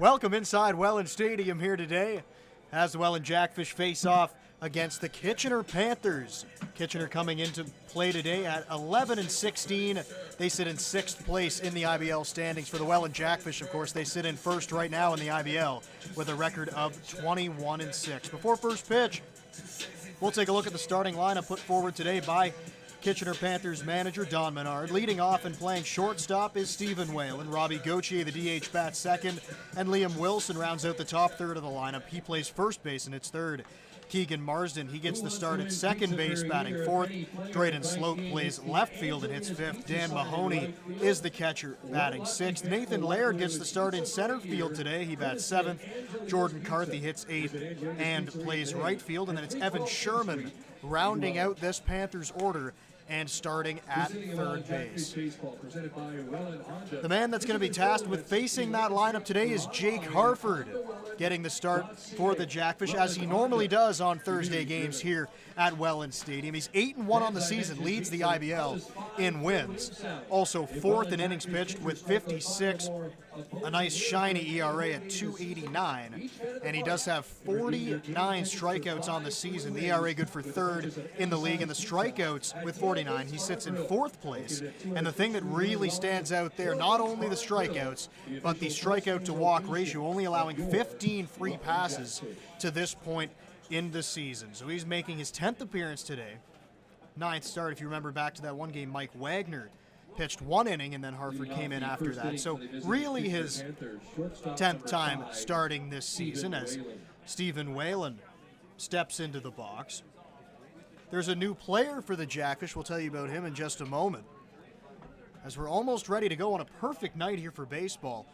Welcome inside Welland Stadium here today as the Welland Jackfish face off against the Kitchener Panthers. Kitchener coming into play today at 11-16. They sit in 6th place in the IBL standings. For the Welland Jackfish, of course, they sit in first right now in the IBL with a record of 21-6. Before first pitch, we'll take a look at the starting lineup put forward today by Kitchener Panthers manager Don Menard. Leading off and playing shortstop is Stephen Whalen. Robbie Gauthier, the DH, bats second, and Liam Wilson rounds out the top third of the lineup. He plays first base and it's third. Keegan Marsden, he gets the start at second base, batting fourth. Drayden Sloat plays left field and hits fifth. Dan Mahoney is the catcher, batting sixth. Nathan Laird gets the start in center field today. He bats seventh. Jordan Carthy hits eighth and plays right field. And then it's Evan Sherman rounding out this Panthers order and starting at third base. The man that's going to be tasked with facing that lineup today is Jake Harford, getting the start for the Jackfish, as he normally does on Thursday games here at Welland Stadium. He's 8-1 on the season, leads the IBL in wins. Also fourth in innings pitched with 56, a nice shiny ERA at 2.89, and he does have 49 strikeouts on the season. The ERA good for third in the league, and the strikeouts with 49, he sits in fourth place. And the thing that really stands out there, not only the strikeouts, but the strikeout to walk ratio, only allowing 15 free passes to this point in the season. So he's making his 10th appearance today. 9th start, if you remember back to that one game, Mike Wagner pitched one inning and then Harford came in after that. So really his 10th time starting this season as Stephen Whalen steps into the box. There's a new player for the Jackfish. We'll tell you about him in just a moment, as we're almost ready to go on a perfect night here for baseball.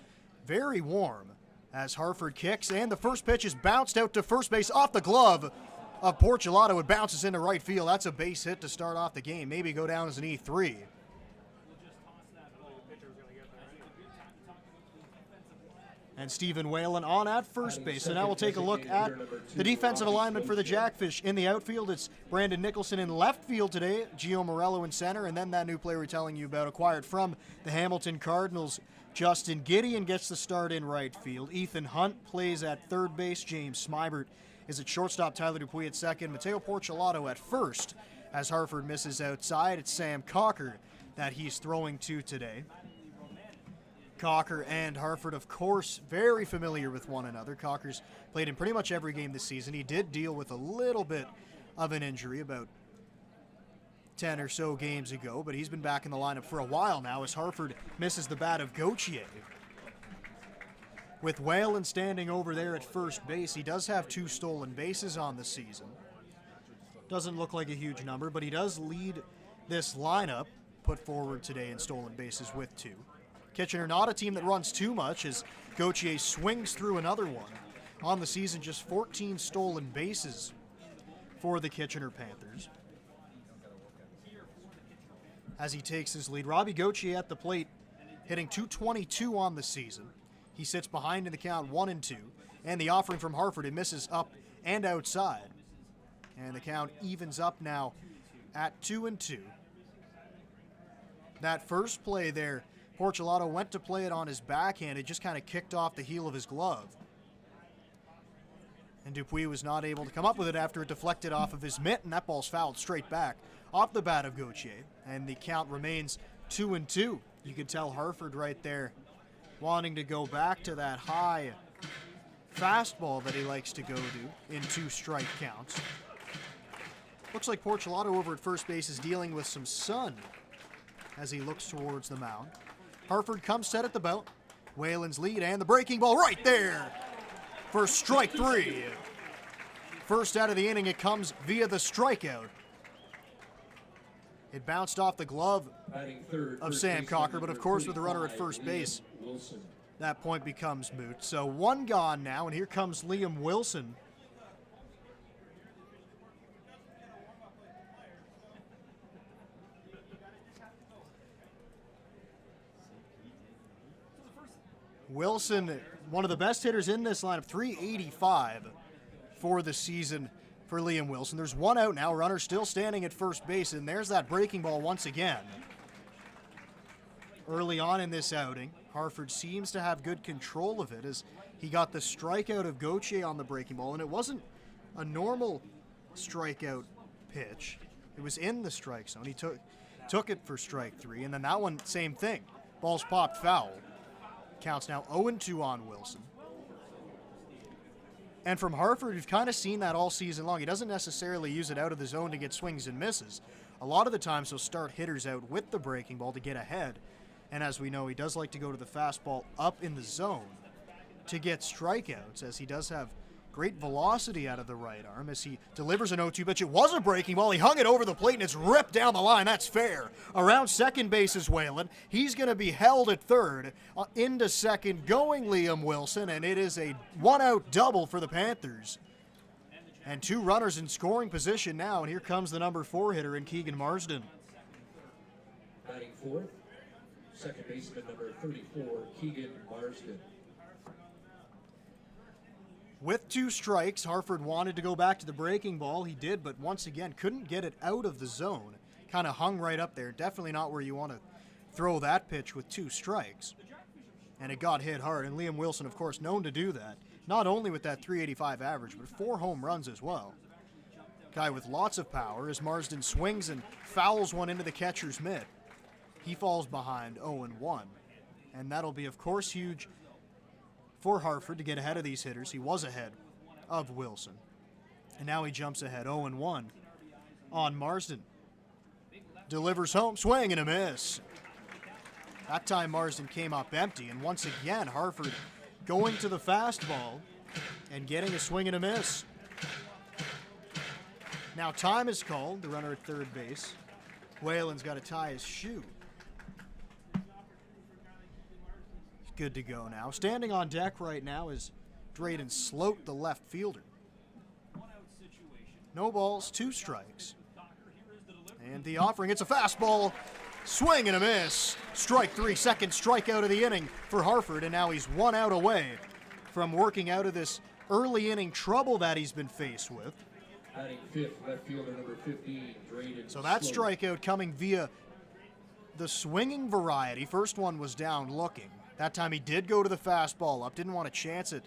Very warm as Harford kicks, and the first pitch is bounced out to first base off the glove of Porcelato. It bounces into right field. That's a base hit to start off the game. Maybe go down as an E3. And Stephen Whalen on at first base. So now we'll take a look at the defensive alignment for the Jackfish. In the outfield, it's Brandon Nicholson in left field today, Gio Morello in center, and then that new player we're telling you about, acquired from the Hamilton Cardinals, Justin Gideon gets the start in right field. Ethan Hunt plays at third base. James Smybert is at shortstop. Tyler Dupuis at second. Mateo Porcelato at first. As Harford misses outside, it's Sam Cocker that he's throwing to today. Cocker and Harford, of course, very familiar with one another. Cocker's played in pretty much every game this season. He did deal with a little bit of an injury about 10 or so games ago, but he's been back in the lineup for a while now as Harford misses the bat of Gauthier. With Whalen standing over there at first base, he does have 2 stolen bases on the season. Doesn't look like a huge number, but he does lead this lineup put forward today in stolen bases with 2. Kitchener not a team that runs too much as Gauthier swings through another one. On the season, just 14 stolen bases for the Kitchener Panthers. As he takes his lead, Robbie Gauthier at the plate, hitting .222 on the season. He sits behind in the count 1-2, and the offering from Harford, it misses up and outside. And the count evens up now at 2-2. That first play there, Porcelato went to play it on his backhand. It just kind of kicked off the heel of his glove. And Dupuis was not able to come up with it after it deflected off of his mitt, and that ball's fouled straight back off the bat of Gauthier. And the count remains 2-2. You could tell Harford right there wanting to go back to that high fastball that he likes to go to in 2 strike counts. Looks like Porcelato over at first base is dealing with some sun as he looks towards the mound. Harford comes set at the belt. Whalen's lead and the breaking ball right there for strike 3. First out of the inning, it comes via the strikeout. It bounced off the glove of Sam Cocker, but of course with the runner at first base, that point becomes moot. So 1 gone now, and here comes Liam Wilson. Wilson, one of the best hitters in this lineup, .385 for the season for Liam Wilson. There's 1 out now, runner still standing at first base, and there's that breaking ball once again. Early on in this outing, Harford seems to have good control of it as He got the strikeout of Gauthier on the breaking ball, and it wasn't a normal strikeout pitch. It was in the strike zone. He took it for strike 3, and then that one, same thing. Ball's popped foul. Counts now 0-2 on Wilson. And from Harford, we've kind of seen that all season long. He doesn't necessarily use it out of the zone to get swings and misses. A lot of the times he'll start hitters out with the breaking ball to get ahead. And as we know, he does like to go to the fastball up in the zone to get strikeouts, as he does have great velocity out of the right arm as he delivers an 0-2 pitch. It was a breaking ball. He hung it over the plate, and it's ripped down the line. That's fair. Around second base is Welland. He's going to be held at third. Into second going Liam Wilson, and it is a one-out double for the Panthers. And 2 runners in scoring position now, and here comes the number 4 hitter in Keegan Marsden. Batting fourth, second baseman number 34, Keegan Marsden. With 2 strikes, Harford wanted to go back to the breaking ball. He did, but once again, couldn't get it out of the zone. Kind of hung right up there. Definitely not where you want to throw that pitch with 2 strikes. And it got hit hard, and Liam Wilson, of course, known to do that. Not only with that .385 average, but 4 home runs as well. Guy with lots of power as Marsden swings and fouls one into the catcher's mitt. He falls behind 0-1. And that'll be, of course, huge for Harford to get ahead of these hitters. He was ahead of Wilson. And now he jumps ahead 0-1 on Marsden. Delivers home, swing and a miss. That time Marsden came up empty, and once again Harford going to the fastball and getting a swing and a miss. Now time is called, the runner at third base. Whalen's got to tie his shoe. Good to go now. Standing on deck right now is Drayden Sloat, the left fielder. No balls, 2 strikes. And the offering, it's a fastball. Swing and a miss. Strike 3, second strikeout of the inning for Harford, and now he's 1 out away from working out of this early inning trouble that he's been faced with. Batting fifth, left fielder number 15, Drayden So that Sloat. strikeout coming via the swinging variety. First one was down looking. That time he did go to the fastball up. Didn't want to chance it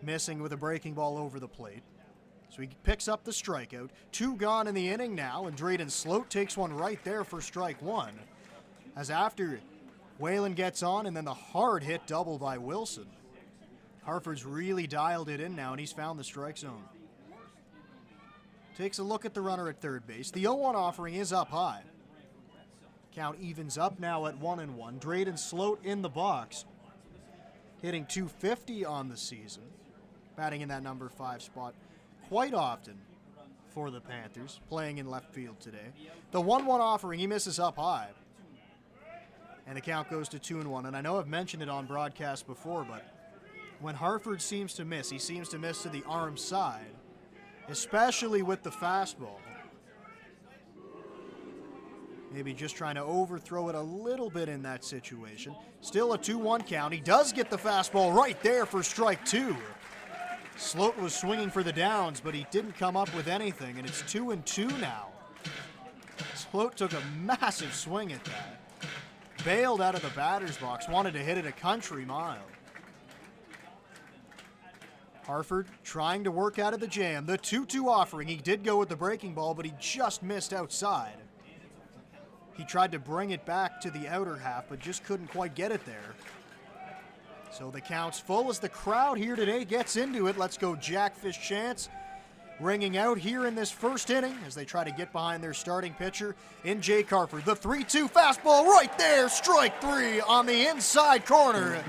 missing with a breaking ball over the plate. So he picks up the strikeout. 2 gone in the inning now, and Drayden Sloat takes one right there for strike 1. As after Welland gets on, and then the hard hit double by Wilson. Harford's really dialed it in now, and he's found the strike zone. Takes a look at the runner at third base. The 0-1 offering is up high. Count evens up now at 1-1. Drayden Sloat in the box, hitting .250 on the season, batting in that number 5 spot quite often for the Panthers, playing in left field today. The 1-1 offering, he misses up high, and the count goes to 2-1. And I know I've mentioned it on broadcast before, but when Harford seems to miss, he seems to miss to the arm side, especially with the fastball. Maybe just trying to overthrow it a little bit in that situation. Still a 2-1 count. He does get the fastball right there for strike 2. Sloat was swinging for the downs, but he didn't come up with anything, and it's 2-2 now. Sloat took a massive swing at that. Bailed out of the batter's box, wanted to hit it a country mile. Harford trying to work out of the jam. The 2-2 offering, he did go with the breaking ball, but he just missed outside. He tried to bring it back to the outer half, but just couldn't quite get it there. So the count's full as the crowd here today gets into it. Let's go Jackfish chants ringing out here in this first inning as they try to get behind their starting pitcher in Jake Harford. The 3-2 fastball right there, strike 3 on the inside corner.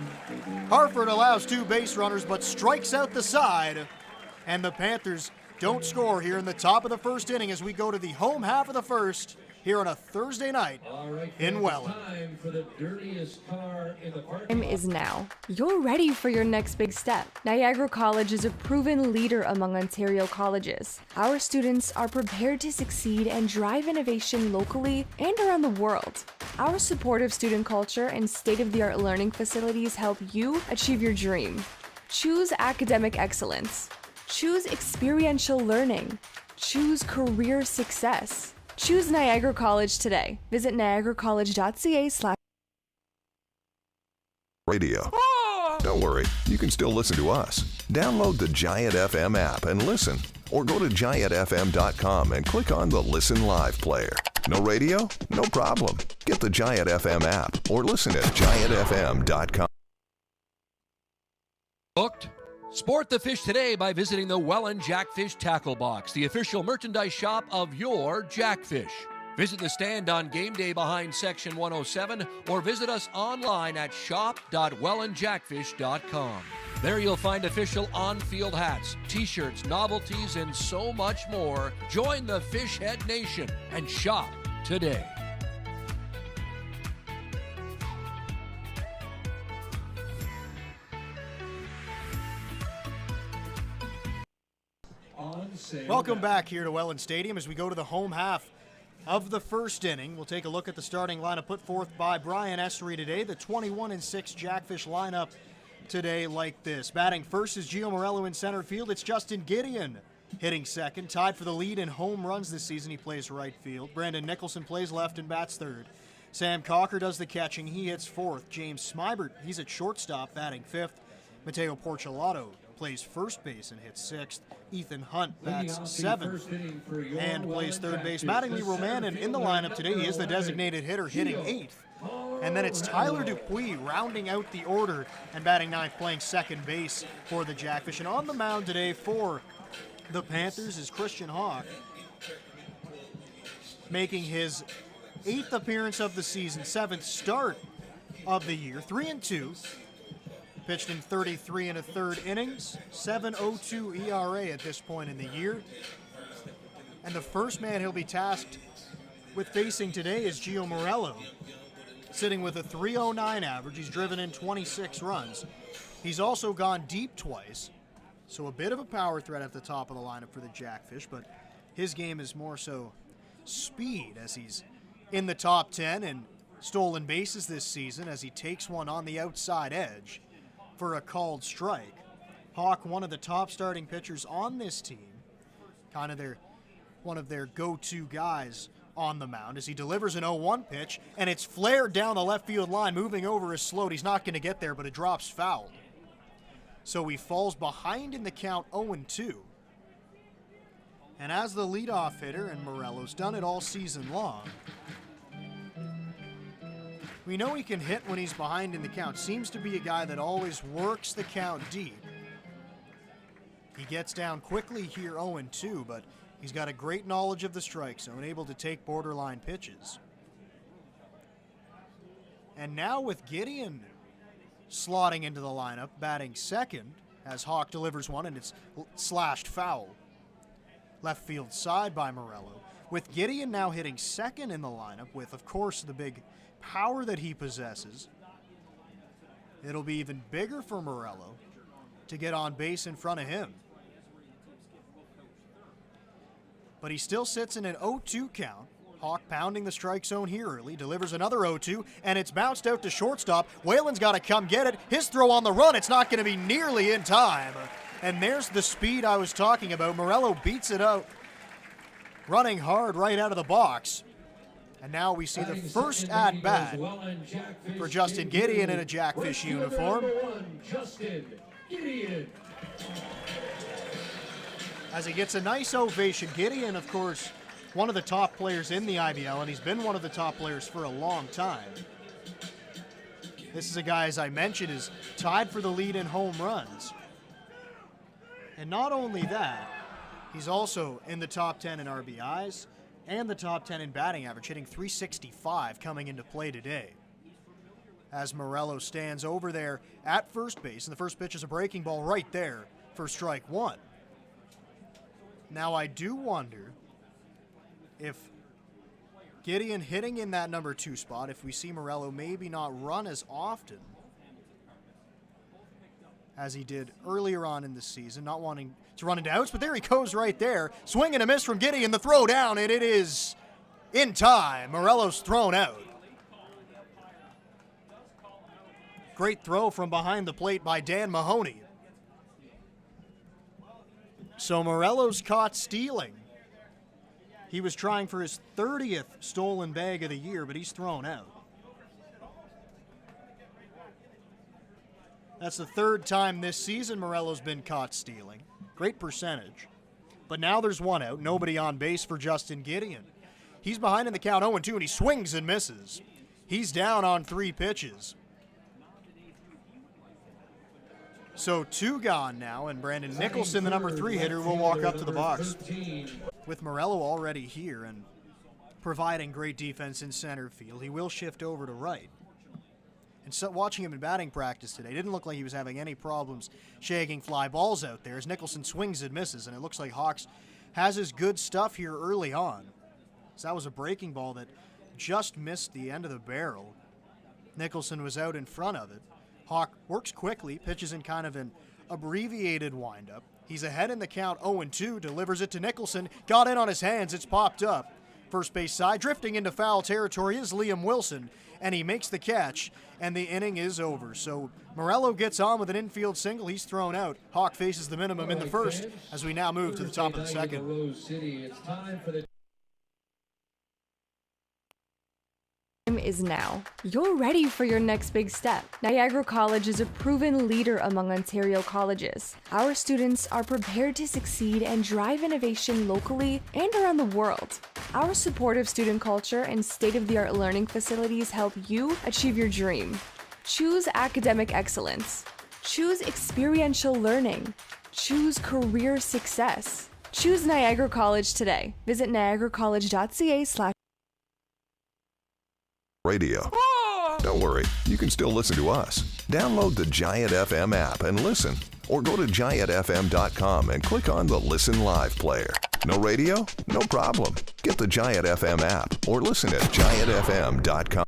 Harford allows 2 base runners but strikes out the side, and the Panthers don't score here in the top of the first inning as we go to the home half of the first here on a Thursday night in Welland. Time for the dirtiest car in the park. Time is now. You're ready for your next big step. Niagara College is a proven leader among Ontario colleges. Our students are prepared to succeed and drive innovation locally and around the world. Our supportive student culture and state-of-the-art learning facilities help you achieve your dream. Choose academic excellence. Choose experiential learning. Choose career success. Choose Niagara College today. Visit niagaracollege.ca/. Radio. Don't worry, you can still listen to us. Download the Giant FM app and listen, or go to giantfm.com and click on the Listen Live player. No radio? No problem. Get the Giant FM app or listen at giantfm.com. Booked? Sport the fish today by visiting the Welland Jackfish Tackle Box, the official merchandise shop of your Jackfish. Visit the stand on game day behind Section 107 or visit us online at shop.wellandjackfish.com. There you'll find official on-field hats, t-shirts, novelties, and so much more. Join the Fishhead Nation and shop today. Welcome back here to Welland Stadium as we go to the home half of the first inning. We'll take a look at the starting lineup put forth by Brian Essery today. The 21-6 Jackfish lineup today like this. Batting first is Gio Morello in center field. It's Justin Gideon hitting second. Tied for the lead in home runs this season. He plays right field. Brandon Nicholson plays left and bats third. Sam Cocker does the catching. He hits fourth. James Smybert, he's at shortstop, batting fifth. Mateo Porcelato plays first base and hits sixth. Ethan Hunt bats seventh and plays third base. Mattingly Romanen in the lineup today. He is the designated hitter, hitting eighth. And then it's Tyler Dupuis rounding out the order and batting ninth, playing second base for the Jackfish. And on the mound today for the Panthers is Christian Hawk, making his eighth appearance of the season, seventh start of the year, 3-2. Pitched in 33 and a third innings, 7.02 ERA at this point in the year. And the first man he'll be tasked with facing today is Gio Morello, sitting with a 3.09 average. He's driven in 26 runs. He's also gone deep twice, so a bit of a power threat at the top of the lineup for the Jackfish, but his game is more so speed as he's in the top 10 in stolen bases this season as he takes one on the outside edge for a called strike. Hawk, one of the top starting pitchers on this team, kind of one of their go-to guys on the mound as he delivers an 0-1 pitch, and it's flared down the left field line, moving over his slope. He's not going to get there, but it drops foul. So he falls behind in the count 0-2. And as the leadoff hitter, and Morello's done it all season long, we know he can hit when he's behind in the count. Seems to be a guy that always works the count deep. He gets down quickly here 0-2, but he's got a great knowledge of the strike zone, able to take borderline pitches. And now with Gideon slotting into the lineup, batting second, as Hawk delivers one and it's slashed foul. Left field side by Morello. With Gideon now hitting second in the lineup with, of course, the big power that he possesses, it'll be even bigger for Morello to get on base in front of him. But he still sits in an 0-2 count. Hawk pounding the strike zone here early, delivers another 0-2, and it's bounced out to shortstop. Whalen's got to come get it. His throw on the run, it's not going to be nearly in time. And there's the speed I was talking about. Morello beats it out, running hard right out of the box. And now we see the first at-bat for Justin Gideon in a Jackfish uniform. Justin Gideon. As he gets a nice ovation. Gideon, of course, one of the top players in the IBL, and he's been one of the top players for a long time. This is a guy, as I mentioned, is tied for the lead in home runs. And not only that, he's also in the top 10 in RBIs and the top 10 in batting average, hitting .365 coming into play today. As Morello stands over there at first base, and the first pitch is a breaking ball right there for strike one. Now I do wonder if Gideon hitting in that number 2 spot, if we see Morello maybe not run as often as he did earlier on in the season, not wanting to run into outs, but there he goes right there. Swing and a miss from Gideon, the throw down, and it is in time. Morello's thrown out. Great throw from behind the plate by Dan Mahoney. So Morello's caught stealing. He was trying for his 30th stolen bag of the year, but he's thrown out. That's the third time this season Morello's been caught stealing. Great percentage. But now there's one out, nobody on base for Justin Gideon. He's behind in the count 0-2, and he swings and misses. He's down on 3 pitches. So 2 gone now, and Brandon Nicholson, the number 3 hitter, will walk up to the box. With Morello already here and providing great defense in center field, he will shift over to right. And so watching him in batting practice today, didn't look like he was having any problems shagging fly balls out there as Nicholson swings and misses, and it looks like Hawks has his good stuff here early on. So that was a breaking ball that just missed the end of the barrel. Nicholson was out in front of it. Hawk works quickly, pitches in kind of an abbreviated windup. He's ahead in the count 0-2, delivers it to Nicholson, got in on his hands, it's popped up. First base side, drifting into foul territory is Liam Wilson, and he makes the catch, and the inning is over. So Morello gets on with an infield single. He's thrown out. Hawk faces the minimum in the first as we now move to the top of the second. It's time for the Is now. You're ready for your next big step. Niagara College is a proven leader among Ontario colleges. Our students are prepared to succeed and drive innovation locally and around the world. Our supportive student culture and state-of-the-art learning facilities help you achieve your dream. Choose academic excellence. Choose experiential learning. Choose career success. Choose Niagara College today. Visit niagaracollege.ca/. Radio. Don't worry, you can still listen to us. Download the Giant FM app and listen, or go to giantfm.com and click on the Listen Live player. No radio? No problem. Get the Giant FM app or listen at giantfm.com.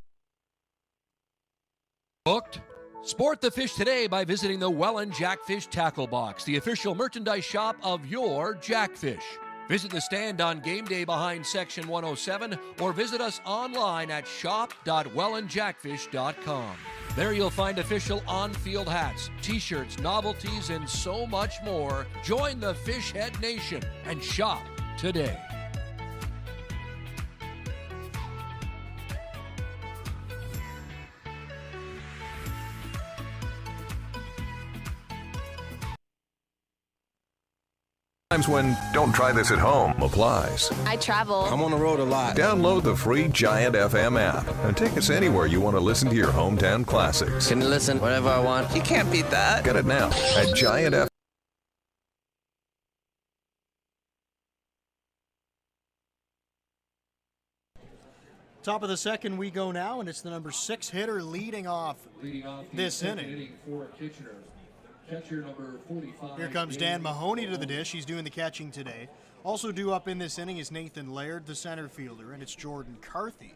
Booked? Sport the fish today by visiting the Welland Jackfish Tackle Box, the official merchandise shop of your Jackfish. Visit the stand on game day behind Section 107 or visit us online at shop.wellandjackfish.com. There you'll find official on-field hats, t-shirts, novelties, and so much more. Join the Fishhead Nation and shop today. Times when don't try this at home applies. I travel. I'm on the road a lot. Download the free Giant FM app and take us anywhere you want to listen to your hometown classics. Can listen whenever I want. You can't beat that. Get it now at Giant FM. Top of the second we go now, and it's the number 6 hitter leading off this inning. For Kitchener. Catcher number 45. Here comes Dan Mahoney to the dish. He's doing the catching today. Also due up in this inning is Nathan Laird, the center fielder, and it's Jordan Carthy,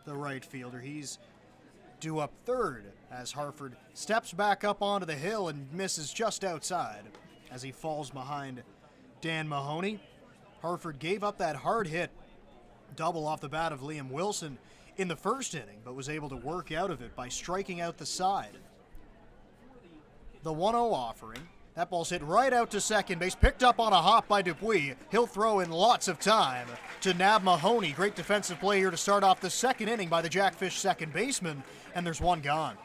the right fielder. He's due up third as Harford steps back up onto the hill and misses just outside as he falls behind Dan Mahoney. Harford gave up that hard hit double off the bat of Liam Wilson in the first inning, but was able to work out of it by striking out the side. The 1-0 offering. That ball's hit right out to second base, picked up on a hop by Dupuis. He'll throw in lots of time to nab Mahoney. Great defensive play here to start off the second inning by the Jackfish second baseman, and there's one gone.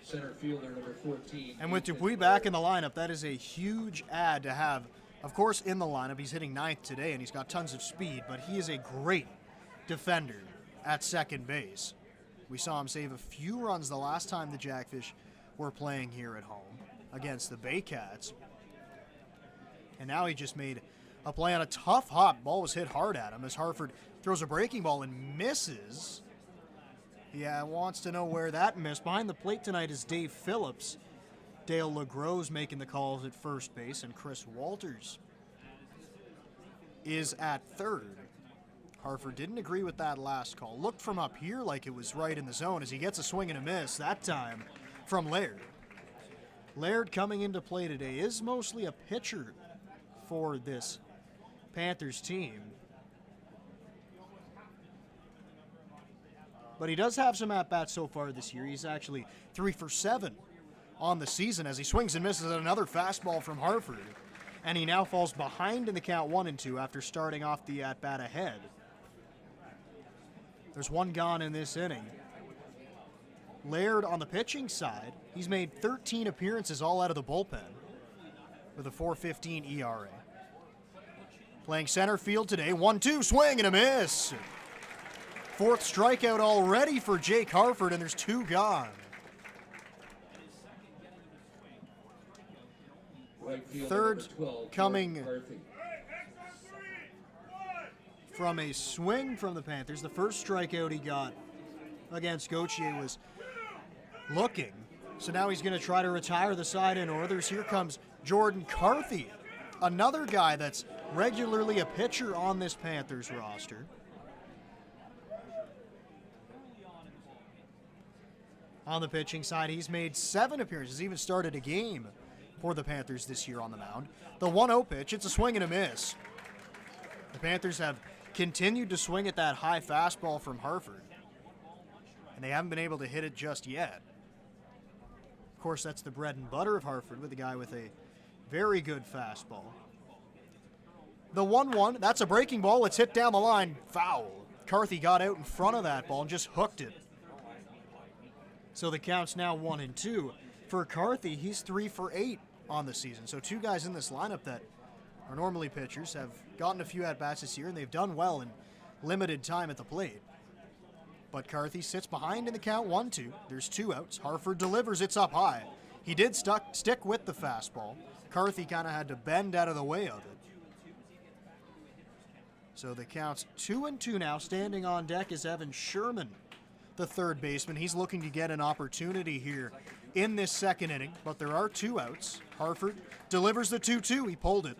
Center fielder number 14. And with Dupuis back in the lineup, that is a huge add to have, of course, in the lineup. He's hitting 9th today, and he's got tons of speed, but he is a great defender at second base. We saw him save a few runs the last time the Jackfish were playing here at home against the Baycats. And now he just made a play on a tough hop. Ball was hit hard at him as Harford throws a breaking ball and misses. Yeah, wants to know where that missed. Behind the plate tonight is Dave Phillips. Dale LeGros making the calls at first base, and Chris Walters is at third. Harford didn't agree with that last call. Looked from up here like it was right in the zone as he gets a swing and a miss, that time from Laird. Laird coming into play today is mostly a pitcher for this Panthers team. But he does have some at-bats so far this year. He's actually 3 for 7 on the season as he swings and misses at another fastball from Harford. And he now falls behind in the count 1-2 after starting off the at-bat ahead. There's one gone in this inning. Laird on the pitching side, he's made 13 appearances all out of the bullpen with a 4.15 ERA. Playing center field today, 1-2, swing and a miss. Fourth strikeout already for Jake Harford, and there's 2 gone. Right fielder Third number 12, coming Jordan Murphy. from a swing from the Panthers. The first strikeout he got against Gauthier was looking. So now he's going to try to retire the side in orders. Here comes Jordan Carthy, another guy that's regularly a pitcher on this Panthers roster. On the pitching side, he's made 7 appearances, even started a game for the Panthers this year on the mound. The 1-0 pitch, it's a swing and a miss. The Panthers have continued to swing at that high fastball from Harford, and they haven't been able to hit it just yet. Of course, that's the bread and butter of Harford, with a guy with a very good fastball. The 1-1, that's a breaking ball. It's hit down the line. Foul. Carthy got out in front of that ball and just hooked it. So the count's now 1-2. For Carthy, he's 3 for 8 on the season. So 2 guys in this lineup that are normally pitchers have gotten a few at-bats this year, and they've done well in limited time at the plate. But Carthy sits behind in the count, 1-2. There's 2 outs. Harford delivers, it's up high. He did stick with the fastball. Carthy kind of had to bend out of the way of it. So the count's 2-2 now. Standing on deck is Evan Sherman, the third baseman. He's looking to get an opportunity here in this second inning, but there are 2 outs. Harford delivers the 2-2. He pulled it.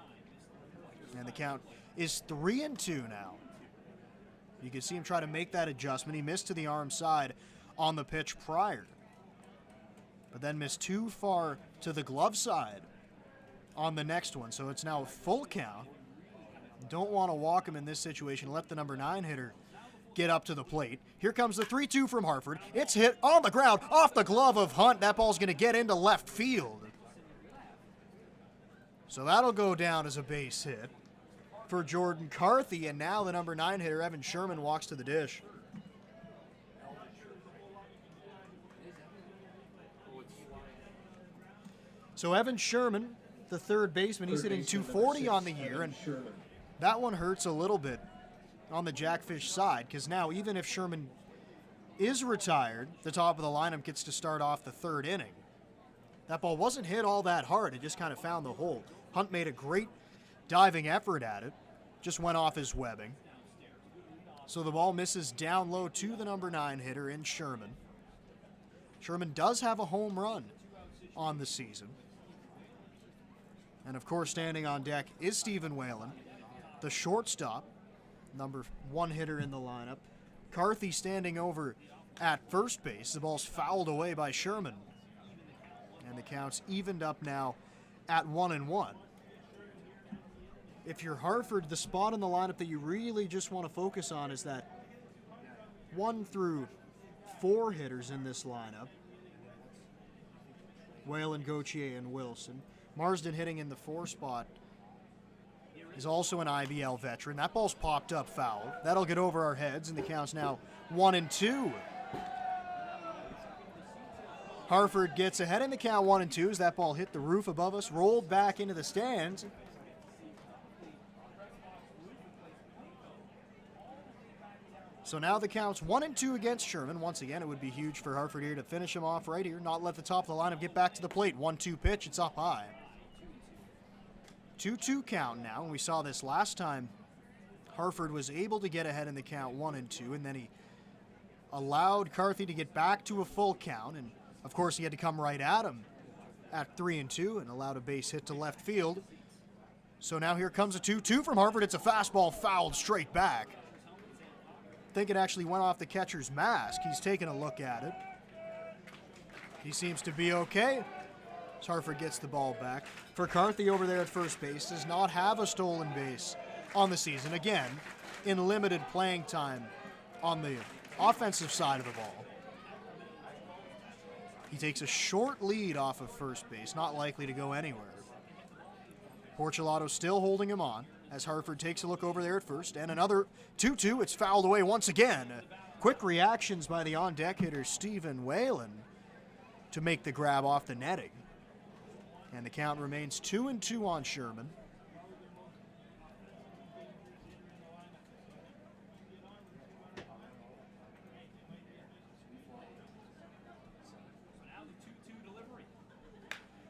And the count is 3-2 now. You can see him try to make that adjustment. He missed to the arm side on the pitch prior, but then missed too far to the glove side on the next one. So it's now a full count. Don't want to walk him in this situation. Let the number 9 hitter get up to the plate. Here comes the 3-2 from Harford. It's hit on the ground off the glove of Hunt. That ball's going to get into left field. So that'll go down as a base hit for Jordan Carthy, and now the number 9 hitter, Evan Sherman, walks to the dish. So Evan Sherman, the third baseman, he's hitting 240 on the year, and that one hurts a little bit on the Jackfish side, because now even if Sherman is retired, the top of the lineup gets to start off the third inning. That ball wasn't hit all that hard. It just kind of found the hole. Hunt made a great diving effort at it. Just went off his webbing. So the ball misses down low to the number 9 hitter in Sherman. Sherman does have a home run on the season. And of course, standing on deck is Stephen Whalen, the shortstop, number 1 hitter in the lineup. Carthy standing over at first base. The ball's fouled away by Sherman. And the count's evened up now at 1-1. If you're Hartford, the spot in the lineup that you really just want to focus on is that 1 through 4 hitters in this lineup. Whalen, Gauthier, and Wilson. Marsden hitting in the 4 spot is also an IBL veteran. That ball's popped up foul. That'll get over our heads, and the count's now 1-2. Hartford gets ahead in the count 1-2 as that ball hit the roof above us, rolled back into the stands. So now the count's 1-2 against Sherman. Once again, it would be huge for Hartford here to finish him off right here, not let the top of the lineup get back to the plate. 1-2 pitch, it's up high. 2-2 count now, and we saw this last time. Hartford was able to get ahead in the count 1-2, and then he allowed Carthy to get back to a full count, and of course he had to come right at him at 3-2 and allowed a base hit to left field. So now here comes a 2-2 from Hartford. It's a fastball fouled straight back. I think it actually went off the catcher's mask. He's taking a look at it. He seems to be okay. As Hartford gets the ball back. For Carthy over there at first base, does not have a stolen base on the season. Again, in limited playing time on the offensive side of the ball. He takes a short lead off of first base, not likely to go anywhere. Porcelato still holding him on as Hartford takes a look over there at first, and another 2-2. It's fouled away once again. Quick reactions by the on-deck hitter Stephen Whalen to make the grab off the netting. And the count remains 2-2 on Sherman.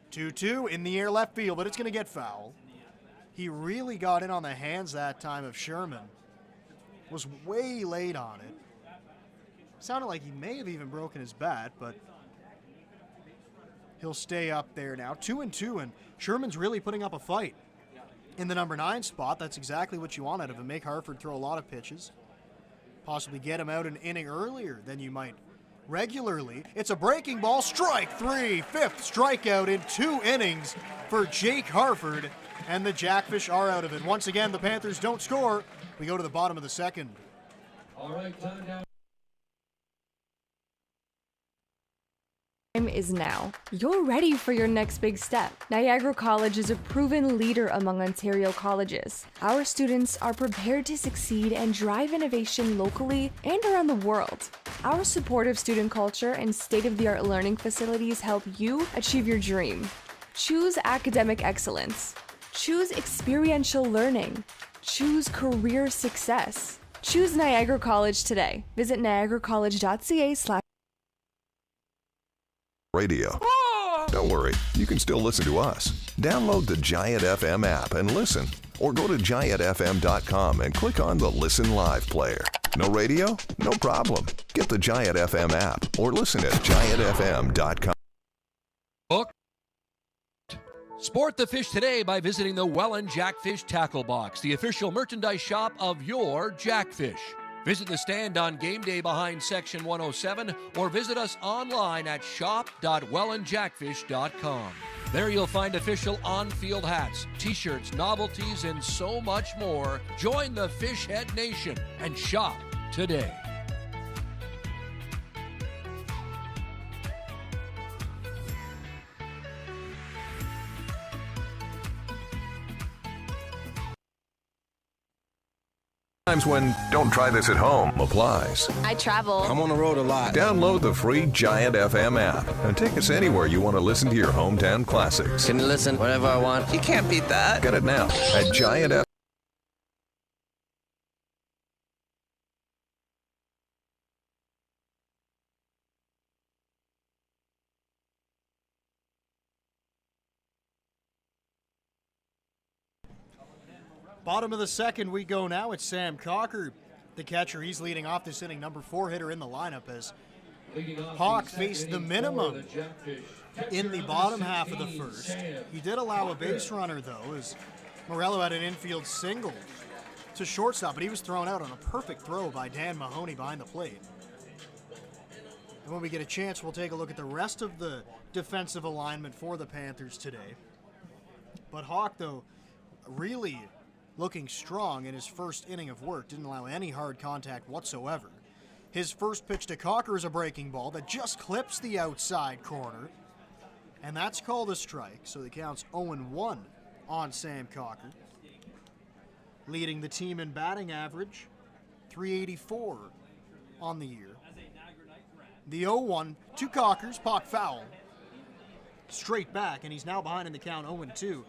Two in the air left field, but it's going to get foul. He really got in on the hands that time of Sherman. Was way late on it. Sounded like he may have even broken his bat, but he'll stay up there now. 2-2, and Sherman's really putting up a fight. In the number 9 spot, that's exactly what you want out of him. Make Harford throw a lot of pitches. Possibly get him out an inning earlier than you might regularly. It's a breaking ball, strike 3, 5th strikeout in 2 innings for Jake Harford, and the Jackfish are out of it. Once again, the Panthers don't score. We go to the bottom of the second. All right, time now. Time is now. You're ready for your next big step. Niagara College is a proven leader among Ontario colleges. Our students are prepared to succeed and drive innovation locally and around the world. Our supportive student culture and state-of-the-art learning facilities help you achieve your dream. Choose academic excellence. Choose experiential learning. Choose career success. Choose Niagara College today. Visit niagaracollege.ca/. Radio. Don't worry, you can still listen to us. Download the Giant FM app and listen, or go to giantfm.com and click on the Listen Live player. No radio? No problem. Get the Giant FM app or listen at giantfm.com. Book. Sport the fish today by visiting the Welland Jackfish Tackle Box, the official merchandise shop of your Jackfish. Visit the stand on game day behind Section 107 or visit us online at shop.wellandjackfish.com. There you'll find official on-field hats, t-shirts, novelties, and so much more. Join the Fishhead Nation and shop today. Times when don't try this at home applies. I travel. I'm on the road a lot. Download the free Giant FM app and take us anywhere you want to listen to your hometown classics. Can listen whenever I want. You can't beat that. Get it now at Giant FM. Bottom of the second we go now. It's Sam Cocker, the catcher. He's leading off this inning, number 4 hitter in the lineup, as Hawk faced the minimum in the bottom half of the first. He did allow a base runner, though, as Morello had an infield single to shortstop, but he was thrown out on a perfect throw by Dan Mahoney behind the plate. And when we get a chance, we'll take a look at the rest of the defensive alignment for the Panthers today. But Hawk, though, really looking strong in his first inning of work. Didn't allow any hard contact whatsoever. His first pitch to Cocker is a breaking ball that just clips the outside corner, and that's called a strike, so the count's 0-1 on Sam Cocker. Leading the team in batting average, .384 on the year. The 0-1 to Cocker's popped foul. Straight back, and he's now behind in the count 0-2.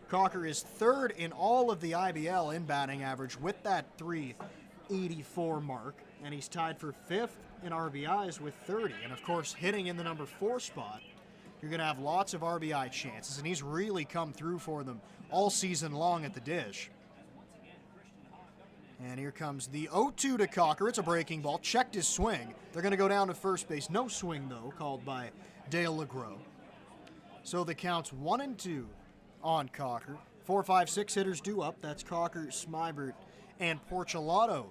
Cocker is third in all of the IBL in batting average with that .384 mark, and he's tied for 5th in RBIs with 30. And of course, hitting in the number 4 spot, you're going to have lots of RBI chances, and he's really come through for them all season long at the dish. And here comes the 0-2 to Cocker. It's a breaking ball. Checked his swing. They're going to go down to first base. No swing, though, called by Dale LeGros. So the count's 1-2 on Cocker. 4, 5, 6 hitters due up. That's Cocker, Smybert, and Porchelato.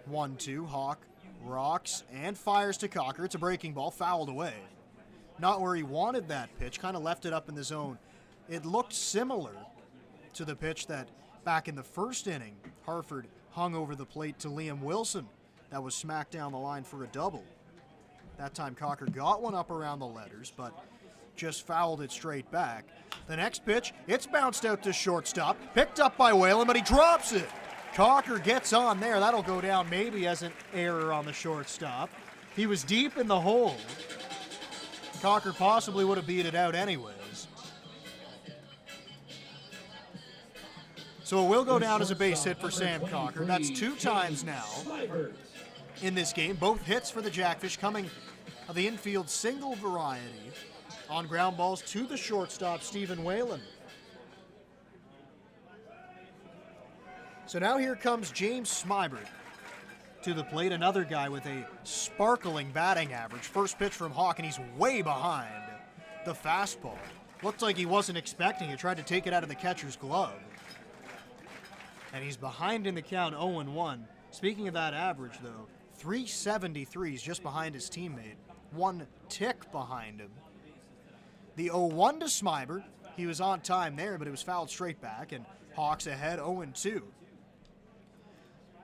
1-2. Hawk rocks and fires to Cocker. It's a breaking ball, fouled away. Not where he wanted that pitch. Kind of left it up in the zone. It looked similar to the pitch that back in the first inning, Harford hung over the plate to Liam Wilson. That was smacked down the line for a double. That time Cocker got one up around the letters, but just fouled it straight back. The next pitch, it's bounced out to shortstop, picked up by Whalen, but he drops it. Cocker gets on there. That'll go down maybe as an error on the shortstop. He was deep in the hole. Cocker possibly would have beat it out anyways. So it will go down as a base hit for Sam Cocker. That's 2 times now in this game. Both hits for the Jackfish coming of the infield single variety on ground balls to the shortstop, Stephen Whalen. So now here comes James Smybert to the plate, another guy with a sparkling batting average. First pitch from Hawk, and he's way behind the fastball. Looked like he wasn't expecting it, tried to take it out of the catcher's glove. And he's behind in the count, 0-1. Speaking of that average, though, 373 is just behind his teammate. 1 tick behind him. The 0-1 to Smybert. He was on time there, but it was fouled straight back, and Hawks ahead 0-2.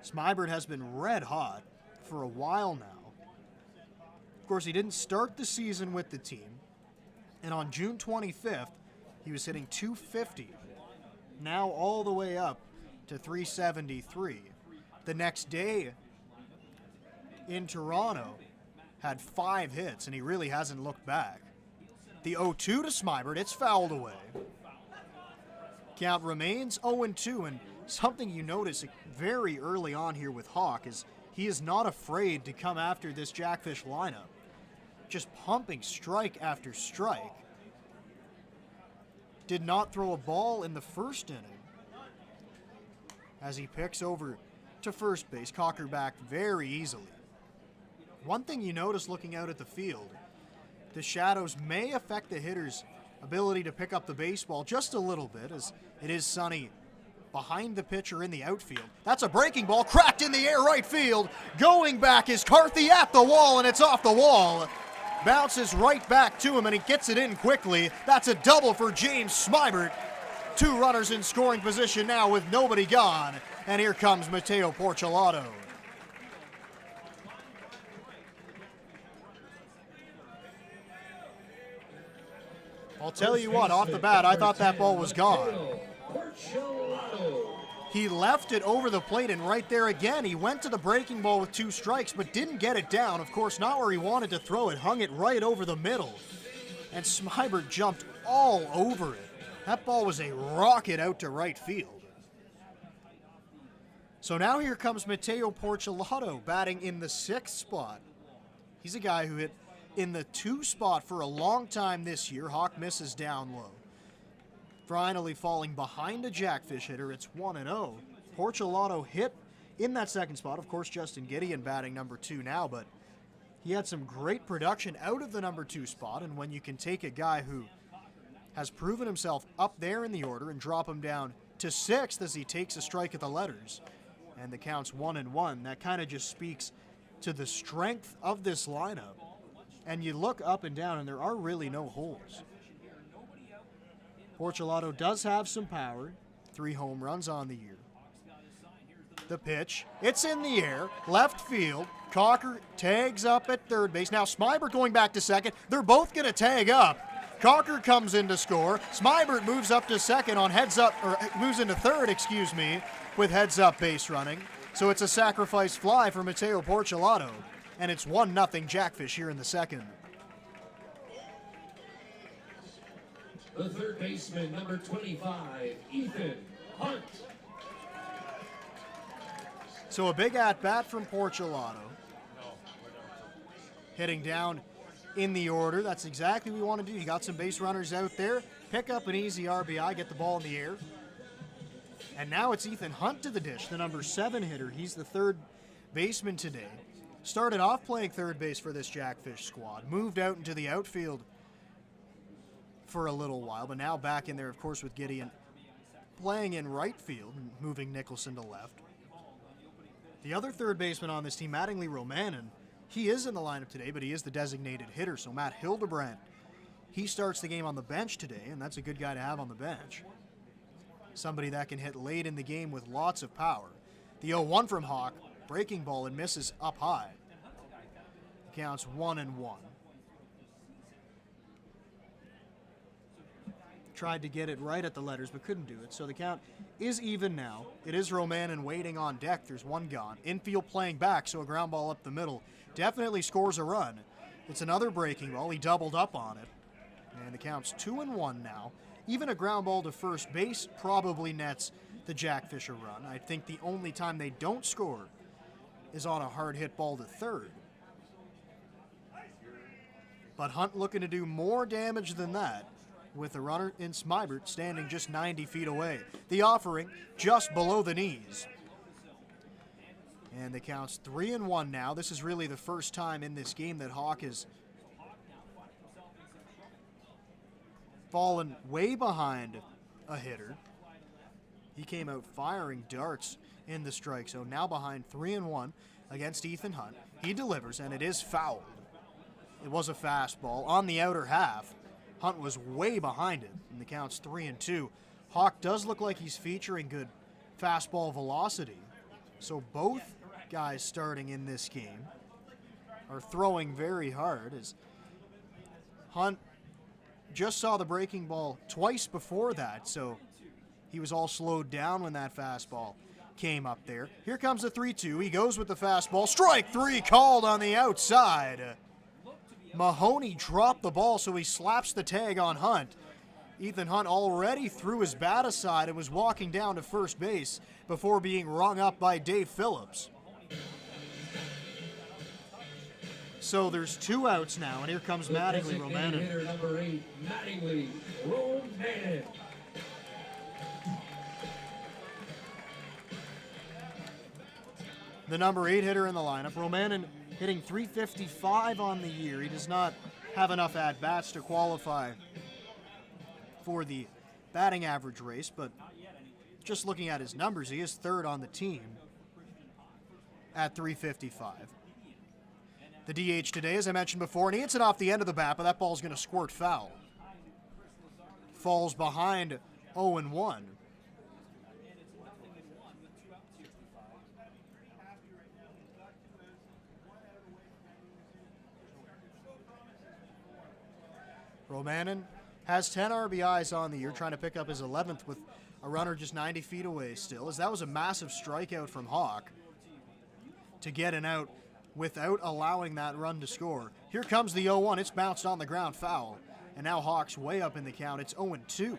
Smybert has been red hot for a while now. Of course, he didn't start the season with the team, and on June 25th, he was hitting .250. Now all the way up to .373. The next day in Toronto, had 5 hits, and he really hasn't looked back. The 0-2 to Smybert, it's fouled away. Count remains 0-2, and something you notice very early on here with Hawk is he is not afraid to come after this Jackfish lineup. Just pumping strike after strike. Did not throw a ball in the first inning. As he picks over to first base, Cocker back very easily. One thing you notice looking out at the field, the shadows may affect the hitter's ability to pick up the baseball just a little bit, as it is sunny behind the pitcher in the outfield. That's a breaking ball, cracked in the air right field. Going back is Carthy at the wall, and it's off the wall. Bounces right back to him, and he gets it in quickly. That's a double for James Smybert. 2 runners in scoring position now with nobody gone. And here comes Matteo Porcelato. I'll tell you what, off the bat, I thought that ball was gone. He left it over the plate, and right there again, he went to the breaking ball with 2 strikes, but didn't get it down. Of course, not where he wanted to throw it, hung it right over the middle. And Smybert jumped all over it. That ball was a rocket out to right field. So now here comes Matteo Porcelato batting in the 6th spot. He's a guy who hit in the 2 spot for a long time this year. Hawk misses down low. Finally falling behind a Jackfish hitter, it's 1-0. Porcelato hit in that 2nd spot. Of course, Justin Gideon batting number 2 now, but he had some great production out of the number 2 spot, and when you can take a guy who has proven himself up there in the order and drop him down to 6th as he takes a strike at the letters, and the count's 1-1, that kind of just speaks to the strength of this lineup. And you look up and down, and there are really no holes. Porcelato does have some power. 3 home runs on the year. The pitch, it's in the air, left field. Cocker tags up at 3rd base. Now Smybert going back to 2nd. They're both going to tag up. Cocker comes in to score. Smybert moves up to 2nd on heads up, or moves into 3rd, excuse me, with heads up base running. So it's a sacrifice fly for Matteo Porcelato. And it's 1-0 Jackfish here in the 2nd. The 3rd baseman, number 25, Ethan Hunt. So a big at-bat from Porcelato. Hitting down in the order. That's exactly what we want to do. You got some base runners out there. Pick up an easy RBI, get the ball in the air. And now it's Ethan Hunt to the dish, the number 7 hitter. He's the 3rd baseman today. Started off playing 3rd base for this Jackfish squad. Moved out into the outfield for a little while, but now back in there, of course, with Gideon playing in right field and moving Nicholson to left. The other 3rd baseman on this team, Mattingly Romanen, he is in the lineup today, but he is the designated hitter. So Matt Hildebrandt, he starts the game on the bench today, and that's a good guy to have on the bench. Somebody that can hit late in the game with lots of power. The 0-1 from Hawk. Breaking ball and misses up high. Counts 1-1. tried to get it right at the letters but couldn't do it. So the count is even now. It is Romanen waiting on deck. There's one gone. Infield playing back, so a ground ball up the middle. Definitely scores a run. It's another breaking ball. He doubled up on it. And the count's 2-1 now. Even a ground ball to first base probably nets the Jackfish a run. I think the only time they don't score is on a hard hit ball to third. But Hunt looking to do more damage than that with the runner in Smybert standing just 90 feet away. The offering just below the knees. And the count's 3-1 now. This is really the first time in this game that Hawk has fallen way behind a hitter. He came out firing darts in the strike zone. Now behind 3-1 against Ethan Hunt. He delivers, and it is fouled. It was a fastball on the outer half. Hunt was way behind it, and the count's 3-2. Hawk does look like he's featuring good fastball velocity. So both guys starting in this game are throwing very hard, as Hunt just saw the breaking ball twice before that, so he was all slowed down when that fastball came up there. Here comes the 3-2. He goes with the fastball. Strike three called on the outside. Mahoney dropped the ball, so he slaps the tag on Hunt. Ethan Hunt already threw his bat aside and was walking down to first base before being rung up by Dave Phillips. So there's 2 outs now, and here comes Mattingly Romanen. Hitter number 8, Mattingly Romanen. The number 8 hitter in the lineup. Romanen hitting .355 on the year. He does not have enough at-bats to qualify for the batting average race, but just looking at his numbers, he is third on the team at .355. The DH today, as I mentioned before, and he hits it off the end of the bat, but that ball's going to squirt foul. Falls behind 0-1. Romanen has 10 RBIs on the year, trying to pick up his 11th with a runner just 90 feet away still, as that was a massive strikeout from Hawk to get an out without allowing that run to score. Here comes the 0-1. It's bounced on the ground, foul. And now Hawk's way up in the count. It's 0-2.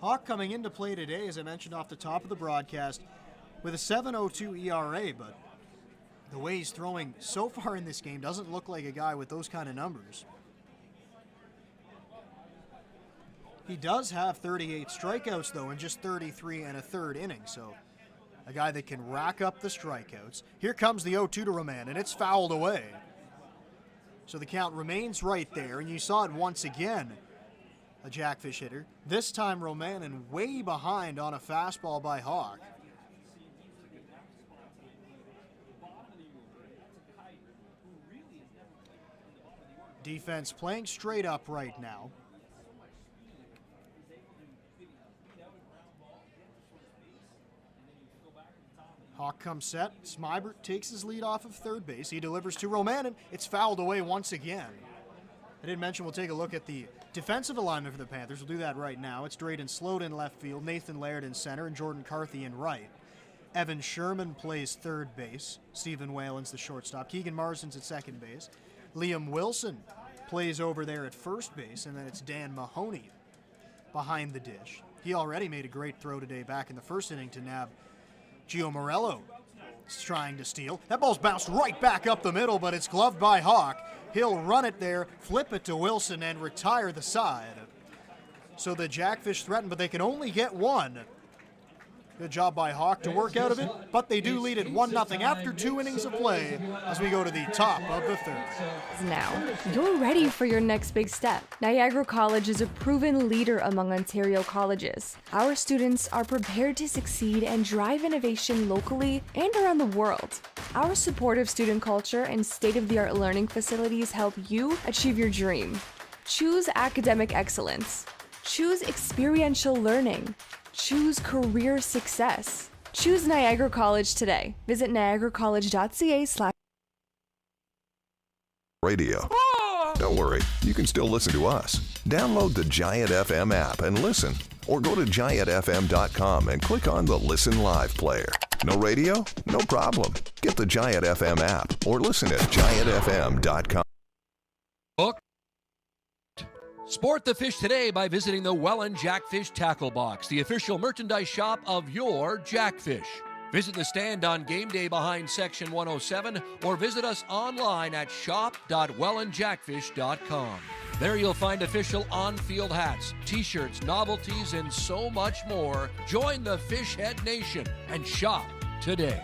Hawk coming into play today, as I mentioned off the top of the broadcast, with a 7.02 ERA, but the way he's throwing so far in this game doesn't look like a guy with those kind of numbers. He does have 38 strikeouts, though, in just 33 and a third innings, so a guy that can rack up the strikeouts. Here comes the 0-2 to Romanen, and it's fouled away. So the count remains right there, and you saw it once again, a Jackfish hitter. This time Romanen way behind on a fastball by Hawk. Defense playing straight up right now. Hawk comes set. Smybert takes his lead off of third base. He delivers to Romanen. It's fouled away once again. I didn't mention we'll take a look at the defensive alignment for the Panthers. We'll do that right now. It's Drayden Sloat in left field, Nathan Laird in center, and Jordan Carthy in right. Evan Sherman plays third base. Stephen Whalen's the shortstop. Keegan Marsden's at second base. Liam Wilson plays over there at first base, and then it's Dan Mahoney behind the dish. He already made a great throw today back in the first inning to nab Gio Morello. Is trying to steal. That ball's bounced right back up the middle, but it's gloved by Hawk. He'll run it there, flip it to Wilson, and retire the side. So the Jackfish threaten, but they can only get one. Good job by Hawk to work out of it, but they do lead it 1-0 after 2 innings of play as we go to the top of the third. Now, you're ready for your next big step. Niagara College is a proven leader among Ontario colleges. Our students are prepared to succeed and drive innovation locally and around the world. Our supportive student culture and state-of-the-art learning facilities help you achieve your dream. Choose academic excellence. Choose experiential learning. Choose career success. Choose Niagara College today. Visit niagaracollege.ca/. Radio. Don't worry, you can still listen to us. Download the Giant FM app and listen, or go to giantfm.com and click on the Listen Live player. No radio? No problem. Get the Giant FM app or listen at giantfm.com. Sport the fish today by visiting the Welland Jackfish Tackle Box, the official merchandise shop of your Jackfish. Visit the stand on game day behind section 107 or visit us online at shop.wellandjackfish.com. There you'll find official on-field hats, t-shirts, novelties, and so much more. Join the Fishhead Nation and shop today.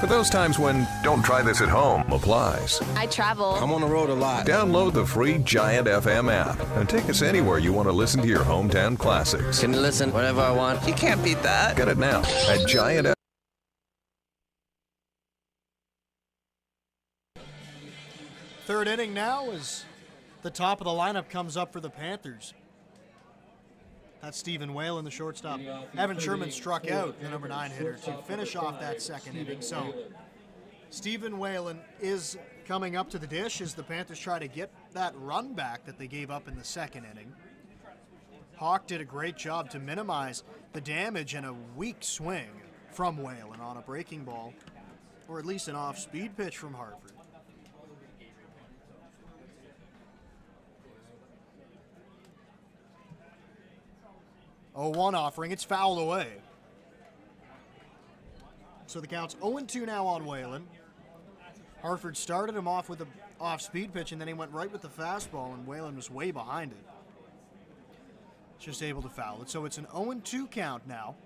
For those times when don't try this at home applies. I travel. I'm on the road a lot. Download the free Giant FM app and take us anywhere you want to listen to your hometown classics. Can listen whenever I want. You can't beat that. Get it now at Giant FM. Third inning now as the top of the lineup comes up for the Panthers. That's Stephen Whalen, the shortstop. Evan Sherman struck out, the number 9 hitter, to finish off that second inning. So Stephen Whalen is coming up to the dish as the Panthers try to get that run back that they gave up in the second inning. Hawk did a great job to minimize the damage and a weak swing from Whalen on a breaking ball, or at least an off-speed pitch from Hartford. 0-1 offering. It's fouled away. So the count's 0-2 now on Whalen. Hartford started him off with an off-speed pitch, and then he went right with the fastball, and Whalen was way behind it. Just able to foul it. So it's an 0-2 count now.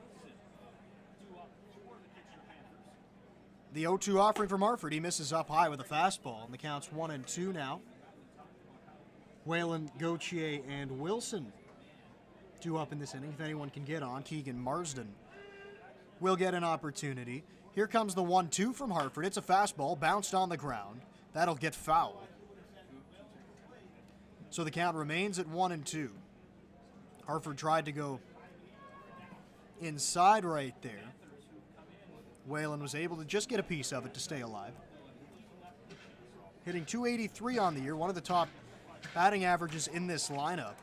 The 0-2 offering from Hartford. He misses up high with a fastball, and the count's 1-2 now. Whalen, Gauthier, and Wilson due up in this inning. If anyone can get on, Keegan Marsden will get an opportunity. Here comes the 1-2 from Hartford. It's a fastball, bounced on the ground. That'll get foul. So the count remains at 1-2. Hartford tried to go inside right there. Whalen was able to just get a piece of it to stay alive. Hitting .283 on the year, one of the top batting averages in this lineup.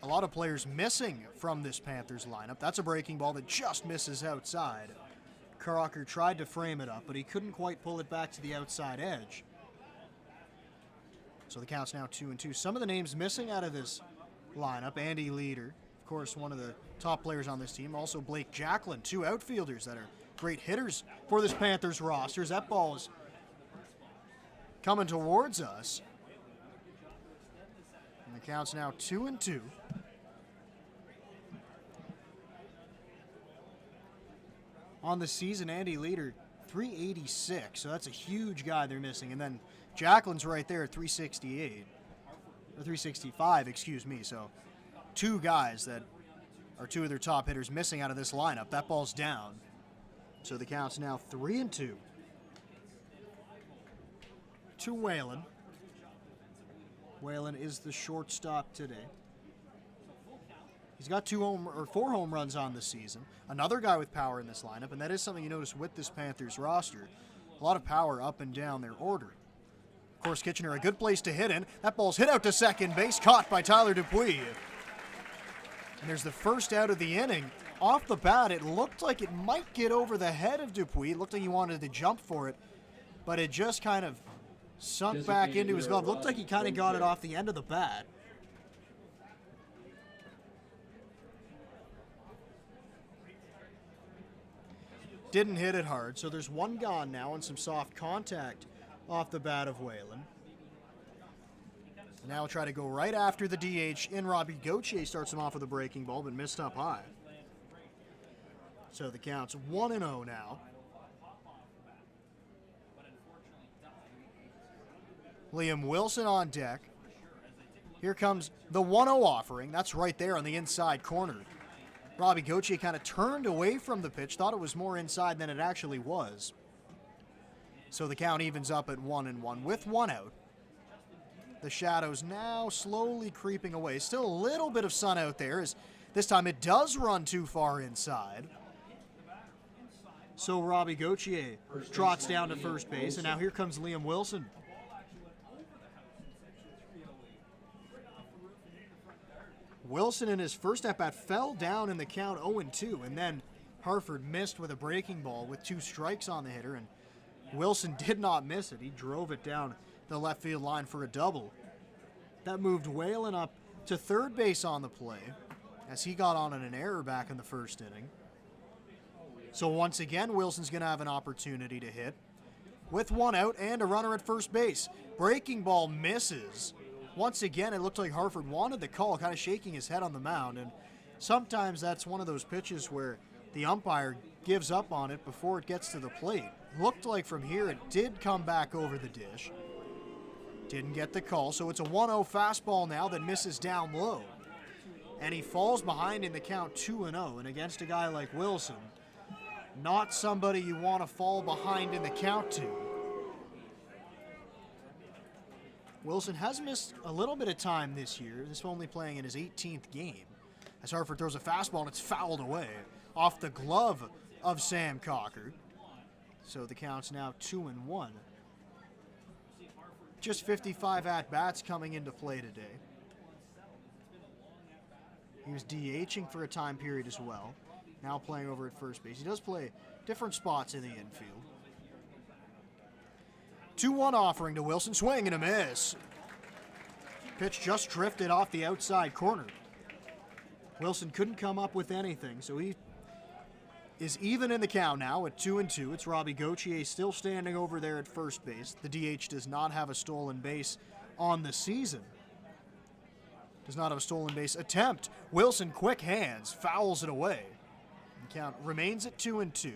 A lot of players missing from this Panthers lineup. That's a breaking ball that just misses outside. Crocker tried to frame it up, but he couldn't quite pull it back to the outside edge. So the count's now 2-2. Some of the names missing out of this lineup: Andy Leader, of course, one of the top players on this team. Also Blake Jacklin, two outfielders that are great hitters for this Panthers roster. That ball is coming towards us. And the count's now 2-2. On the season, Andy Leader, 386, so that's a huge guy they're missing. And then Jacklin's right there at 368, or 365, excuse me. So two guys that are two of their top hitters missing out of this lineup. That ball's down. So the count's now 3-2 to Whalen. Whalen is the shortstop today. He's got 4 home runs on the season. Another guy with power in this lineup, and that is something you notice with this Panthers roster. A lot of power up and down their order. Of course, Kitchener, a good place to hit in. That ball's hit out to second base, caught by Tyler Dupuis. And there's the first out of the inning. Off the bat, it looked like it might get over the head of Dupuis. It looked like he wanted to jump for it, but it just kind of sunk back into his glove. Looked like he kind of got it off the end of the bat. Didn't hit it hard, so there's one gone now and some soft contact off the bat of Whalen. Now we'll try to go right after the DH in. Robbie Gauthier starts him off with a breaking ball, but missed up high. So the count's 1-0 now. Liam Wilson on deck. Here comes the 1-0 offering. That's right there on the inside corner. Robbie Gauthier kind of turned away from the pitch, thought it was more inside than it actually was. So the count evens up at 1-1 with one out. The shadows now slowly creeping away. Still a little bit of sun out there, as this time it does run too far inside. So Robbie Gauthier trots down to first base, and now here comes Liam Wilson. Wilson in his first at-bat fell down in the count 0-2, and then Harford missed with a breaking ball with 2 strikes on the hitter, and Wilson did not miss it. He drove it down the left field line for a double. That moved Whalen up to third base on the play as he got on an error back in the first inning. So once again, Wilson's going to have an opportunity to hit with 1 out and a runner at first base. Breaking ball misses. Once again, it looked like Harford wanted the call, kind of shaking his head on the mound, and sometimes that's one of those pitches where the umpire gives up on it before it gets to the plate. Looked like from here it did come back over the dish. Didn't get the call, so it's a 1-0 fastball now that misses down low. And he falls behind in the count 2-0, and against a guy like Wilson, not somebody you want to fall behind in the count to. Wilson has missed a little bit of time this year, this only playing in his 18th game. As Harford throws a fastball and it's fouled away off the glove of Sam Cocker. So the count's now 2-1. Just 55 at-bats coming into play today. He was DHing for a time period as well. Now playing over at first base. He does play different spots in the infield. 2-1 offering to Wilson. Swing and a miss. Pitch just drifted off the outside corner. Wilson couldn't come up with anything, so he is even in the count now at 2-2. It's Robbie Gauthier still standing over there at first base. The DH does not have a stolen base on the season. Does not have a stolen base attempt. Wilson, quick hands, fouls it away. The count remains at 2-2.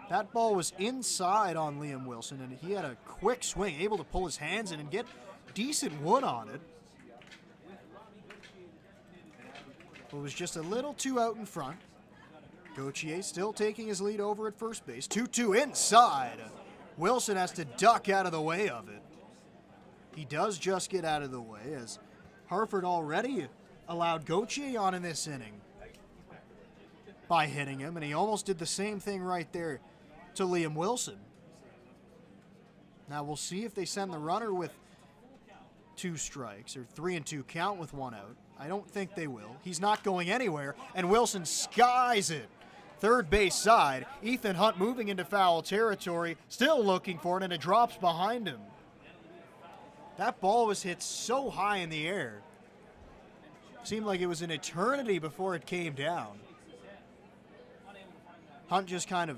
That ball was inside on Liam Wilson, and he had a quick swing, able to pull his hands in and get decent wood on it. But it was just a little too out in front. Gauthier still taking his lead over at first base. 2-2 inside. Wilson has to duck out of the way of it. He does just get out of the way, as Harford already allowed Gauthier on in this inning by hitting him, and he almost did the same thing right there to Liam Wilson. Now we'll see if they send the runner with 2 strikes, or 3-2 count with 1 out. I don't think they will. He's not going anywhere, and Wilson skies it. Third base side, Ethan Hunt moving into foul territory, still looking for it, and it drops behind him. That ball was hit so high in the air. Seemed like it was an eternity before it came down. Hunt just kind of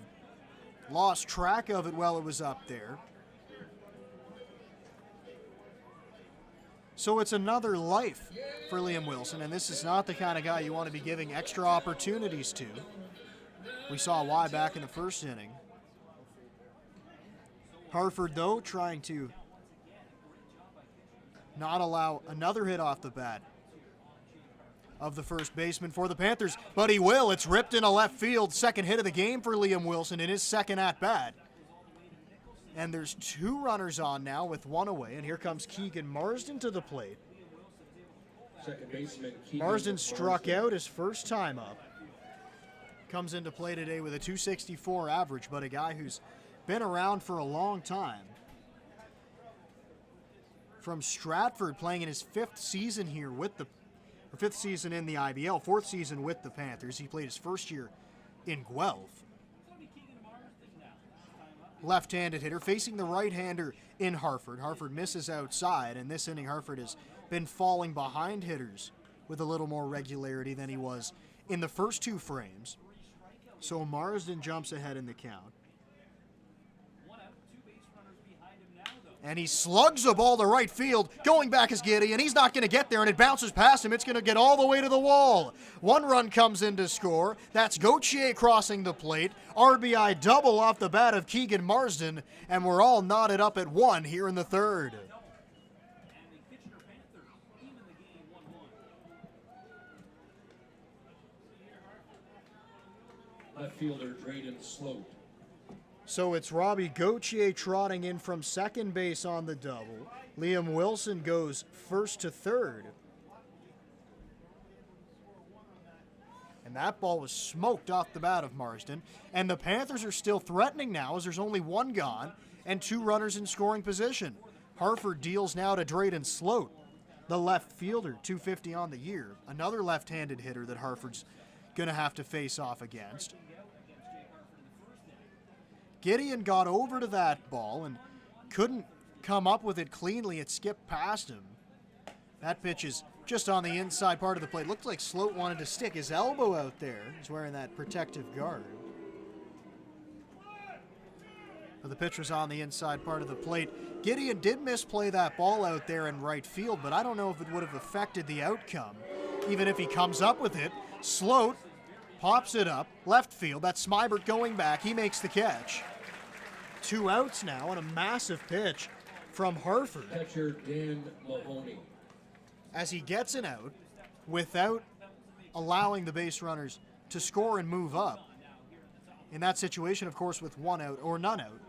lost track of it while it was up there. So it's another life for Liam Wilson, and this is not the kind of guy you want to be giving extra opportunities to. We saw why back in the first inning. Harford, though, trying to not allow another hit off the bat of the first baseman for the Panthers, but he will. It's ripped into left field. Second hit of the game for Liam Wilson in his second at-bat. And there's 2 runners on now with 1 away, and here comes Keegan Marsden to the plate. Second baseman Marsden struck out his first time up. Comes into play today with a .264 average, but a guy who's been around for a long time. From Stratford, playing in his 5th season here with the 5th season in the IBL, 4th season with the Panthers. He played his first year in Guelph. Left-handed hitter facing the right-hander in Harford. Harford misses outside, and this inning Harford has been falling behind hitters with a little more regularity than he was in the first 2 frames. So Marsden jumps ahead in the count. And he slugs a ball to right field. Going back is Giddy, and he's not going to get there, and it bounces past him. It's going to get all the way to the wall. 1 run comes in to score. That's Gauthier crossing the plate. RBI double off the bat of Keegan Marsden, and we're all knotted up at 1 here in the 3rd. Left fielder Drayden Sloat. So it's Robbie Gauthier trotting in from second base on the double. Liam Wilson goes first to third. And that ball was smoked off the bat of Marsden. And the Panthers are still threatening now as there's only one gone and two runners in scoring position. Harford deals now to Drayden Sloat, the left fielder, .250 on the year. Another left-handed hitter that Harford's going to have to face off against. Gideon got over to that ball and couldn't come up with it cleanly. It skipped past him. That pitch is just on the inside part of the plate. Looked like Sloat wanted to stick his elbow out there. He's wearing that protective guard. But the pitch was on the inside part of the plate. Gideon did misplay that ball out there in right field, but I don't know if it would have affected the outcome. Even if he comes up with it, Sloat pops it up, left field. That's Smybert going back. He makes the catch. 2 outs now and a massive pitch from Harford. Catcher Dan Mahoney. As he gets an out without allowing the base runners to score and move up. In that situation, of course, with 1 out or none out,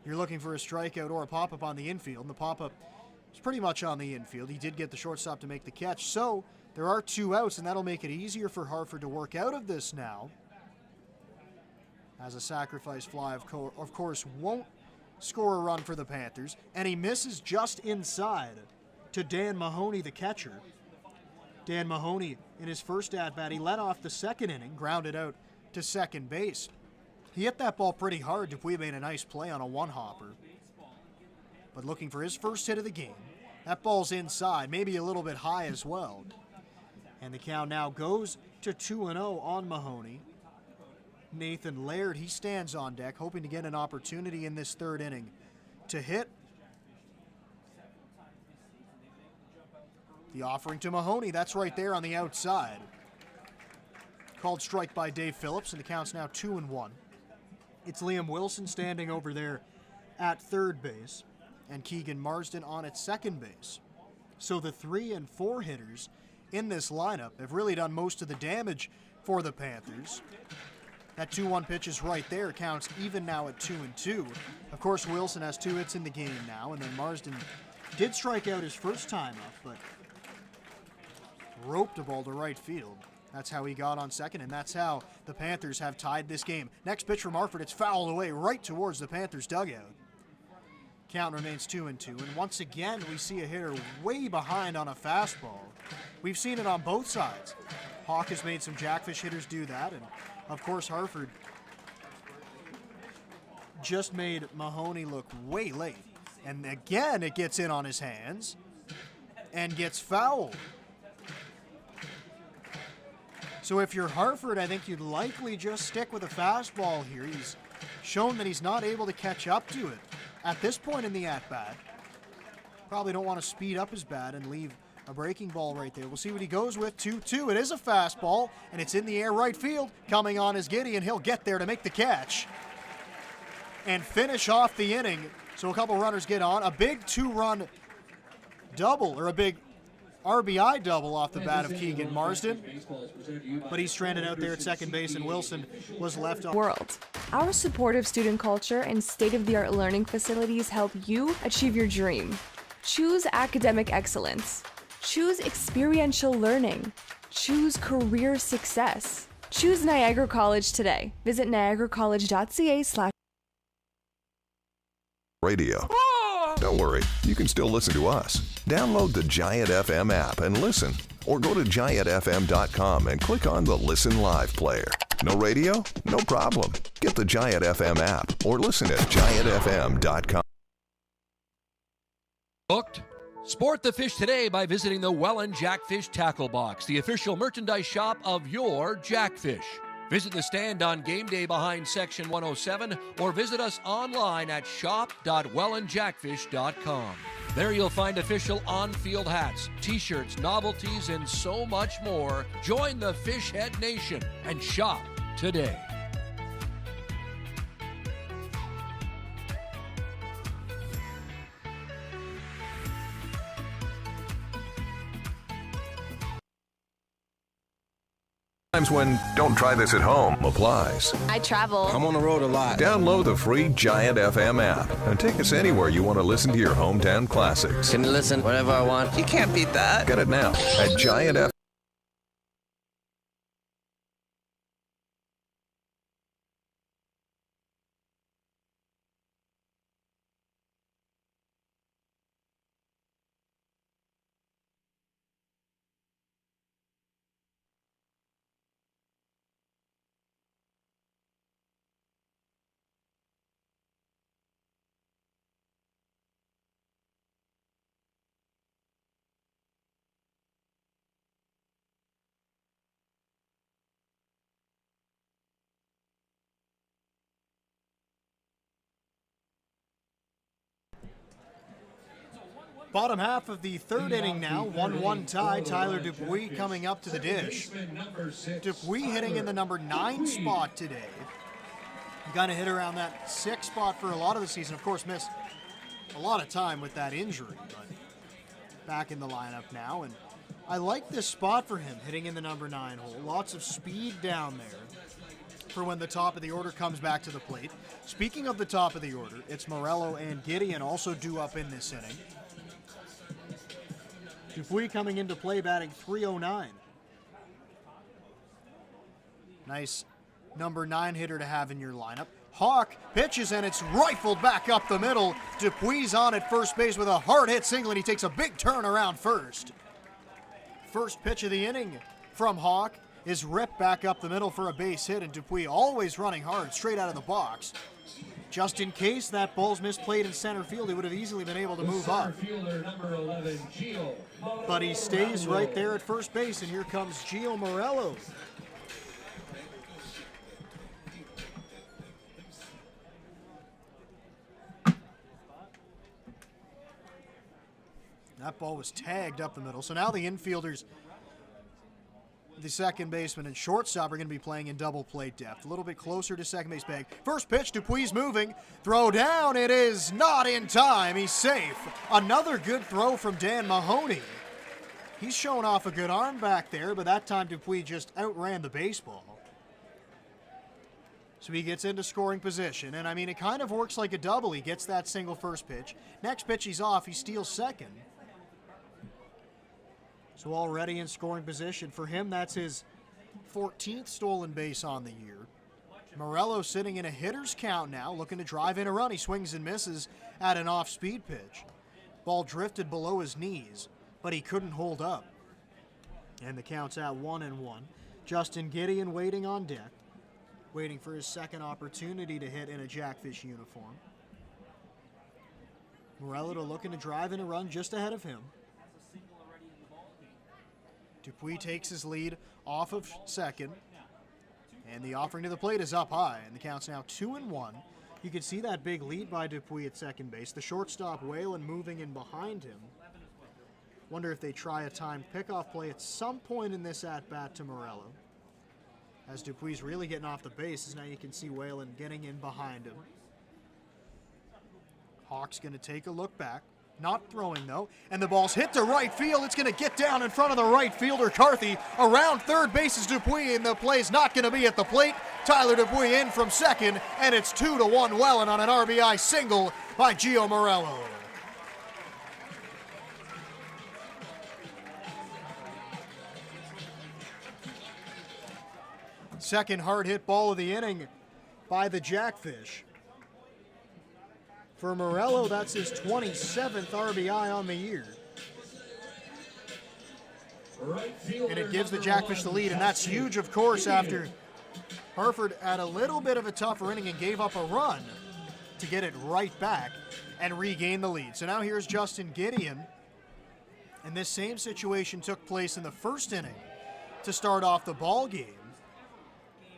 you're looking for a strikeout or a pop-up on the infield, and the pop-up is pretty much on the infield. He did get the shortstop to make the catch, so there are 2 outs, and that'll make it easier for Harford to work out of this now. As a sacrifice fly, of course, won't score a run for the Panthers, and he misses just inside to Dan Mahoney, the catcher. Dan Mahoney, in his first at-bat, he led off the second inning, grounded out to second base. He hit that ball pretty hard. Dupuis made a nice play on a one-hopper. But looking for his first hit of the game, that ball's inside, maybe a little bit high as well. And the count now goes to 2-0 on Mahoney. Nathan Laird, he stands on deck, hoping to get an opportunity in this third inning to hit. The offering to Mahoney, that's right there on the outside. Called strike by Dave Phillips, and the count's now 2-1. It's Liam Wilson standing over there at third base, and Keegan Marsden on at second base. So the 3 and 4 hitters in this lineup have really done most of the damage for the Panthers. That 2-1 pitch is right there, counts even now at 2-2. Of course, Wilson has 2 hits in the game now, and then Marsden did strike out his first time up, but roped a ball to right field. That's how he got on second, and that's how the Panthers have tied this game. Next pitch from Harford, it's fouled away right towards the Panthers' dugout. Count remains 2-2, and once again we see a hitter way behind on a fastball. We've seen it on both sides. Hawk has made some Jackfish hitters do that, and of course Harford just made Mahoney look way late. And again it gets in on his hands and gets fouled. So if you're Harford, I think you'd likely just stick with a fastball here. He's shown that he's not able to catch up to it at this point in the at-bat. Probably don't want to speed up his bat and leave a breaking ball right there. We'll see what he goes with. 2-2. It is a fastball, and it's in the air right field. Coming on is Gideon. He'll get there to make the catch and finish off the inning. So a couple runners get on. A big 2-run double, or a big RBI double off the bat of Keegan Marsden, but he's stranded out there at second base, and Wilson was left on. World. Our supportive student culture and state-of-the-art learning facilities help you achieve your dream. Choose academic excellence. Choose experiential learning. Choose career success. Choose Niagara College today. Visit niagaracollege.ca/. Radio. Don't worry, you can still listen to us. Download the Giant FM app and listen, or go to giantfm.com and click on the Listen Live player. No radio? No problem. Get the Giant FM app or listen at giantfm.com. Booked? Sport the fish today by visiting the Welland Jackfish Tackle Box, the official merchandise shop of your Jackfish. Visit the stand on game day behind Section 107 or visit us online at shop.wellandjackfish.com. There you'll find official on-field hats, t-shirts, novelties, and so much more. Join the Fishhead Nation and shop today. Times when "don't try this at home" applies. I travel. I'm on the road a lot. Download the free Giant FM app and take us anywhere you want to listen to your hometown classics. Can listen whenever I want. You can't beat that. Get it now at Giant FM. Bottom half of the third inning now, 1-1 tie. Tyler Dupuis coming up to the dish. Dupuis hitting in the number 9 spot today. Gonna hit around that 6 spot for a lot of the season. Of course, missed a lot of time with that injury, but back in the lineup now. And I like this spot for him, hitting in the number 9 hole. Lots of speed down there for when the top of the order comes back to the plate. Speaking of the top of the order, it's Morello and Gideon also due up in this inning. Dupuis coming into play batting .309. Nice number 9 hitter to have in your lineup. Hawk pitches and it's rifled back up the middle. Dupuis on at first base with a hard hit single and he takes a big turn around first. First pitch of the inning from Hawk is ripped back up the middle for a base hit, and Dupuis always running hard straight out of the box. Just in case that ball's misplayed in center field, he would have easily been able to move up. But he stays right there at first base, and here comes Gio Morello. That ball was tagged up the middle. So now the infielders, the second baseman and shortstop, are going to be playing in double play depth. A little bit closer to second base bag. First pitch, Dupuis moving. Throw down, it is not in time. He's safe. Another good throw from Dan Mahoney. He's showing off a good arm back there, but that time Dupuis just outran the baseball. So he gets into scoring position, and I mean, it kind of works like a double. He gets that single first pitch. Next pitch, he's off. He steals second. So already in scoring position. For him, that's his 14th stolen base on the year. Morello sitting in a hitter's count now, looking to drive in a run. He swings and misses at an off-speed pitch. Ball drifted below his knees, but he couldn't hold up. And the count's at 1-1. Justin Gideon waiting on deck, waiting for his second opportunity to hit in a Jackfish uniform. Morello looking to drive in a run just ahead of him. Dupuis takes his lead off of second, and the offering to the plate is up high, and the count's now 2-1. You can see that big lead by Dupuis at second base. The shortstop, Welland, moving in behind him. Wonder if they try a timed pickoff play at some point in this at-bat to Morello. As Dupuis really getting off the bases, now you can see Welland getting in behind him. Hawk's going to take a look back. Not throwing, though, and the ball's hit to right field. It's going to get down in front of the right fielder, Carthy. Around third base is Dupuis, and the play's not going to be at the plate. Tyler Dupuis in from second, and it's 2-1 Welland on an RBI single by Gio Morello. Second hard hit ball of the inning by the Jackfish. For Morello, that's his 27th RBI on the year. And it gives the Jackfish the lead, and that's huge, of course, after Harford had a little bit of a tougher inning and gave up a run to get it right back and regain the lead. So now here's Justin Gideon, and this same situation took place in the first inning to start off the ball game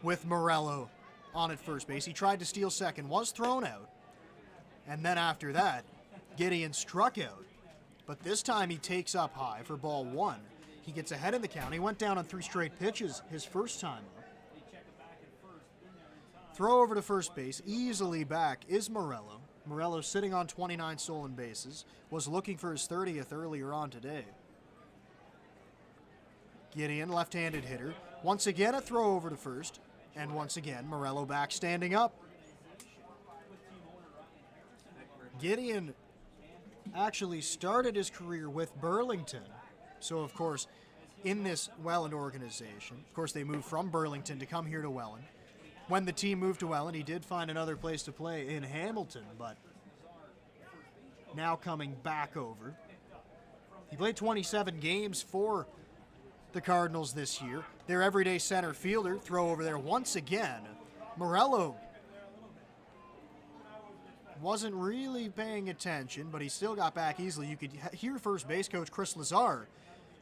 with Morello on at first base. He tried to steal second, was thrown out. And then after that, Gideon struck out. But this time he takes up high for ball 1. He gets ahead in the count. He went down on 3 straight pitches his first time up. Throw over to first base. Easily back is Morello. Morello sitting on 29 stolen bases. Was looking for his 30th earlier on today. Gideon, left-handed hitter, Once again, a throw over to first. And once again, Morello back standing up. Gideon actually started his career with Burlington. So, of course, in this Welland organization, of course, they moved from Burlington to come here to Welland. When the team moved to Welland, he did find another place to play in Hamilton, but now coming back over. He played 27 games for the Cardinals this year. Their everyday center fielder, throw over there once again. Morello wasn't really paying attention, but he still got back easily. You could hear first base coach Chris Lazar,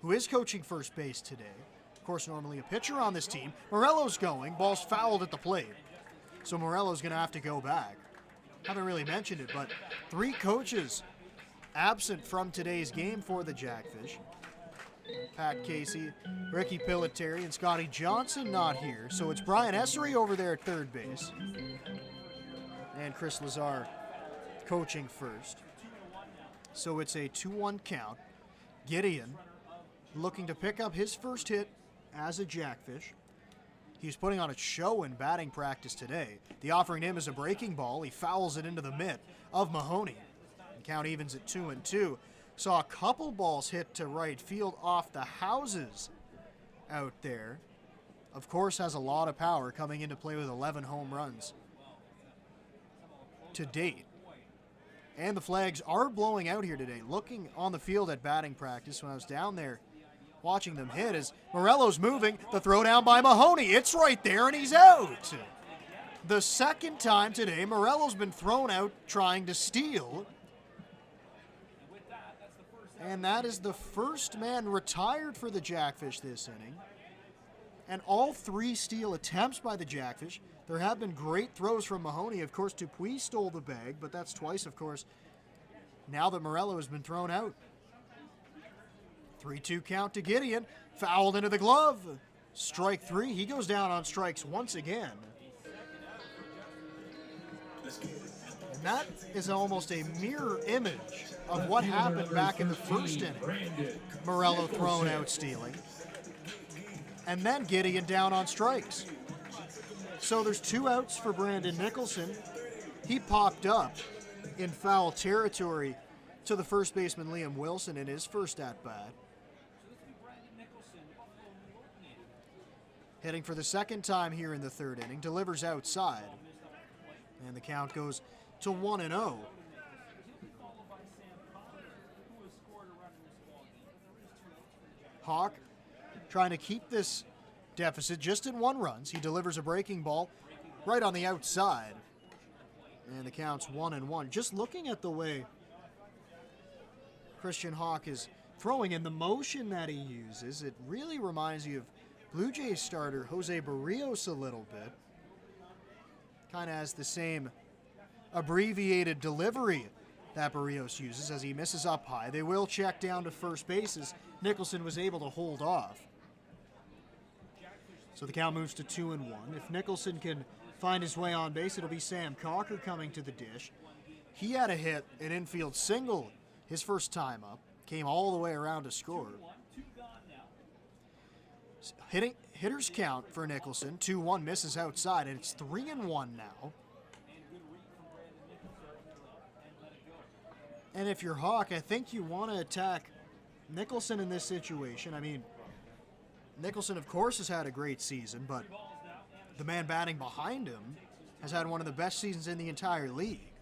who is coaching first base today. Of course, normally a pitcher on this team. Morello's going. Ball's fouled at the plate. So Morello's going to have to go back. Haven't really mentioned it, but 3 coaches absent from today's game for the Jackfish. Pat Casey, Ricky Pilitary, and Scotty Johnson not here. So it's Brian Essery over there at third base. And Chris Lazar coaching first. So it's a 2-1 count. Gideon looking to pick up his first hit as a Jackfish. He's putting on a show in batting practice today. The offering to him is a breaking ball. He fouls it into the mitt of Mahoney. The count evens at 2-2. Saw a couple balls hit to right field off the houses out there. Of course, has a lot of power coming into play with 11 home runs to date. And the flags are blowing out here today. Looking on the field at batting practice when I was down there watching them hit as Morello's moving. The throw down by Mahoney. It's right there and he's out. The second time today, Morello's been thrown out trying to steal. And that is the first man retired for the Jackfish this inning. And all 3 steal attempts by the Jackfish. There have been great throws from Mahoney. Of course, Dupuis stole the bag, but that's twice, of course, now that Morello has been thrown out. 3-2 count to Gideon. Fouled into the glove. Strike 3. He goes down on strikes once again. And that is almost a mirror image of what happened back in the first inning. Morello thrown out stealing. And then Gideon down on strikes. So there's 2 outs for Brandon Nicholson. He popped up in foul territory to the first baseman Liam Wilson in his first at-bat. Hitting for the second time here in the third inning, delivers outside. And the count goes to 1-0. Hawk trying to keep this deficit just in 1 run. He delivers a breaking ball right on the outside. And the count's 1-1. Just looking at the way Christian Hawk is throwing and the motion that he uses, it really reminds you of Blue Jays starter Jose Barrios a little bit. Kind of has the same abbreviated delivery that Barrios uses as he misses up high. They will check down to first base as Nicholson was able to hold off. So the count moves to 2-1. If Nicholson can find his way on base, it'll be Sam Cocker coming to the dish. He had a hit, an infield single, his first time up. Came all the way around to score. Hitters count for Nicholson. 2-1, misses outside, and it's 3-1 now. And if you're Hawk, I think you want to attack Nicholson in this situation. I mean, Nicholson, of course, has had a great season, but the man batting behind him has had one of the best seasons in the entire league.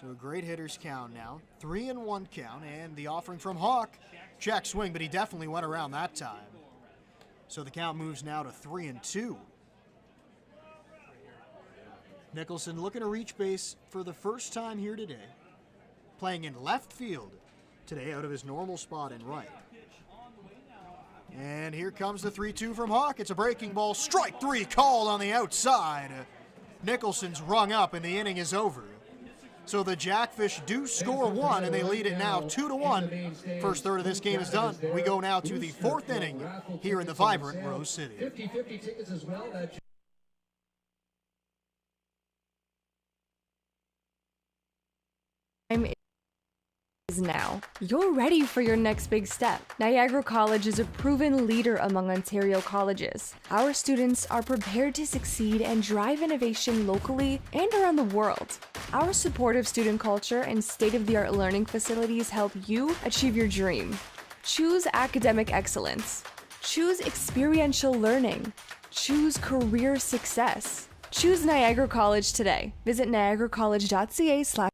So a great hitters count now. 3-1 count, and the offering from Hawk. Check swing, but he definitely went around that time. So the count moves now to 3-2. Nicholson looking to reach base for the first time here today. Playing in left field today out of his normal spot in right. And here comes the 3-2 from Hawk. It's a breaking ball. Strike 3 called on the outside. Nicholson's rung up and the inning is over. So the Jackfish do score 1 and they lead it now 2-1. First third of this game is done. We go now to the 4th inning here in the vibrant Rose City. 50-50 tickets as well. Now, you're ready for your next big step. Niagara College is a proven leader among Ontario colleges. Our students are prepared to succeed and drive innovation locally and around the world. Our supportive student culture and state-of-the-art learning facilities help you achieve your dream. Choose academic excellence. Choose experiential learning. Choose career success. Choose Niagara College today. Visit niagaracollege.ca/.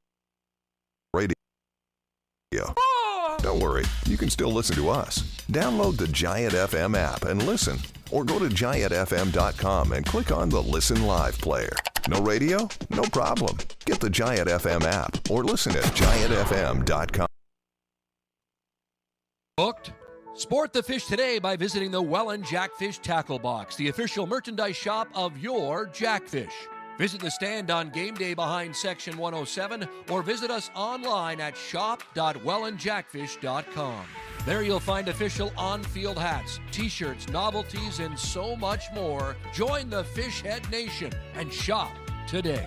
Don't worry, you can still listen to us. Download the Giant FM app and listen, or go to giantfm.com and click on the Listen Live player. No radio? No problem. Get the Giant FM app or listen at giantfm.com. Booked? Sport the fish today by visiting the Welland Jackfish Tackle Box, the official merchandise shop of your Jackfish. Visit the stand on game day behind Section 107 or visit us online at shop.wellandjackfish.com. There you'll find official on-field hats, t-shirts, novelties, and so much more. Join the Fishhead Nation and shop today.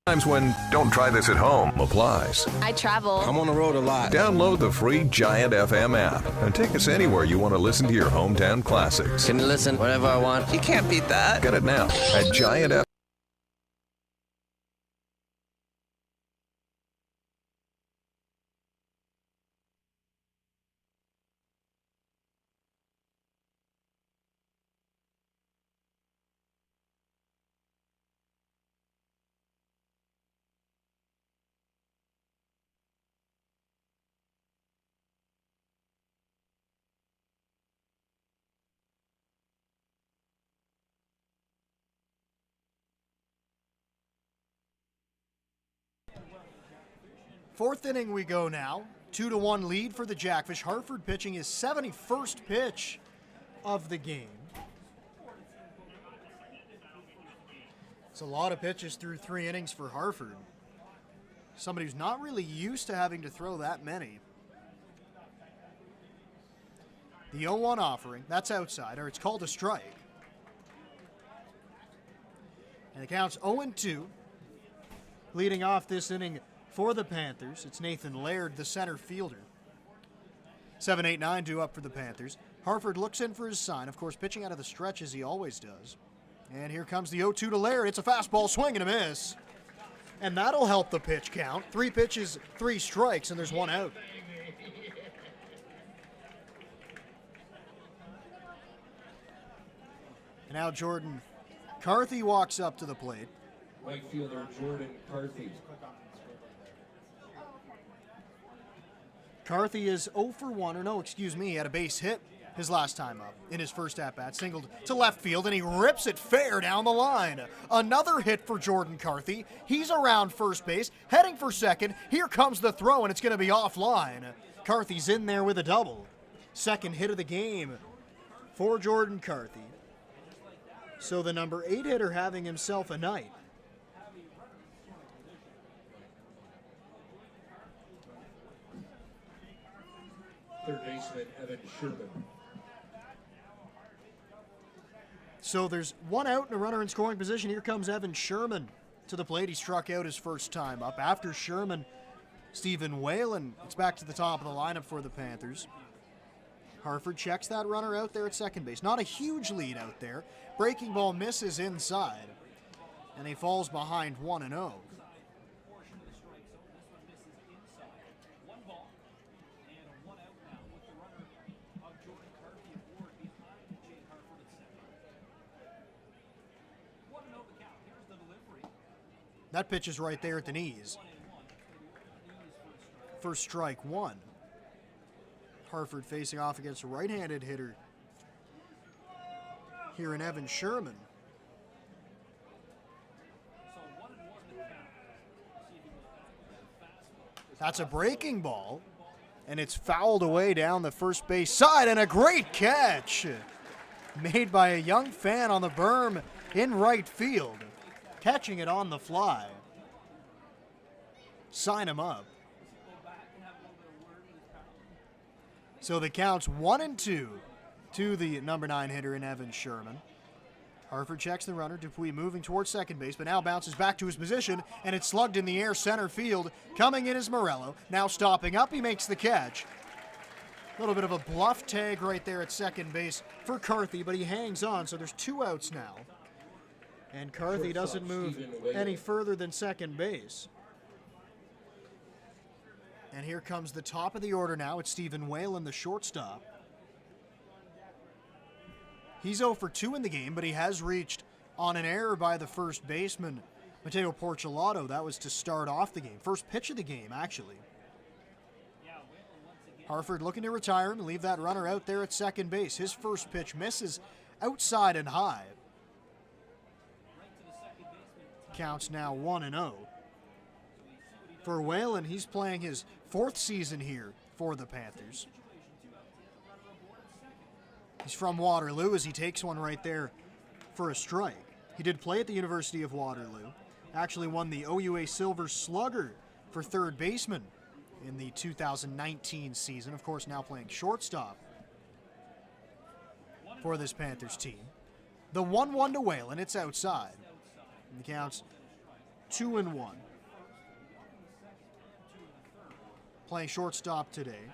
Times when don't try this at home applies. I travel. I'm on the road a lot. Download the free Giant FM app and take us anywhere you want to listen to your hometown classics. Can listen whenever I want. You can't beat that. Get it now at Giant FM. Fourth inning we go now. 2-1 lead for the Jackfish. Hartford pitching his 71st pitch of the game. It's a lot of pitches through 3 innings for Hartford. Somebody who's not really used to having to throw that many. The 0-1 offering, that's outside, or it's called a strike. And the count's 0-2. Leading off this inning for the Panthers, it's Nathan Laird, the center fielder. 7-8-9 due up for the Panthers. Hartford looks in for his sign, of course, pitching out of the stretch as he always does. And here comes the 0-2 to Laird. It's a fastball, swing and a miss. And that'll help the pitch count. 3 pitches, 3 strikes, and there's 1 out. And now Jordan Carthy walks up to the plate. Right fielder Jordan Carthy. Carthy is 0 for 1, or no, excuse me, he had a base hit his last time up in his first at-bat, singled to left field, and he rips it fair down the line. Another hit for Jordan Carthy. He's around first base, heading for second. Here comes the throw, and it's going to be offline. Carthy's in there with a double. Second hit of the game for Jordan Carthy. So the number 8 hitter having himself a night. Third baseman Evan Sherman. So there's 1 out and a runner in scoring position. Here comes Evan Sherman to the plate. He struck out his first time up. After Sherman, Stephen Whalen. It's back to the top of the lineup for the Panthers. Hartford checks that runner out there at second base. Not a huge lead out there. Breaking ball misses inside, and he falls behind 1-0. That pitch is right there at the knees. First strike 1. Hartford facing off against a right-handed hitter here in Evan Sherman. That's a breaking ball, and it's fouled away down the first base side, and a great catch made by a young fan on the berm in right field, catching it on the fly. Sign him up. So the count's 1-2 to the number 9 hitter in Evan Sherman. Harford checks the runner. Dupuis moving towards second base, but now bounces back to his position, and it's slugged in the air center field. Coming in is Morello. Now stopping up, he makes the catch. A little bit of a bluff tag right there at second base for Carthy, but he hangs on, so there's 2 outs now. And Carthy doesn't move any further than second base. And here comes the top of the order now. It's Stephen Whalen, the shortstop. He's 0 for 2 in the game, but he has reached on an error by the first baseman, Mateo Porcelato. That was to start off the game. First pitch of the game, actually. Harford looking to retire him and leave that runner out there at second base. His first pitch misses outside and high. Counts now 1-0. For Whalen, he's playing his 4th season here for the Panthers. He's from Waterloo as he takes one right there for a strike. He did play at the University of Waterloo. Actually won the OUA Silver Slugger for third baseman in the 2019 season. Of course, now playing shortstop for this Panthers team. The 1-1 to Whalen, it's outside. And the count's 2-1. Playing shortstop today.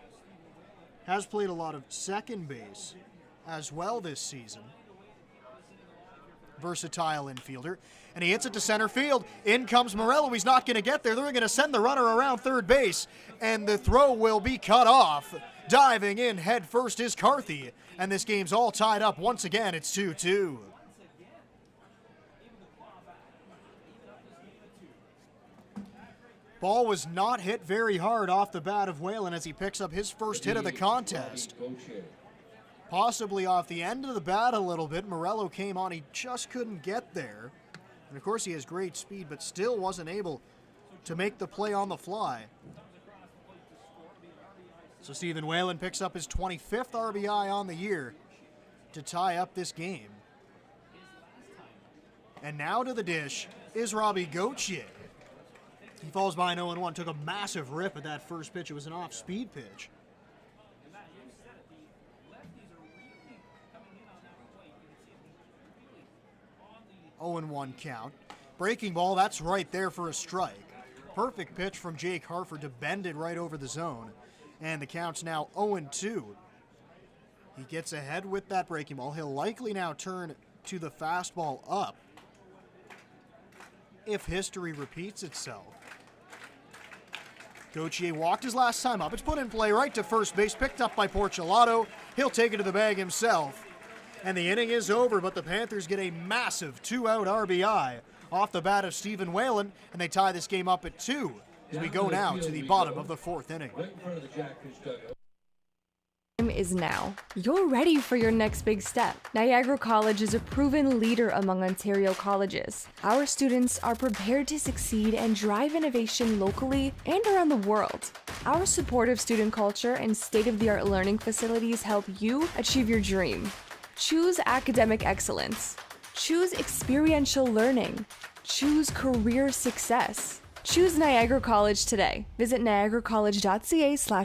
Has played a lot of second base as well this season. Versatile infielder. And he hits it to center field. In comes Morello. He's not going to get there. They're going to send the runner around third base. And the throw will be cut off. Diving in head first is Carthy. And this game's all tied up once again. It's 2-2. Ball was not hit very hard off the bat of Whalen as he picks up his first hit of the contest. Possibly off the end of the bat a little bit. Morello came on. He just couldn't get there. And of course he has great speed, but still wasn't able to make the play on the fly. So Stephen Whalen picks up his 25th RBI on the year to tie up this game. And now to the dish is Robbie Gauthier. He falls by an 0-1, took a massive rip at that first pitch. It was an off-speed pitch. 0-1 count. Breaking ball, that's right there for a strike. Perfect pitch from Jake Harford to bend it right over the zone. And the count's now 0-2. He gets ahead with that breaking ball. He'll likely now turn to the fastball up if history repeats itself. Gauthier walked his last time up. It's put in play right to first base, picked up by Porcelato. He'll take it to the bag himself. And the inning is over, but the Panthers get a massive 2-out RBI off the bat of Stephen Whalen, and they tie this game up at 2 as we go now to the bottom of the 4th inning. Right in front of the Jackfish dugout. Time is now. You're ready for your next big step. Niagara College is a proven leader among Ontario colleges. Our students are prepared to succeed and drive innovation locally and around the world. Our supportive student culture and state-of-the-art learning facilities help you achieve your dream. Choose academic excellence. Choose experiential learning. Choose career success. Choose Niagara College today. Visit niagaracollege.ca/.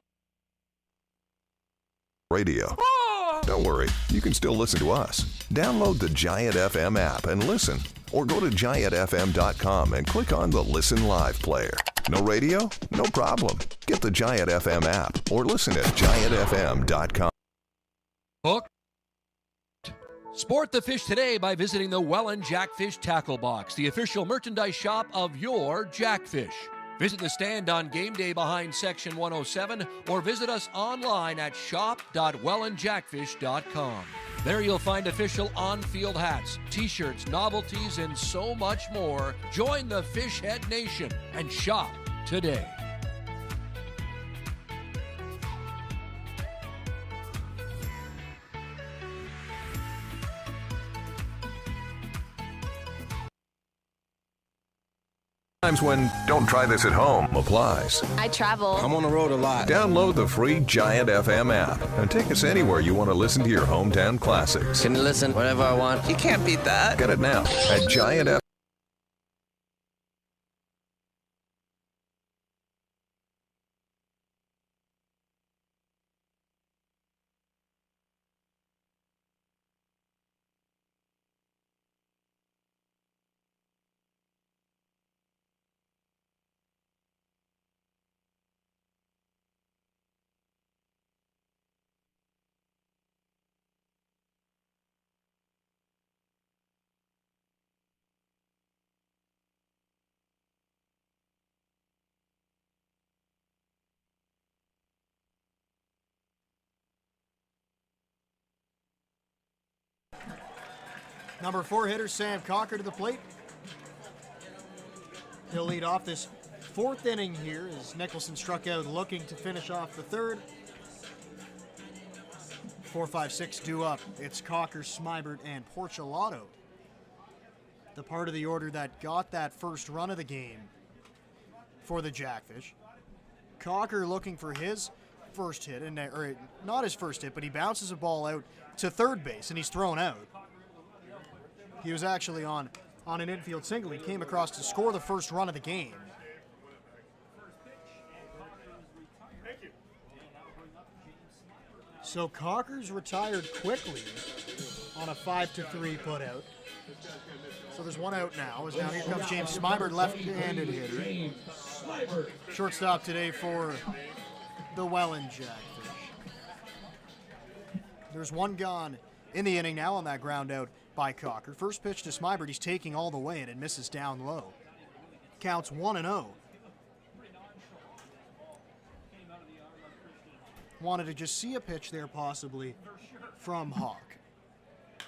Radio. Don't worry, you can still listen to us. Download the Giant FM app and listen. Or go to giantfm.com and click on the Listen Live player. No radio? No problem. Get the Giant FM app or listen at giantfm.com. Hook. Sport the fish today by visiting the Welland Jackfish Tackle Box, the official merchandise shop of your Jackfish. Visit the stand on game day behind Section 107 or visit us online at shop.wellandjackfish.com. There you'll find official on-field hats, t-shirts, novelties, and so much more. Join the Fishhead Nation and shop today. Times when don't try this at home applies. I travel. I'm on the road a lot. Download the free Giant FM app and take us anywhere you want to listen to your hometown classics. Can listen whenever I want. You can't beat that. Get it now at Giant FM. Number 4 hitter Sam Cocker to the plate. He'll lead off this 4th inning here as Nicholson struck out looking to finish off the 3rd. 4, 5, 6 due up. It's Cocker, Smybert, and Porcelato. The part of the order that got that first run of the game for the Jackfish. Cocker looking for his first hit, or not his first hit, but he bounces a ball out to third base, and he's thrown out. He was actually on an infield single. He came across to score the first run of the game. So Cocker's retired quickly on a 5-3 putout. So there's one out now. As now here comes James Smybert, left-handed hitter. Shortstop today for the Welland Jackfish. There's one gone in the inning now on that ground out by Cocker. First pitch to Smybert, he's taking all the way and it misses down low. Counts 1-0. Wanted to just see a pitch there possibly from Hawk.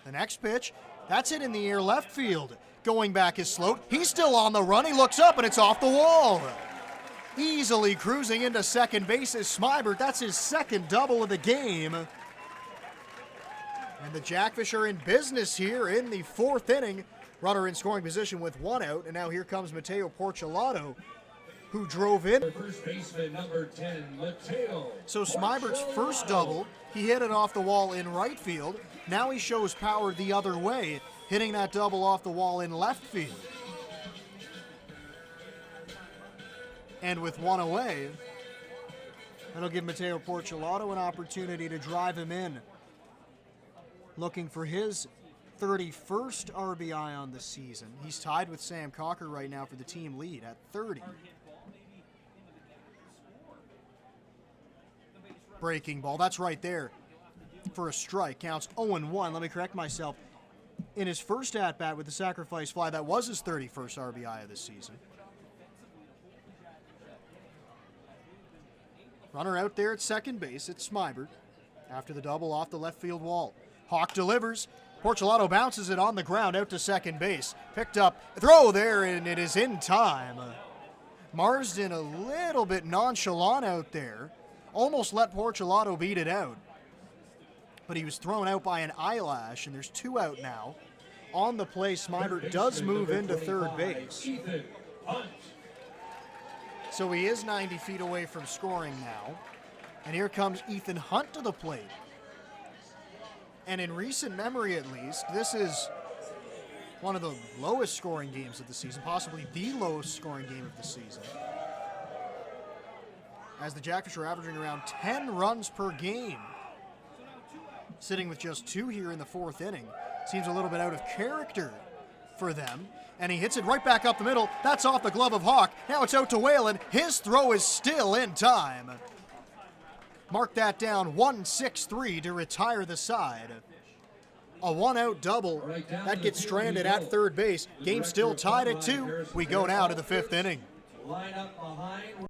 The next pitch, that's it in the air left field. Going back is Sloat. He's still on the run. He looks up and it's off the wall. Easily cruising into second base is Smybert. That's his second double of the game. And the Jackfish are in business here in the 4th inning. Runner in scoring position with 1 out. And now here comes Mateo Porcelato, who drove in. First baseman number 10, Mateo. So Smibert's first double, he hit it off the wall in right field. Now he shows power the other way, hitting that double off the wall in left field. And with 1 away, that'll give Mateo Porcelato an opportunity to drive him in. Looking for his 31st RBI on the season. He's tied with Sam Cocker right now for the team lead at 30. Breaking ball, that's right there for a strike. Counts 0-1. Let me correct myself. In his first at-bat with the sacrifice fly, that was his 31st RBI of the season. Runner out there at second base. It's Smybert after the double off the left field wall. Hawk delivers. Porcelato bounces it on the ground out to second base. Picked up, throw there, and it is in time. Marsden a little bit nonchalant out there. Almost let Porcelato beat it out. But he was thrown out by an eyelash, and there's 2 out now. On the play, Smybert does move into third base. So he is 90 feet away from scoring now. And here comes Ethan Hunt to the plate. And in recent memory, at least, this is one of the lowest scoring games of the season, possibly the lowest scoring game of the season. As the Jackfish are averaging around 10 runs per game. Sitting with just 2 here in the 4th inning. Seems a little bit out of character for them. And he hits it right back up the middle. That's off the glove of Hawk. Now it's out to Welland. His throw is still in time. Mark that down, 1-6-3 to retire the side. A 1-out double. That gets stranded at third base. Game still tied at 2. We go now to the 5th inning. Line up behind.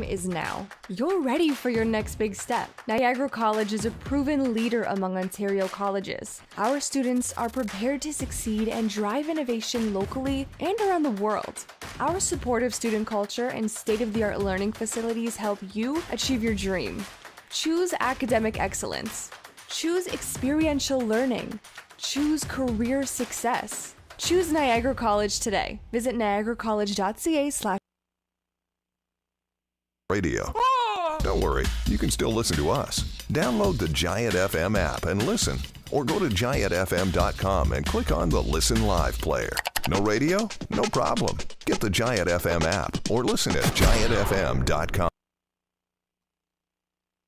Is now. You're ready for your next big step. Niagara College is a proven leader among Ontario colleges. Our students are prepared to succeed and drive innovation locally and around the world. Our supportive student culture and state-of-the-art learning facilities help you achieve your dream. Choose academic excellence. Choose experiential learning. Choose career success. Choose Niagara College today. Visit niagaracollege.ca/. Radio. Don't worry, you can still listen to us. Download the Giant FM app and listen. Or go to giantfm.com and click on the Listen Live player. No radio? No problem. Get the Giant FM app or listen at giantfm.com.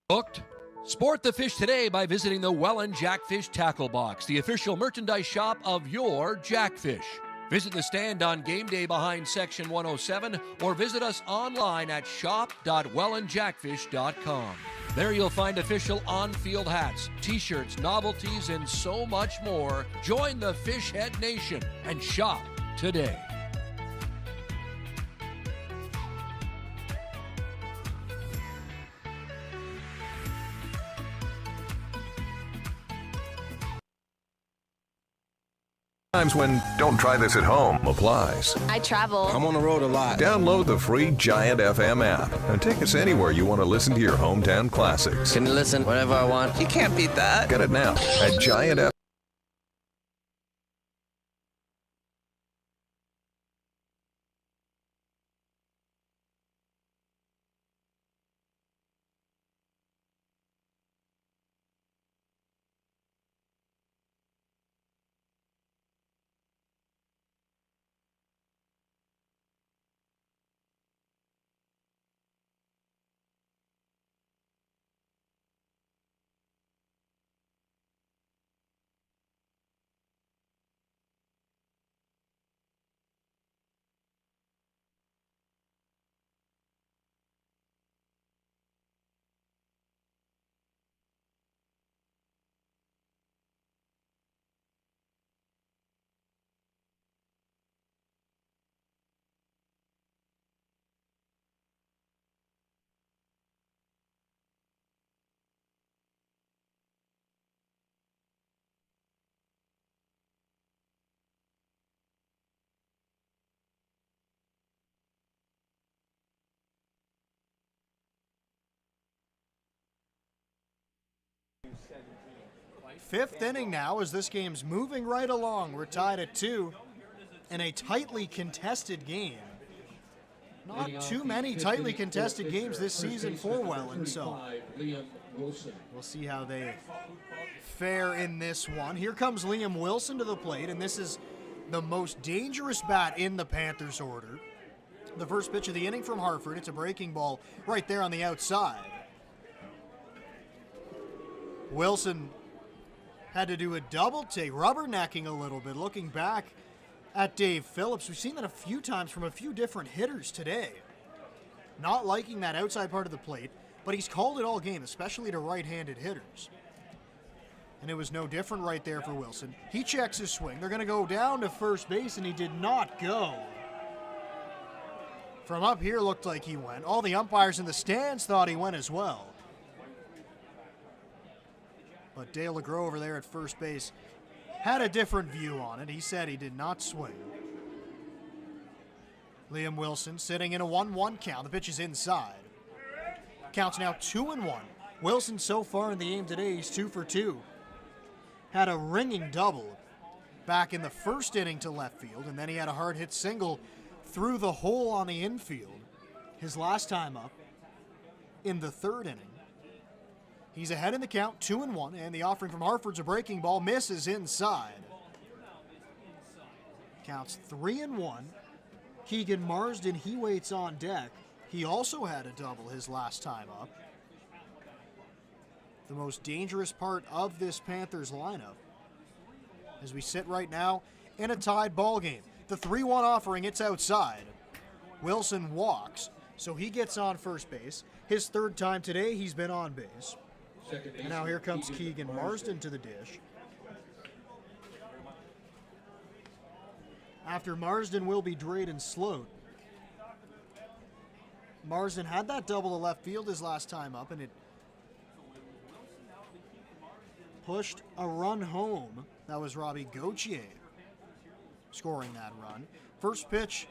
Booked? Sport the fish today by visiting the Welland Jackfish Tackle Box, the official merchandise shop of your Jackfish. Visit the stand on game day behind Section 107 or visit us online at shop.wellandjackfish.com. There you'll find official on-field hats, t-shirts, novelties, and so much more. Join the Fishhead Nation and shop today. Times when "don't try this at home" applies. I travel. I'm on the road a lot. Download the free Giant FM app and take us anywhere you want to listen to your hometown classics. Can listen whenever I want. You can't beat that. Get it now at Giant FM. Fifth inning now as this game's moving right along. We're tied at 2 in a tightly contested game. Not too many tightly contested games this season for Welland, so we'll see how they fare in this one. Here comes Liam Wilson to the plate, and this is the most dangerous bat in the Panthers order. The first pitch of the inning from Hartford. It's a breaking ball right there on the outside. Wilson had to do a double take, rubbernecking a little bit, looking back at Dave Phillips. We've seen that a few times from a few different hitters today. Not liking that outside part of the plate, but he's called it all game, especially to right-handed hitters. And it was no different right there for Wilson. He checks his swing. They're going to go down to first base, and he did not go. From up here, looked like he went. All the umpires in the stands thought he went as well. But Dale LeGros over there at first base had a different view on it. He said he did not swing. Liam Wilson sitting in a 1-1 count. The pitch is inside. Count's now 2-1. Wilson so far in the game today, he's 2 for 2. Had a ringing double back in the first inning to left field, and then he had a hard hit single through the hole on the infield his last time up in the third inning. He's ahead in the count, 2-1, and the offering from Hartford's a breaking ball, misses inside. Counts 3-1. Keegan Marsden, he waits on deck. He also had a double his last time up. The most dangerous part of this Panthers lineup as we sit right now in a tied ball game. The 3-1 offering, it's outside. Wilson walks, so he gets on first base. His third time today, he's been on base. And now here comes Keegan Marsden to the dish. After Marsden will be Drayden Sloat. Marsden had that double to left field his last time up, and it pushed a run home. That was Robbie Gauthier scoring that run. First pitch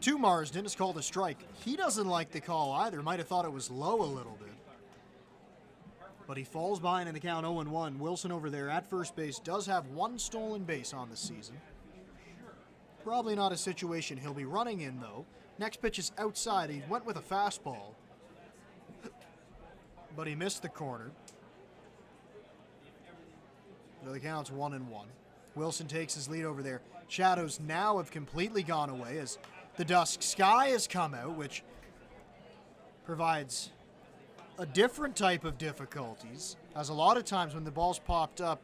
to Marsden is called a strike. He doesn't like the call either. Might have thought it was low a little bit. But he falls behind in the count 0-1. Wilson over there at first base does have one stolen base on the season. Probably not a situation he'll be running in, though. Next pitch is outside. He went with a fastball, but he missed the corner. So the count's 1-1. Wilson takes his lead over there. Shadows now have completely gone away as the dusk sky has come out, which provides a different type of difficulties, as a lot of times when the ball's popped up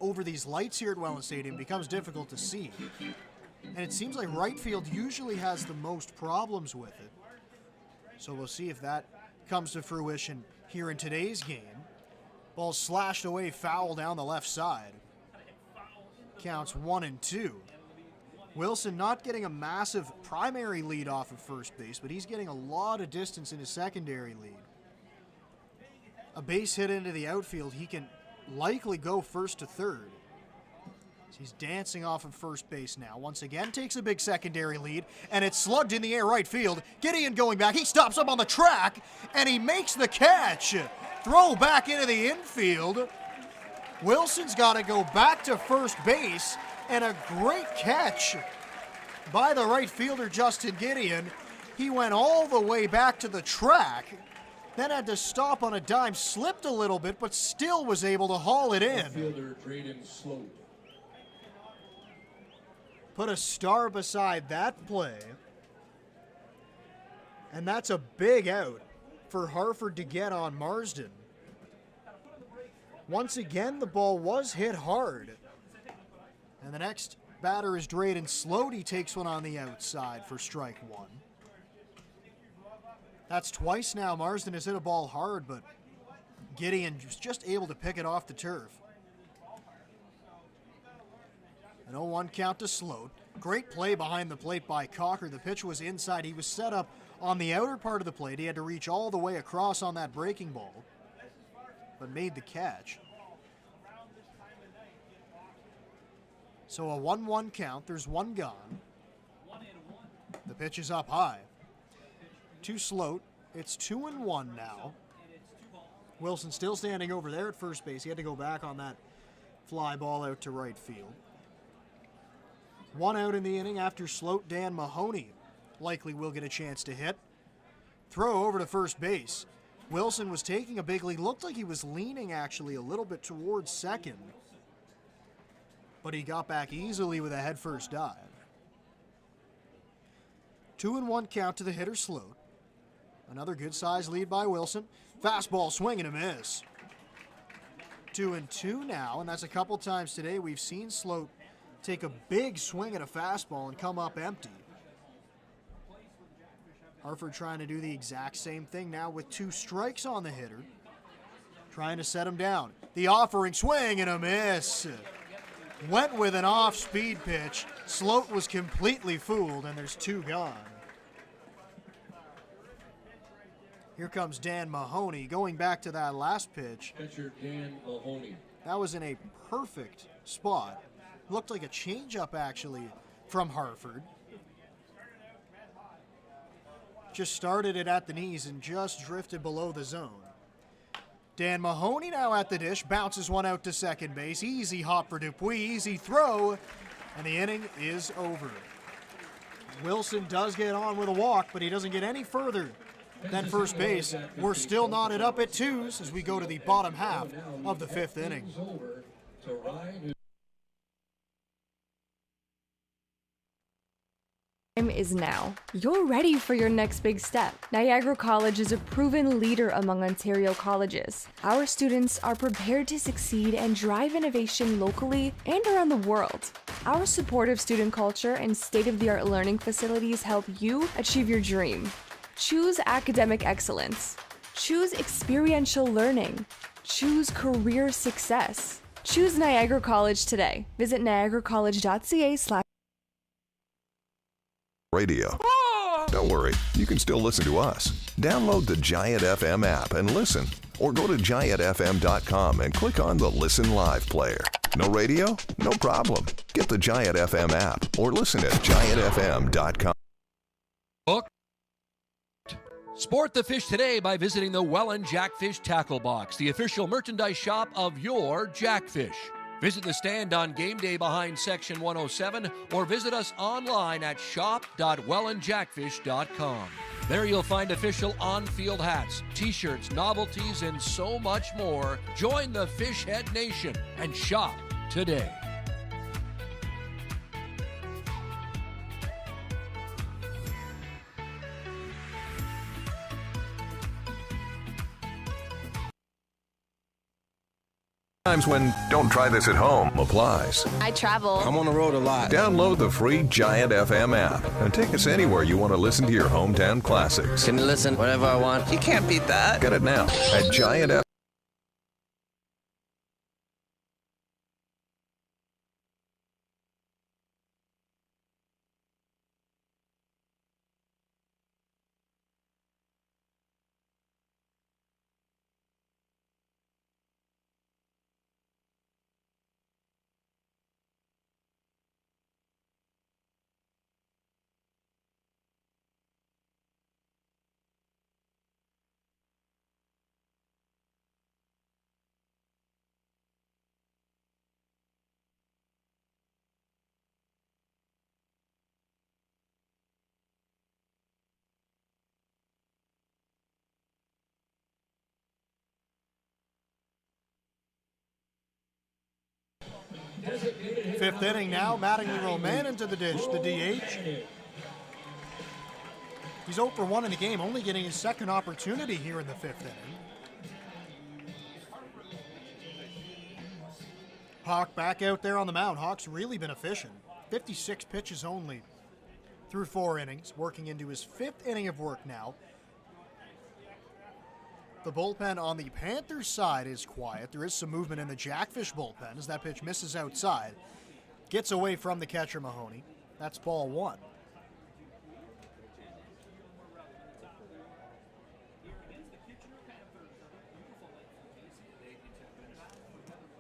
over these lights here at Welland Stadium, it becomes difficult to see. And it seems like right field usually has the most problems with it. So we'll see if that comes to fruition here in today's game. Ball slashed away, foul down the left side. Counts 1-2. Wilson not getting a massive primary lead off of first base, but he's getting a lot of distance in his secondary lead. A base hit into the outfield, he can likely go first to third. He's dancing off of first base now. Once again, takes a big secondary lead, and it's slugged in the air right field. Gideon going back. He stops up on the track, and he makes the catch. Throw back into the infield. Wilson's got to go back to first base, and a great catch by the right fielder, Justin Gideon. He went all the way back to the track, then had to stop on a dime, slipped a little bit, but still was able to haul it in. Fielder Drayden Sloat. Put a star beside that play. And that's a big out for Harford to get on Marsden. Once again, the ball was hit hard. And the next batter is Drayden Sloat. He takes one on the outside for strike one. That's twice now Marsden has hit a ball hard, but Gideon was just able to pick it off the turf. An 0-1 count to Sloat. Great play behind the plate by Cocker. The pitch was inside. He was set up on the outer part of the plate. He had to reach all the way across on that breaking ball, but made the catch. So a 1-1 count. There's one gone. The pitch is up high. To Sloat. It's 2-1 now. Wilson still standing over there at first base. He had to go back on that fly ball out to right field. One out in the inning after Sloat. Dan Mahoney likely will get a chance to hit. Throw over to first base. Wilson was taking a big lead. Looked like he was leaning actually a little bit towards second, but he got back easily with a headfirst dive. 2-1 count to the hitter Sloat. Another good size lead by Wilson. Fastball swing and a miss. 2-2 now, and that's a couple times today we've seen Sloat take a big swing at a fastball and come up empty. Harford trying to do the exact same thing now with 2 strikes on the hitter. Trying to set him down. The offering swing and a miss. Went with an off-speed pitch. Sloat was completely fooled, and there's 2 gone. Here comes Dan Mahoney going back to that last pitch. Catcher Dan Mahoney. That was in a perfect spot. Looked like a changeup actually from Harford. Just started it at the knees and just drifted below the zone. Dan Mahoney now at the dish, bounces one out to second base. Easy hop for Dupuis, easy throw, and the inning is over. Wilson does get on with a walk, but he doesn't get any further than first base. We're still knotted up at 2s as we go to the bottom half of the 5th inning. Over to Ryan. Is now. You're ready for your next big step. Niagara College is a proven leader among Ontario colleges. Our students are prepared to succeed and drive innovation locally and around the world. Our supportive student culture and state-of-the-art learning facilities help you achieve your dream. Choose academic excellence. Choose experiential learning. Choose career success. Choose Niagara College today. Visit niagaracollege.ca/. Radio. Don't worry, you can still listen to us. Download the Giant FM app and listen, or go to giantfm.com and click on the Listen Live player. No radio? No problem. Get the Giant FM app or listen at giantfm.com. Book. Sport the fish today by visiting the Welland Jackfish Tackle Box, the official merchandise shop of your Jackfish. Visit the stand on game day behind Section 107 or visit us online at shop.wellandjackfish.com. There you'll find official on-field hats, t-shirts, novelties, and so much more. Join the Fishhead Nation and shop today. Times when don't try this at home applies. I travel. I'm on the road a lot. Download the free Giant FM app and take us anywhere you want to listen to your hometown classics. Can listen whenever I want. You can't beat that. Get it now at Giant FM. Fifth inning now, Mattingly Romanen to the dish, the DH. He's 0 for 1 in the game, only getting his second opportunity here in the fifth inning. Hawk back out there on the mound. Hawk's really been efficient. 56 pitches only through 4 innings, working into his 5th inning of work now. The bullpen on the Panthers side is quiet. There is some movement in the Jackfish bullpen as that pitch misses outside. Gets away from the catcher, Mahoney. That's ball 1.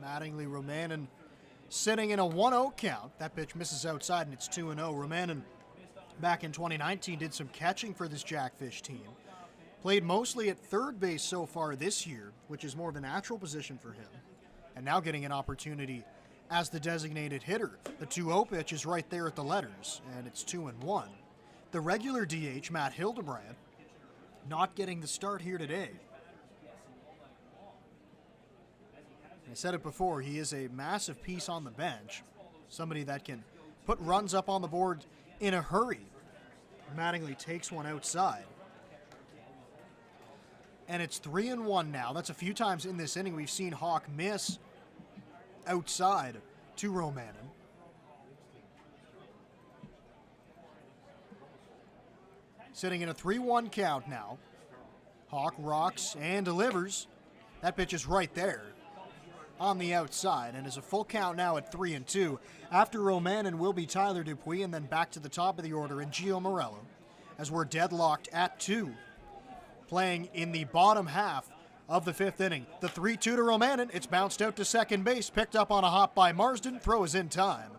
Mattingly Romanen sitting in a 1-0 count. That pitch misses outside and it's 2-0. Romanen back in 2019 did some catching for this Jackfish team. Played mostly at third base so far this year, which is more of a natural position for him. And now getting an opportunity as the designated hitter. The 2-0 pitch is right there at the letters, and it's 2-1. The regular DH, Matt Hildebrand, not getting the start here today. I said it before, he is a massive piece on the bench. Somebody that can put runs up on the board in a hurry. Mattingly takes one outside. And it's 3-1 now. That's a few times in this inning we've seen Hawk miss outside to Romanen. Sitting in a 3-1 count now. Hawk rocks and delivers. That pitch is right there on the outside, and is a full count now at 3-2. After Romanen will be Tyler Dupuis, and then back to the top of the order and Gio Morello, as we're deadlocked at 2, playing in the bottom half of the 5th inning. The 3-2 to Romanen. It's bounced out to second base, picked up on a hop by Marsden. Throw is in time.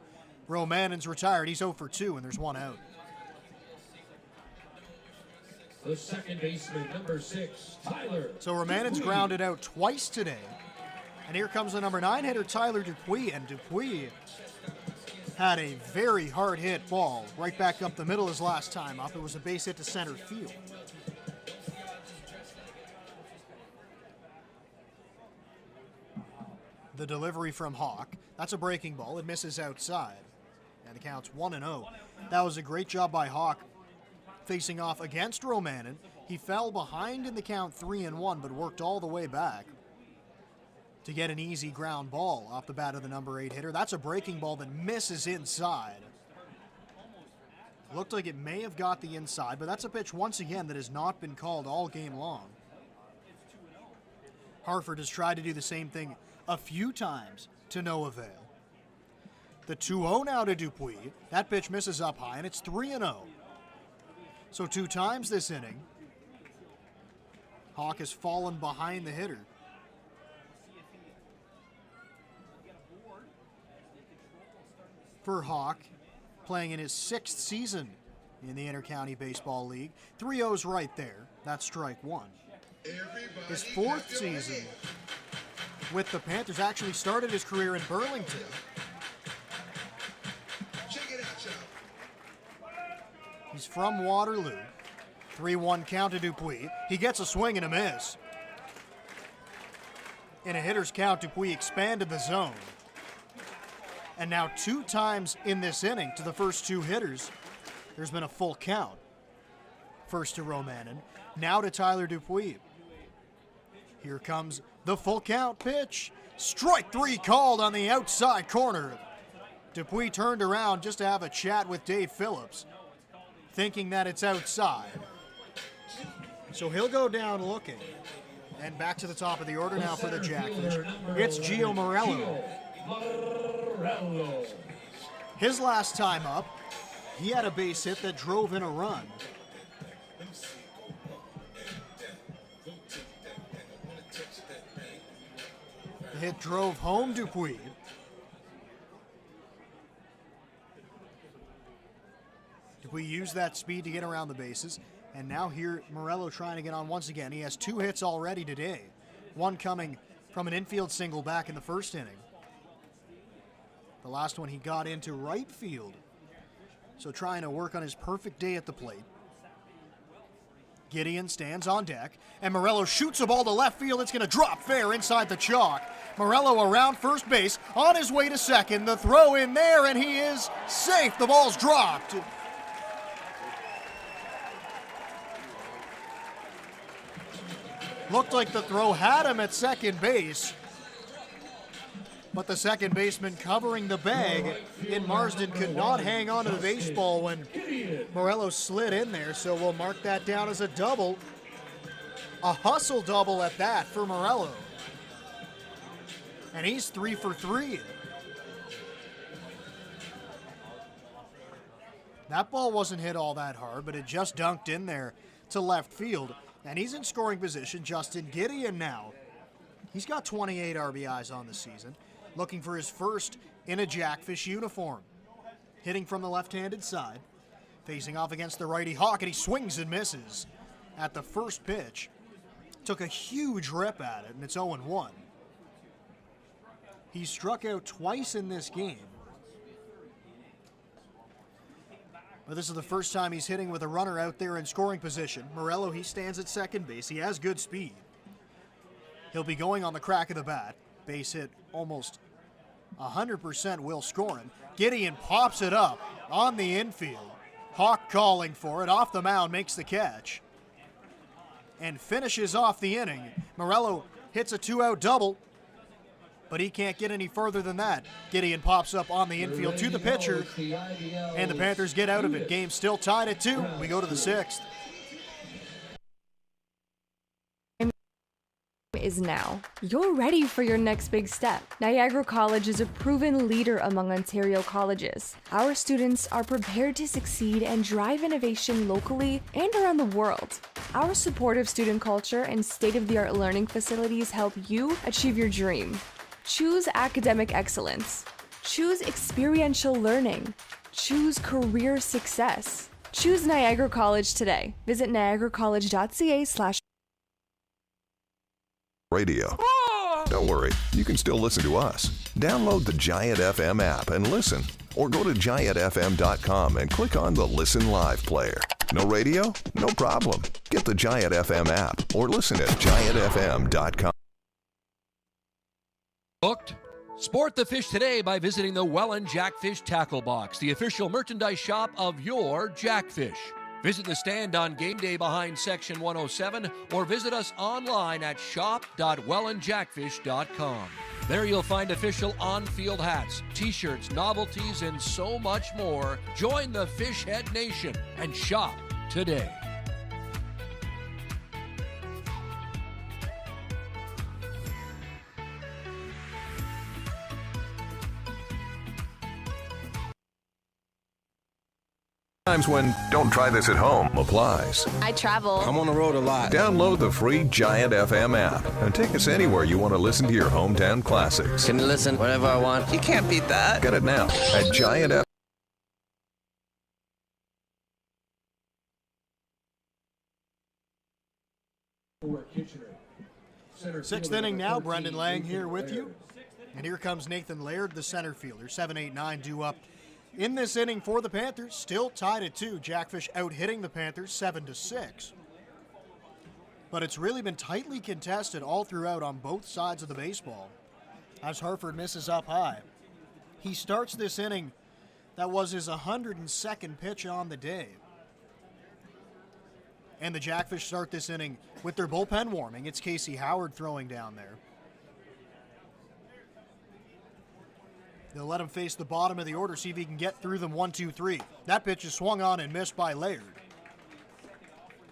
Romanen's retired. He's 0 for 2, and there's 1 out. The second baseman, number 6, Tyler. So Romanen's grounded out twice today. And here comes the number 9 hitter, Tyler Dupuis. And Dupuis had a very hard hit ball right back up the middle his last time up. It was a base hit to center field. The delivery from Hawk. That's a breaking ball. It misses outside. And the count's 1-0. That was a great job by Hawk facing off against Romanen. He fell behind in the count 3-1, but worked all the way back to get an easy ground ball off the bat of the number 8 hitter. That's a breaking ball that misses inside. Looked like it may have got the inside, but that's a pitch once again that has not been called all game long. Hartford has tried to do the same thing a few times to no avail. The 2-0 now to Dupuis. That pitch misses up high, and it's 3-0. So 2 times this inning, Hawk has fallen behind the hitter. For Hawk, playing in his 6th season in the Intercounty Baseball League. 3-0's right there. That's strike 1. His 4th season with the Panthers. Actually started his career in Burlington. He's from Waterloo. 3-1 count to Dupuis. He gets a swing and a miss. In a hitter's count, Dupuis expanded the zone. And now 2 times in this inning to the first 2 hitters, there's been a full count. First to Romanen, now to Tyler Dupuis. Here comes the full count pitch. Strike 3 called on the outside corner. Dupuis turned around just to have a chat with Dave Phillips, thinking that it's outside. So he'll go down looking. And back to the top of the order now for the Jackfish. It's Gio Morello. His last time up, he had a base hit that drove in a run. The hit drove home Dupuis. Dupuis used that speed to get around the bases. And now here, Morello trying to get on once again. He has 2 hits already today. One coming from an infield single back in the first inning. The last one he got into right field. So trying to work on his perfect day at the plate. Gideon stands on deck, and Morello shoots a ball to left field. It's going to drop fair inside the chalk. Morello around first base, on his way to second. The throw in there, and he is safe. The ball's dropped. Looked like the throw had him at second base. But the second baseman covering the bag in Marsden could not hang on to the baseball when Morello slid in there, so we'll mark that down as a double. A hustle double at that for Morello. And he's 3 for 3. That ball wasn't hit all that hard, but it just dunked in there to left field. And he's in scoring position. Justin Gideon now. He's got 28 RBIs on the season. Looking for his first in a Jackfish uniform. Hitting from the left-handed side. Facing off against the righty Hawk, and he swings and misses at the first pitch. Took a huge rip at it, and it's 0-1. He struck out twice in this game. But this is the first time he's hitting with a runner out there in scoring position. Morello, he stands at second base. He has good speed. He'll be going on the crack of the bat. Base hit almost 100% Will scoring. Gideon pops it up on the infield. Hawk calling for it. Off the mound, makes the catch. And finishes off the inning. Morello hits a 2-out double, but he can't get any further than that. Gideon pops up on the infield to the pitcher, and the Panthers get out of it. Game still tied at 2. We go to the 6th. Is now. You're ready for your next big step. Niagara College is a proven leader among Ontario colleges. Our students are prepared to succeed and drive innovation locally and around the world. Our supportive student culture and state-of-the-art learning facilities help you achieve your dream. Choose academic excellence. Choose experiential learning. Choose career success. Choose Niagara College today. Visit niagaracollege.ca/. Radio. Don't worry, you can still listen to us. Download the Giant FM app and listen. Or go to giantfm.com and click on the Listen Live player. No radio? No problem. Get the Giant FM app or listen at giantfm.com. Booked? Sport the fish today by visiting the Welland Jackfish Tackle Box, the official merchandise shop of your Jackfish. Visit the stand on game day behind Section 107 or visit us online at shop.wellandjackfish.com. There you'll find official on-field hats, t-shirts, novelties, and so much more. Join the Fishhead Nation and shop today. Times when don't try this at home applies. I travel. I'm on the road a lot. Download the free Giant FM app and take us anywhere you want to listen to your hometown classics. Can listen whenever I want. You can't beat that. Get it now at Giant FM. Sixth inning now. Brendan Lang here with you. And here comes Nathan Laird, the center fielder. 7-8-9 due up in this inning for the Panthers. Still tied at 2. Jackfish out hitting the Panthers 7-6. But it's really been tightly contested all throughout on both sides of the baseball. As Harford misses up high. He starts this inning. That was his 102nd pitch on the day. And the Jackfish start this inning with their bullpen warming. It's Casey Howard throwing down there. They'll let him face the bottom of the order, see if he can get through them 1-2-3. That pitch is swung on and missed by Laird.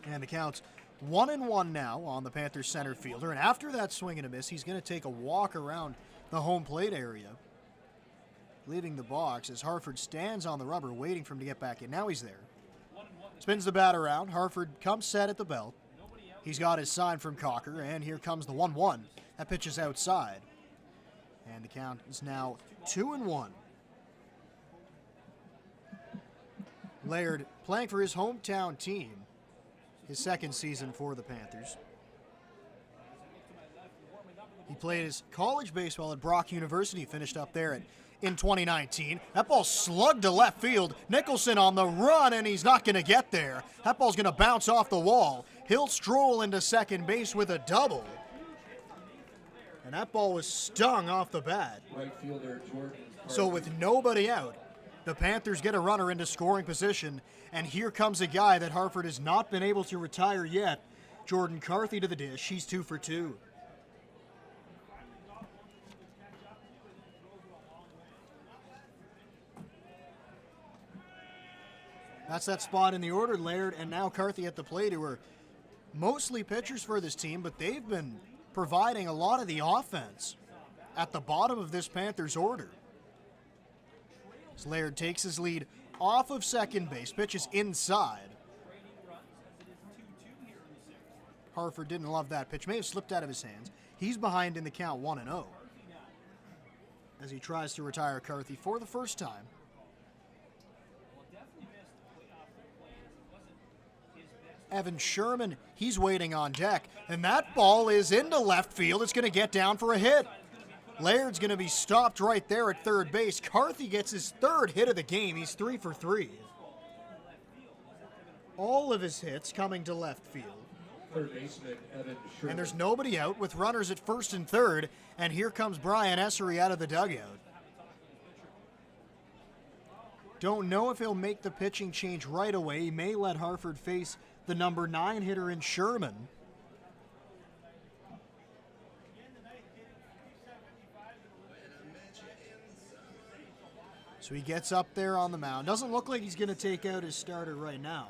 And the count's 1-1 now on the Panthers center fielder. And after that swing and a miss, he's going to take a walk around the home plate area, leaving the box as Harford stands on the rubber waiting for him to get back in. Now he's there. Spins the bat around. Harford comes set at the belt. He's got his sign from Cocker, and here comes the 1-1. That pitch is outside. And the count is now 2-1. Laird playing for his hometown team, his second season for the Panthers. He played his college baseball at Brock University, finished up there in 2019. That ball slugged to left field. Nicholson on the run, and he's not going to get there. That ball's going to bounce off the wall. He'll stroll into second base with a double. And that ball was stung off the bat. Right fielder Jordan. So with nobody out, the Panthers get a runner into scoring position, and here comes a guy that Hartford has not been able to retire yet. Jordan Carthy to the dish. He's 2 for 2. That's that spot in the order. Laird and now Carthy at the plate, who are mostly pitchers for this team, but they've been providing a lot of the offense at the bottom of this Panthers order. As Laird takes his lead off of second base, pitches inside. Hartford didn't love that pitch. May have slipped out of his hands. He's behind in the count 1-0 as he tries to retire Carthy for the first time. Evan Sherman, he's waiting on deck, and that ball is into left field. It's going to get down for a hit. Laird's going to be stopped right there at third base. Carthy gets his third hit of the game. He's 3 for 3. All of his hits coming to left field. Third baseman Evan Sherman. And there's nobody out with runners at first and third, and here comes Brian Essery out of the dugout. Don't know if he'll make the pitching change right away. He may let Hartford face the number 9 hitter in Sherman. So he gets up there on the mound. Doesn't look like he's going to take out his starter right now.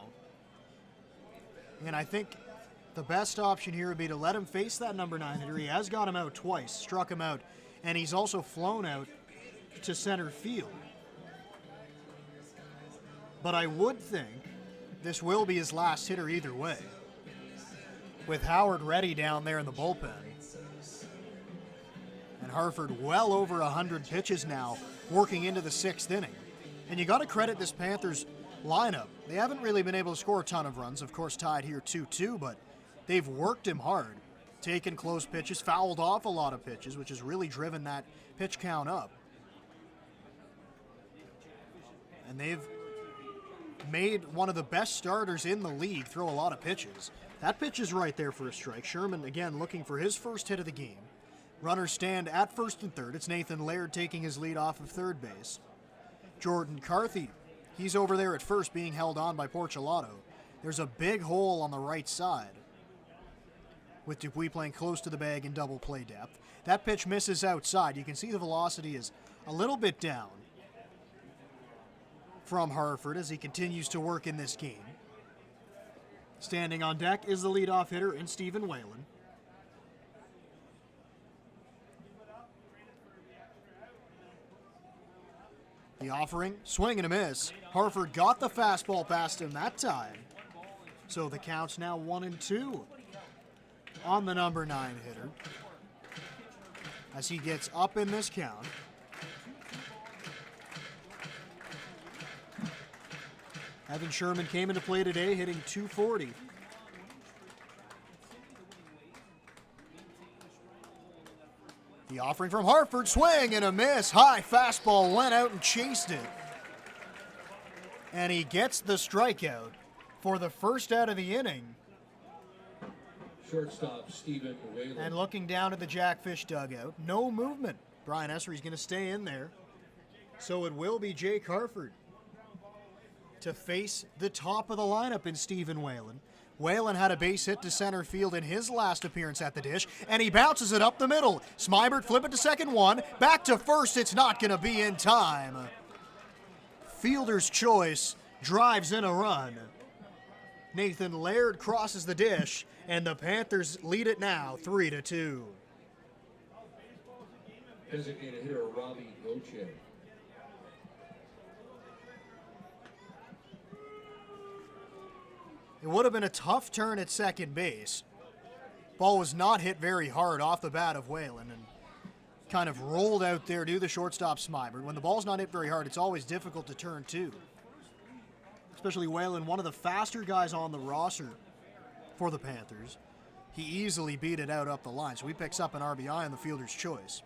And I think the best option here would be to let him face that number 9 hitter. He has got him out twice, struck him out, and he's also flown out to center field. But I would think this will be his last hitter either way, with Howard ready down there in the bullpen. And Hartford well over 100 pitches now, working into the 6th inning. And you got to credit this Panthers lineup. They haven't really been able to score a ton of runs, of course tied here 2-2, but they've worked him hard, taken close pitches, fouled off a lot of pitches, which has really driven that pitch count up. And they've made one of the best starters in the league throw a lot of pitches. That pitch is right there for a strike. Sherman, again, looking for his first hit of the game. Runners stand at first and third. It's Nathan Laird taking his lead off of third base. Jordan Carthy, he's over there at first being held on by Porcelato. There's a big hole on the right side with Dupuis playing close to the bag in double play depth. That pitch misses outside. You can see the velocity is a little bit down from Hartford as he continues to work in this game. Standing on deck is the leadoff hitter in Stephen Whalen. The offering, swing and a miss. Hartford got the fastball past him that time. So the count's now 1-2 on the number 9 hitter as he gets up in this count. Evan Sherman came into play today hitting .240. The offering from Hartford, swing and a miss. High fastball went out and chased it. And he gets the strikeout for the first out of the inning. Shortstop Stephen Whalen. And looking down at the Jackfish dugout, no movement. Brian Essery's going to stay in there. So it will be Jake Hartford to face the top of the lineup in Stephen Whalen. Whalen had a base hit to center field in his last appearance at the dish, and he bounces it up the middle. Smybert flip it to second one, back to first, it's not going to be in time. Fielder's choice drives in a run. Nathan Laird crosses the dish, and the Panthers lead it now 3-2. Designated hitter Robbie Goche. It would have been a tough turn at second base. Ball was not hit very hard off the bat of Whalen and kind of rolled out there to the shortstop Smybert. When the ball's not hit very hard, it's always difficult to turn too. Especially Whalen, one of the faster guys on the roster for the Panthers. He easily beat it out up the line, so he picks up an RBI on the fielder's choice.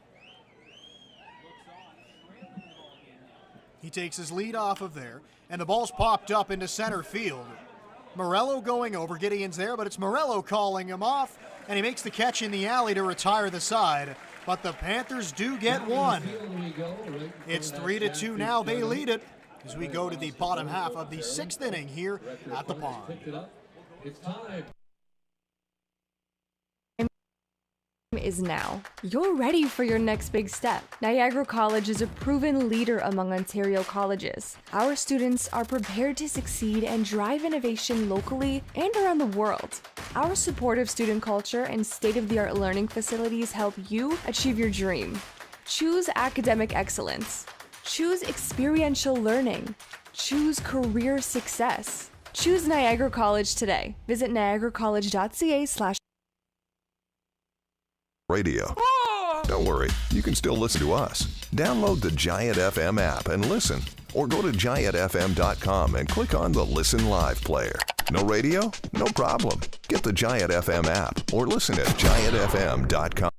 He takes his lead off of there, and the ball's popped up into center field. Morello going over, Gideon's there, but it's Morello calling him off, and he makes the catch in the alley to retire the side. but the Panthers do get one. It's 3-2 now. They lead it as we go to the bottom half of the 6th inning here at the Pond. It's time. Is now. You're ready for your next big step. Niagara College is a proven leader among Ontario colleges. Our students are prepared to succeed and drive innovation locally and around the world. Our supportive student culture and state-of-the-art learning facilities help you achieve your dream. Choose academic excellence. Choose experiential learning. Choose career success. Choose Niagara College today. Visit niagaracollege.ca/. Radio. Don't worry, you can still listen to us. Download the Giant FM app and listen, or go to giantfm.com and click on the Listen Live player. No radio? No problem. Get the Giant FM app or listen at giantfm.com.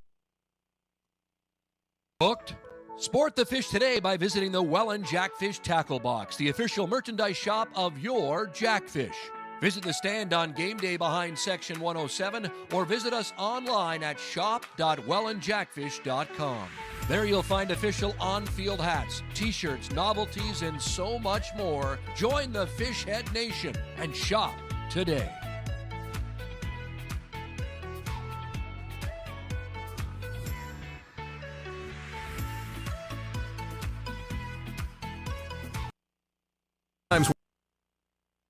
Booked? Sport the fish today by visiting the Welland Jackfish Tackle Box, the official merchandise shop of your Jackfish. Visit the stand on game day behind Section 107 or visit us online at shop.wellandjackfish.com. There you'll find official on-field hats, t-shirts, novelties, and so much more. Join the Fishhead Nation and shop today.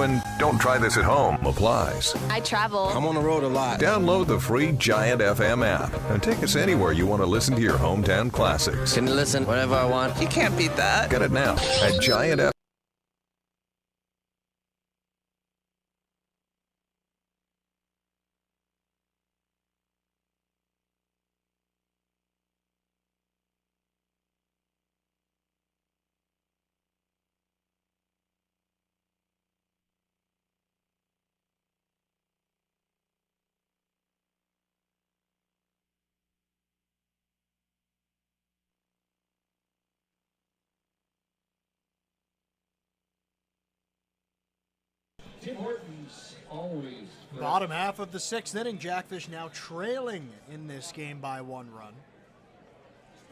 And don't try this at home applies. I travel. I'm on the road a lot. Download the free Giant FM app and take us anywhere you want to listen to your hometown classics. Can listen whenever I want. You can't beat that. Get it now at Giant FM. Tim Hortons always. Bottom half of the 6th inning, Jackfish now trailing in this game by 1 run.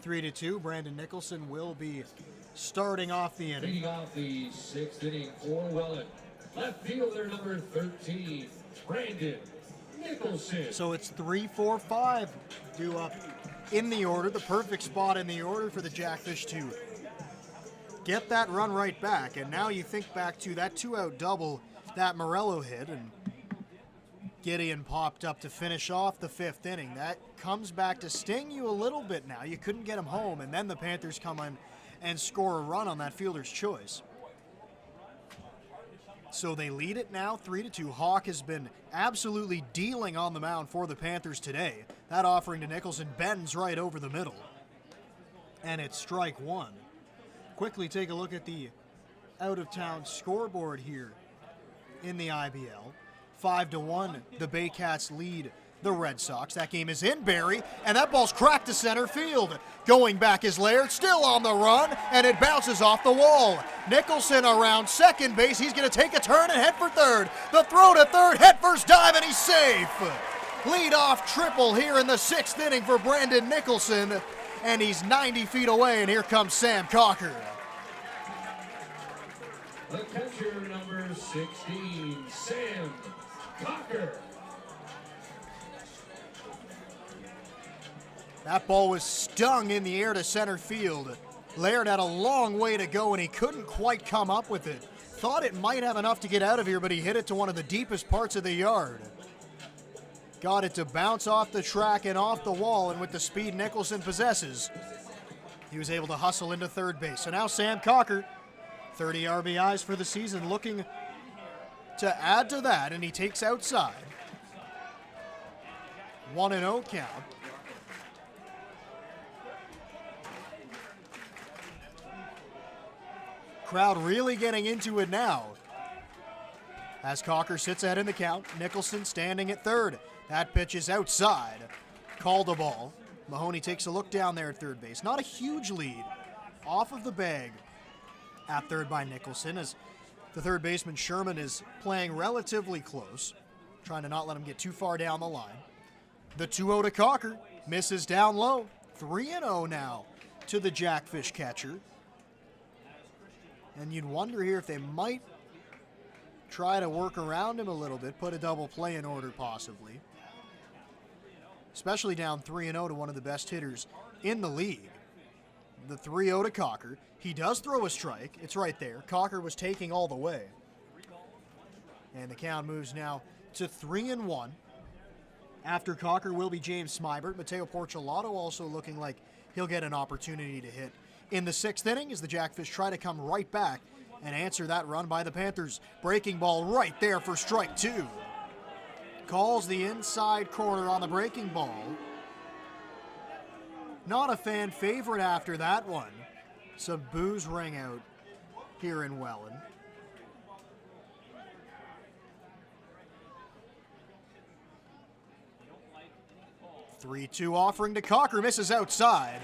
3-2, Brandon Nicholson will be starting off the inning. Leading off the 6th inning for Welland. Left fielder number 13, Brandon Nicholson. So it's 3-4-5 due up in the order, the perfect spot in the order for the Jackfish to get that run right back. And now you think back to that 2-out double that Morello hit, and Gideon popped up to finish off the 5th inning. That comes back to sting you a little bit now. You couldn't get him home, and then the Panthers come in and score a run on that fielder's choice. So they lead it now 3-2. Hawk has been absolutely dealing on the mound for the Panthers today. That offering to Nicholson bends right over the middle. And it's strike 1. Quickly take a look at the out-of-town scoreboard here in the IBL. 5-1, the Baycats lead the Red Sox. That game is in Barrie, and that ball's cracked to center field. Going back is Laird, still on the run, and it bounces off the wall. Nicholson around second base. He's going to take a turn and head for third. The throw to third, head first dive, and he's safe. Lead-off triple here in the 6th inning for Brandon Nicholson, and he's 90 feet away, and here comes Sam Cocker. The catcher number 16, Sam Cocker. That ball was stung in the air to center field. Laird had a long way to go, and he couldn't quite come up with it. Thought it might have enough to get out of here, but he hit it to one of the deepest parts of the yard. Got it to bounce off the track and off the wall, and with the speed Nicholson possesses, he was able to hustle into third base. So now Sam Cocker, 30 RBIs for the season, looking to add to that, and he takes outside. 1-0 count. Crowd really getting into it now. As Cocker sits ahead in the count, Nicholson standing at third. That pitch is outside. Called a ball. Mahoney takes a look down there at third base. Not a huge lead. Off of the bag at third by Nicholson, as the third baseman Sherman is playing relatively close, trying to not let him get too far down the line. The 2-0 to Cocker. Misses down low. 3-0 now to the Jackfish catcher. And you'd wonder here if they might try to work around him a little bit, put a double play in order possibly. Especially down 3-0 to one of the best hitters in the league. The 3-0 to Cocker. He does throw a strike. It's right there. Cocker was taking all the way. And the count moves now to 3-1. After Cocker will be James Smybert. Mateo Porcelato also looking like he'll get an opportunity to hit in the 6th inning as the Jackfish try to come right back and answer that run by the Panthers. Breaking ball right there for strike 2. Calls the inside corner on the breaking ball. Not a fan favorite after that one. Some boos ring out here in Welland. 3-2 offering to Cocker, misses outside.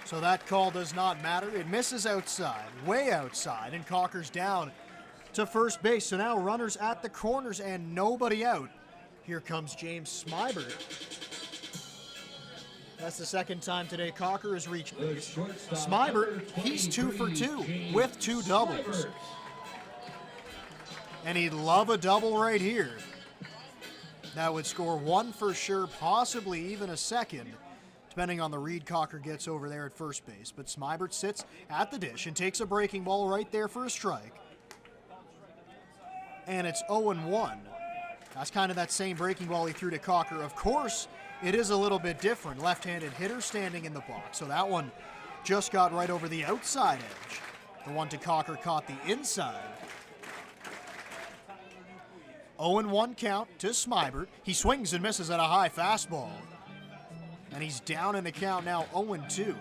So that call does not matter. It misses outside, way outside, and Cocker's down to first base. So now runners at the corners and nobody out. Here comes James Smybert. That's the second time today Cocker has reached base. Smybert, he's 2 for 2 with 2 doubles. And he'd love a double right here. That would score 1 for sure, possibly even a second, depending on the read Cocker gets over there at first base. But Smybert sits at the dish and takes a breaking ball right there for a strike. And it's 0-1. That's kind of that same breaking ball he threw to Cocker. Of course, it is a little bit different. Left-handed hitter standing in the box. So that one just got right over the outside edge. The one to Cocker caught the inside. 0-1 count to Smybert. He swings and misses at a high fastball. And he's down in the count now, 0-2.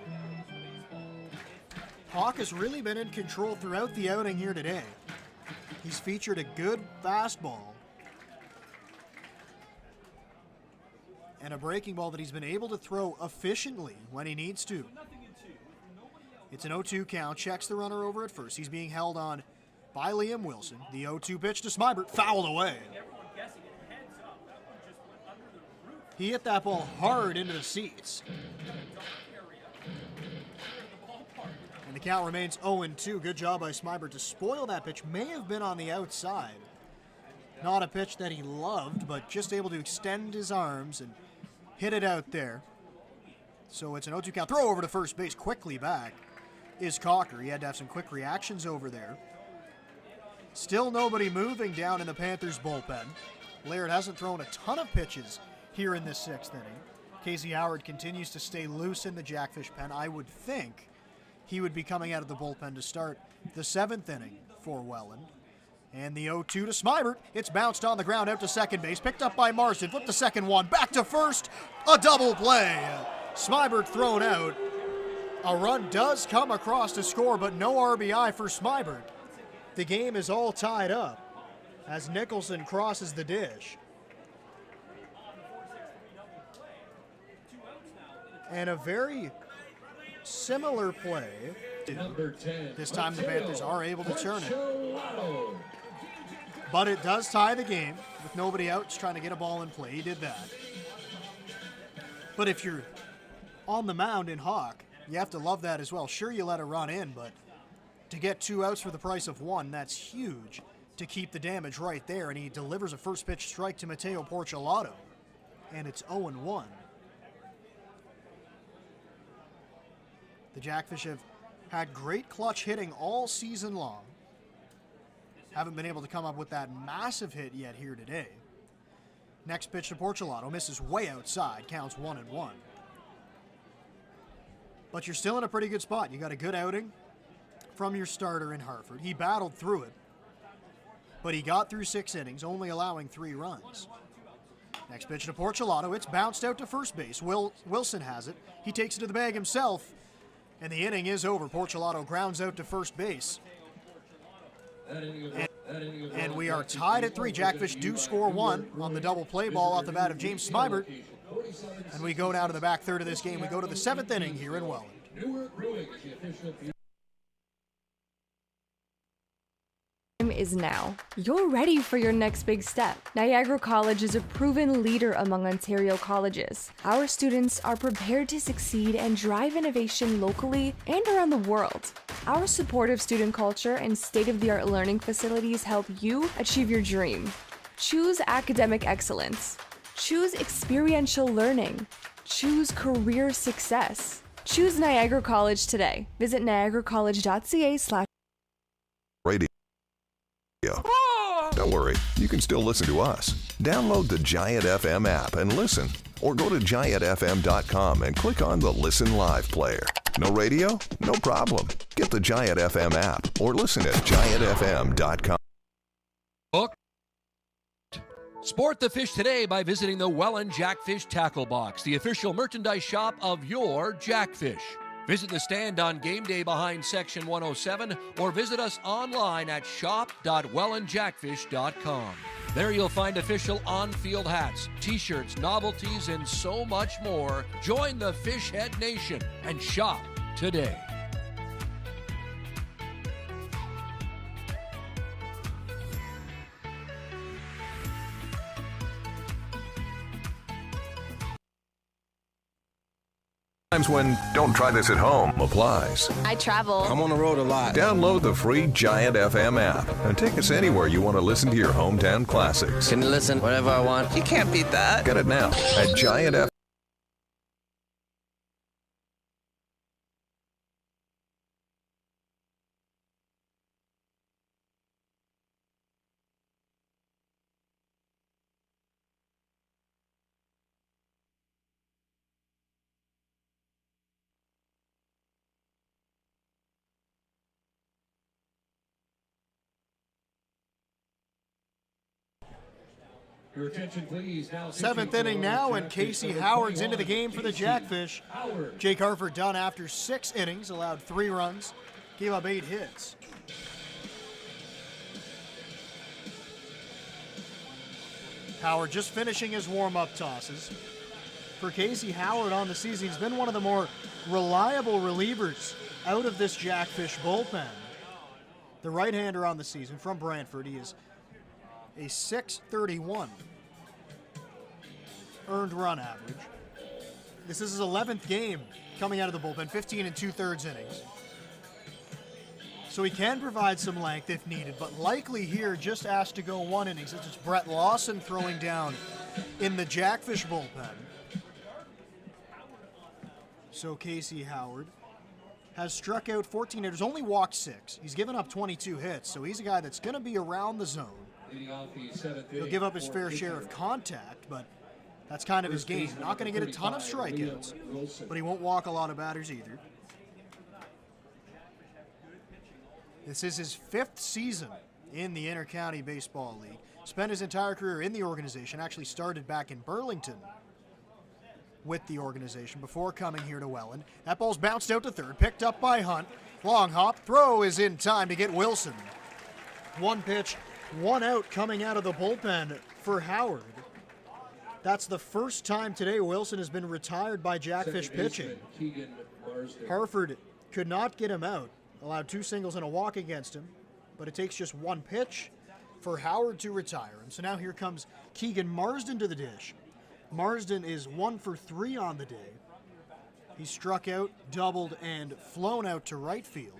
Hawk has really been in control throughout the outing here today. He's featured a good fastball and a breaking ball that he's been able to throw efficiently when he needs to. It's an 0-2 count, checks the runner over at first. He's being held on by Liam Wilson. The 0-2 pitch to Smybert, fouled away. He hit that ball hard into the seats. And the count remains 0-2. Good job by Smybert to spoil that pitch. May have been on the outside. Not a pitch that he loved, but just able to extend his arms and hit it out there. So it's an 0-2 count. Throw over to first base. Quickly back is Cocker. He had to have some quick reactions over there. Still nobody moving down in the Panthers bullpen. Laird hasn't thrown a ton of pitches here in this 6th inning. Casey Howard continues to stay loose in the Jackfish pen. I would think he would be coming out of the bullpen to start the 7th inning for Welland. And the 0-2 to Smybert. It's bounced on the ground out to second base. Picked up by Marsden. Flipped the second one. Back to first. A double play. Smybert thrown out. A run does come across to score, but no RBI for Smybert. The game is all tied up as Nicholson crosses the dish. And a very similar play. This time the Panthers are able to turn it. But it does tie the game with nobody out, just trying to get a ball in play. He did that. But if you're on the mound in Hawk, you have to love that as well. Sure, you let a run in, but to get 2 outs for the price of 1, that's huge to keep the damage right there. And he delivers a first pitch strike to Mateo Porcelato. And it's 0-1. The Jackfish have had great clutch hitting all season long. Haven't been able to come up with that massive hit yet here today. Next pitch to Porcelato, misses way outside, counts 1-1. But you're still in a pretty good spot. You got a good outing from your starter in Hartford. He battled through it, but he got through 6 innings, only allowing 3 runs. Next pitch to Porcelato, it's bounced out to first base. Wilson has it. He takes it to the bag himself, and the inning is over. Porcelato grounds out to first base. And we are tied at 3. Jackfish do score 1 on the double play ball off the bat of James Smybert. And we go now to the back third of this game. We go to the 7th inning here in Welland. is now. You're ready for your next big step. Niagara College is a proven leader among Ontario colleges. Our students are prepared to succeed and drive innovation locally and around the world. Our supportive student culture and state-of-the-art learning facilities help you achieve your dream. Choose academic excellence. Choose experiential learning. Choose career success. Choose Niagara College today. Visit niagaracollege.ca/. Radio. Don't worry, you can still listen to us. Download the Giant FM app and listen, or go to giantfm.com and click on the Listen Live player. No radio? No problem. Get the Giant FM app or listen at giantfm.com. Book. Sport the fish today by visiting the Welland Jackfish Tackle Box, the official merchandise shop of your Jackfish. Visit the stand on game day behind Section 107 or visit us online at shop.wellandjackfish.com. There you'll find official on-field hats, t-shirts, novelties, and so much more. Join the Fishhead Nation and shop today. Times when don't try this at home applies. I travel. I'm on the road a lot. Download the free Giant FM app and take us anywhere you want to listen to your hometown classics. Can listen whatever I want. You can't beat that. Get it now at Giant FM. Your attention, please. Now, Seventh inning now, and Casey Howard's into the game for the Jackfish. Jake Harford done after 6 innings, allowed 3 runs, gave up 8 hits. Howard just finishing his warm-up tosses. For Casey Howard on the season, he's been one of the more reliable relievers out of this Jackfish bullpen. The right-hander on the season from Brantford, he is a .631 earned run average. This is his 11th game coming out of the bullpen, 15 2/3 innings. So he can provide some length if needed, but likely here just asked to go 1 inning since it's Brett Lawson throwing down in the Jackfish bullpen. So Casey Howard has struck out 14 hitters, only walked 6. He's given up 22 hits, so he's a guy that's going to be around the zone. He'll give up his fair share of contact, but that's kind of his game. Not going to get a ton of strikeouts, but he won't walk a lot of batters either. This is his 5th season in the Inter-County Baseball League. Spent his entire career in the organization, actually started back in Burlington with the organization before coming here to Welland. That ball's bounced out to third, picked up by Hunt. Long hop, throw is in time to get Wilson. 1 pitch, 1 out coming out of the bullpen for Howard. That's the first time today Wilson has been retired by Jackfish pitching. Harford could not get him out. Allowed 2 singles and a walk against him, but it takes just 1 pitch for Howard to retire him. So now here comes Keegan Marsden to the dish. Marsden is 1 for 3 on the day. He struck out, doubled, and flown out to right field.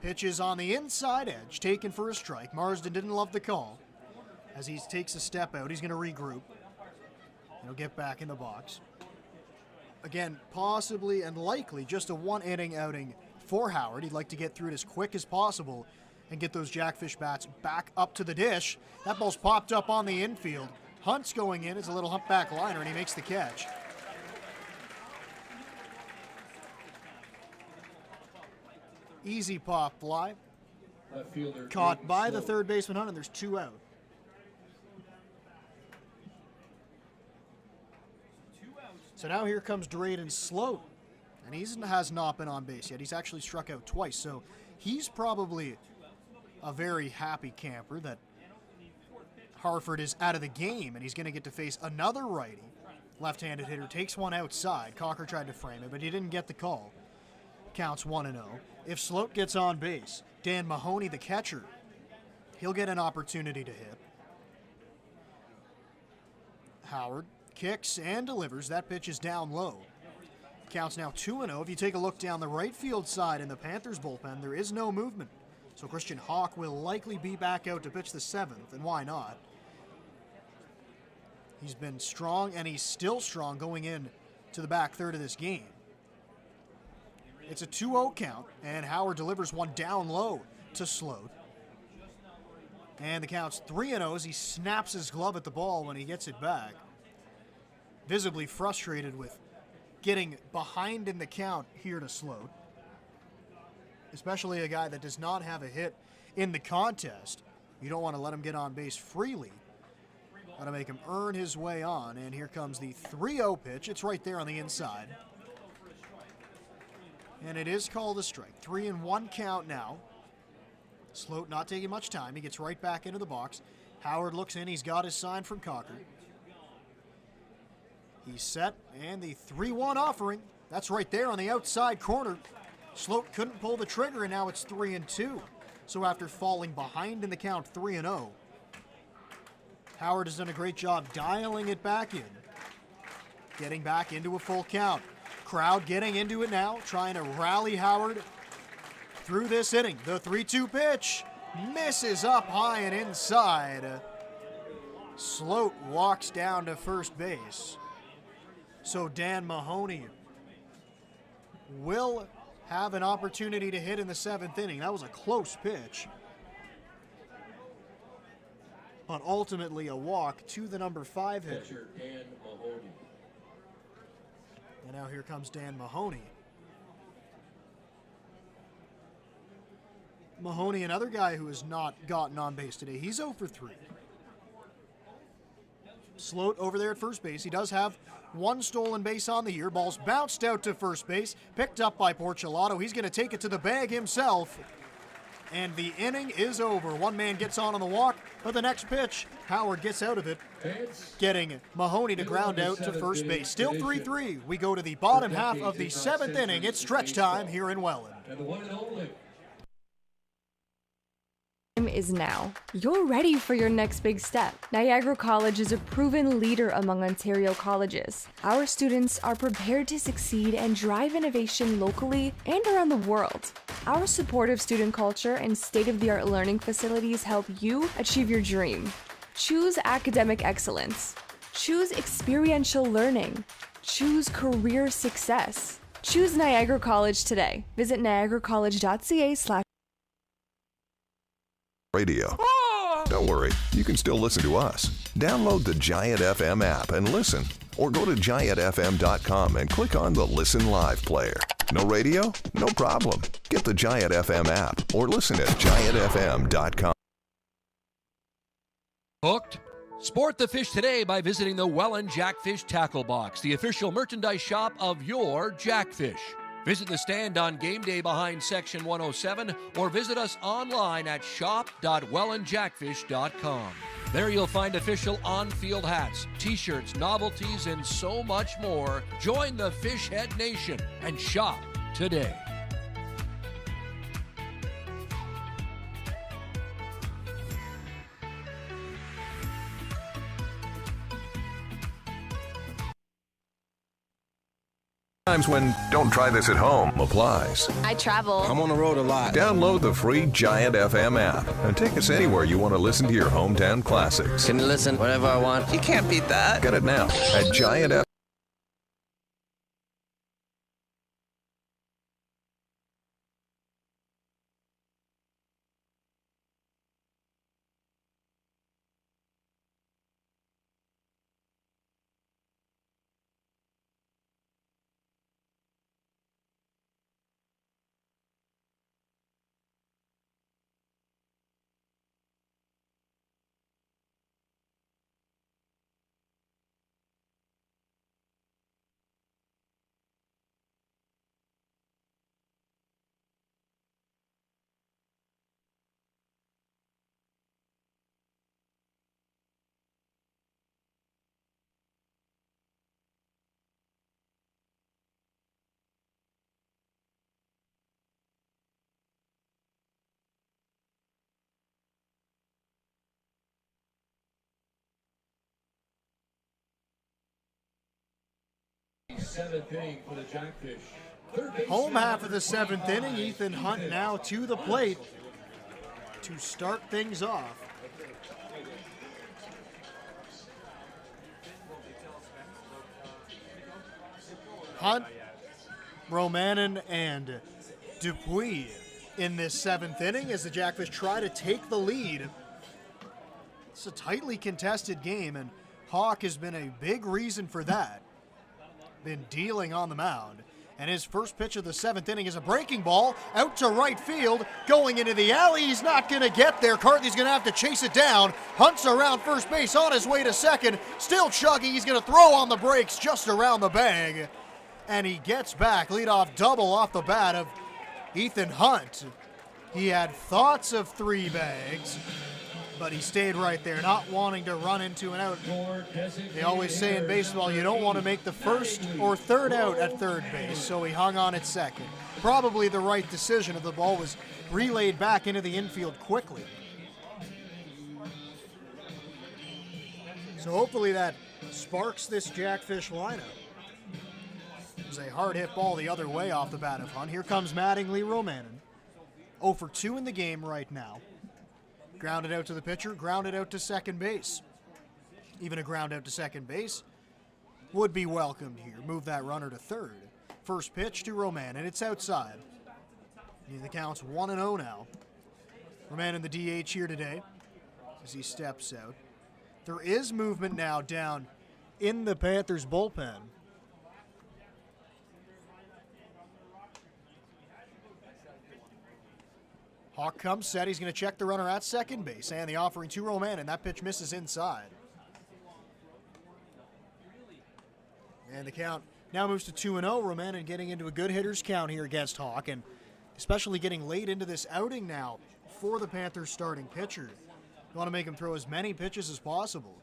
Pitch is on the inside edge, taken for a strike. Marsden didn't love the call. As he takes a step out, he's going to regroup. And he'll get back in the box. Again, possibly and likely just a 1-inning outing for Howard. He'd like to get through it as quick as possible and get those Jackfish bats back up to the dish. That ball's popped up on the infield. Hunt's going in. It's a little humpback liner, and he makes the catch. Easy pop fly. Caught by the third baseman Hunt, and there's 2 out. So now here comes Drayden Sloat, and he has not been on base yet. He's actually struck out twice, so he's probably a very happy camper that Harford is out of the game, and he's going to get to face another righty. Left-handed hitter takes one outside. Cocker tried to frame it, but he didn't get the call. Counts 1-0. If Sloat gets on base, Dan Mahoney, the catcher, he'll get an opportunity to hit. Howard kicks and delivers. That pitch is down low. Counts now 2-0. If you take a look down the right field side in the Panthers bullpen, there is no movement. So Christian Hawk will likely be back out to pitch the 7th, and why not? He's been strong, and he's still strong going in to the back third of this game. It's a 2-0 count, and Howard delivers one down low to Sloat. And the count's 3-0 as he snaps his glove at the ball when he gets it back. Visibly frustrated with getting behind in the count here to Sloat. Especially a guy that does not have a hit in the contest. You don't want to let him get on base freely. Got to make him earn his way on. And here comes the 3-0 pitch. It's right there on the inside. And it is called a strike. 3-1 count now. Sloat not taking much time. He gets right back into the box. Howard looks in. He's got his sign from Cocker. He's set, and the 3-1 offering. That's right there on the outside corner. Sloat couldn't pull the trigger, and now it's 3-2. So after falling behind in the count 3-0, Howard has done a great job dialing it back in. Getting back into a full count. Crowd getting into it now, trying to rally Howard through this inning. The 3-2 pitch misses up high and inside. Sloat walks down to first base. So Dan Mahoney will have an opportunity to hit in the 7th inning. That was a close pitch. But ultimately a walk to the number 5 hitter. Pitcher Dan Mahoney. And now here comes Dan Mahoney. Mahoney, another guy who has not gotten on base today. He's 0 for 3. Sloat over there at first base. He does have one stolen base on the year. Ball's bounced out to first base. Picked up by Porcelato. He's going to take it to the bag himself. And the inning is over. One man gets on the walk, but the next pitch, Howard gets out of it, getting Mahoney to ground out to first base. Still 3-3. We go to the bottom half of the 7th inning. It's stretch time here in Welland. And the one and only. Is now. You're ready for your next big step. Niagara College is a proven leader among Ontario colleges. Our students are prepared to succeed and drive innovation locally and around the world. Our supportive student culture and state-of-the-art learning facilities help you achieve your dream. Choose academic excellence. Choose experiential learning. Choose career success. Choose Niagara College today. Visit niagaracollege.ca/. Radio. Don't worry, you can still listen to us. Download the Giant FM app and listen. Or go to giantfm.com and click on the Listen Live player. No radio? No problem. Get the Giant FM app or listen at giantfm.com. Hooked? Sport the fish today by visiting the Welland Jackfish Tackle Box, the official merchandise shop of your Jackfish. Visit the stand on game day behind Section 107 or visit us online at shop.wellandjackfish.com. There you'll find official on-field hats, t-shirts, novelties, and so much more. Join the Fishhead Nation and shop today. Times when don't try this at home applies. I travel. I'm on the road a lot. Download the free Giant FM app and take us anywhere you want to listen to your hometown classics. Can listen whenever I want. You can't beat that. Get it now at Giant FM. Seventh inning for the Jackfish. Third baseman, Home half of number the seventh 25, inning. Ethan Hunt now to the plate to start things off. Hunt, Romanen, and Dupuis in this seventh inning as the Jackfish try to take the lead. It's a tightly contested game, and Hawk has been a big reason for that. Been dealing on the mound. And his first pitch of the seventh inning is a breaking ball out to right field, going into the alley. He's not going to get there. Carthy's going to have to chase it down. Hunt's around first base on his way to second. Still chugging. He's going to throw on the brakes just around the bag. And he gets back. Leadoff double off the bat of Ethan Hunt. He had thoughts of 3 bags, but he stayed right there, not wanting to run into an out. They always say in baseball, you don't want to make the first or third out at third base, so he hung on at second. Probably the right decision if the ball was relayed back into the infield quickly. So hopefully that sparks this Jackfish lineup. It was a hard hit ball the other way off the bat of Hunt. Here comes Mattingly Romanen. 0 for 2 in the game right now. Grounded out to the pitcher, grounded out to second base. Even a ground out to second base would be welcomed here. Move that runner to third. First pitch to Romanen, and it's outside. The count's 1-0 now. Romanen the DH here today as he steps out. There is movement now down in the Panthers bullpen. Hawk comes set. He's going to check the runner at second base. And the offering to Romanen. That pitch misses inside. And the count now moves to 2-0. Romanen getting into a good hitter's count here against Hawk. And especially getting late into this outing now for the Panthers starting pitcher. You want to make him throw as many pitches as possible.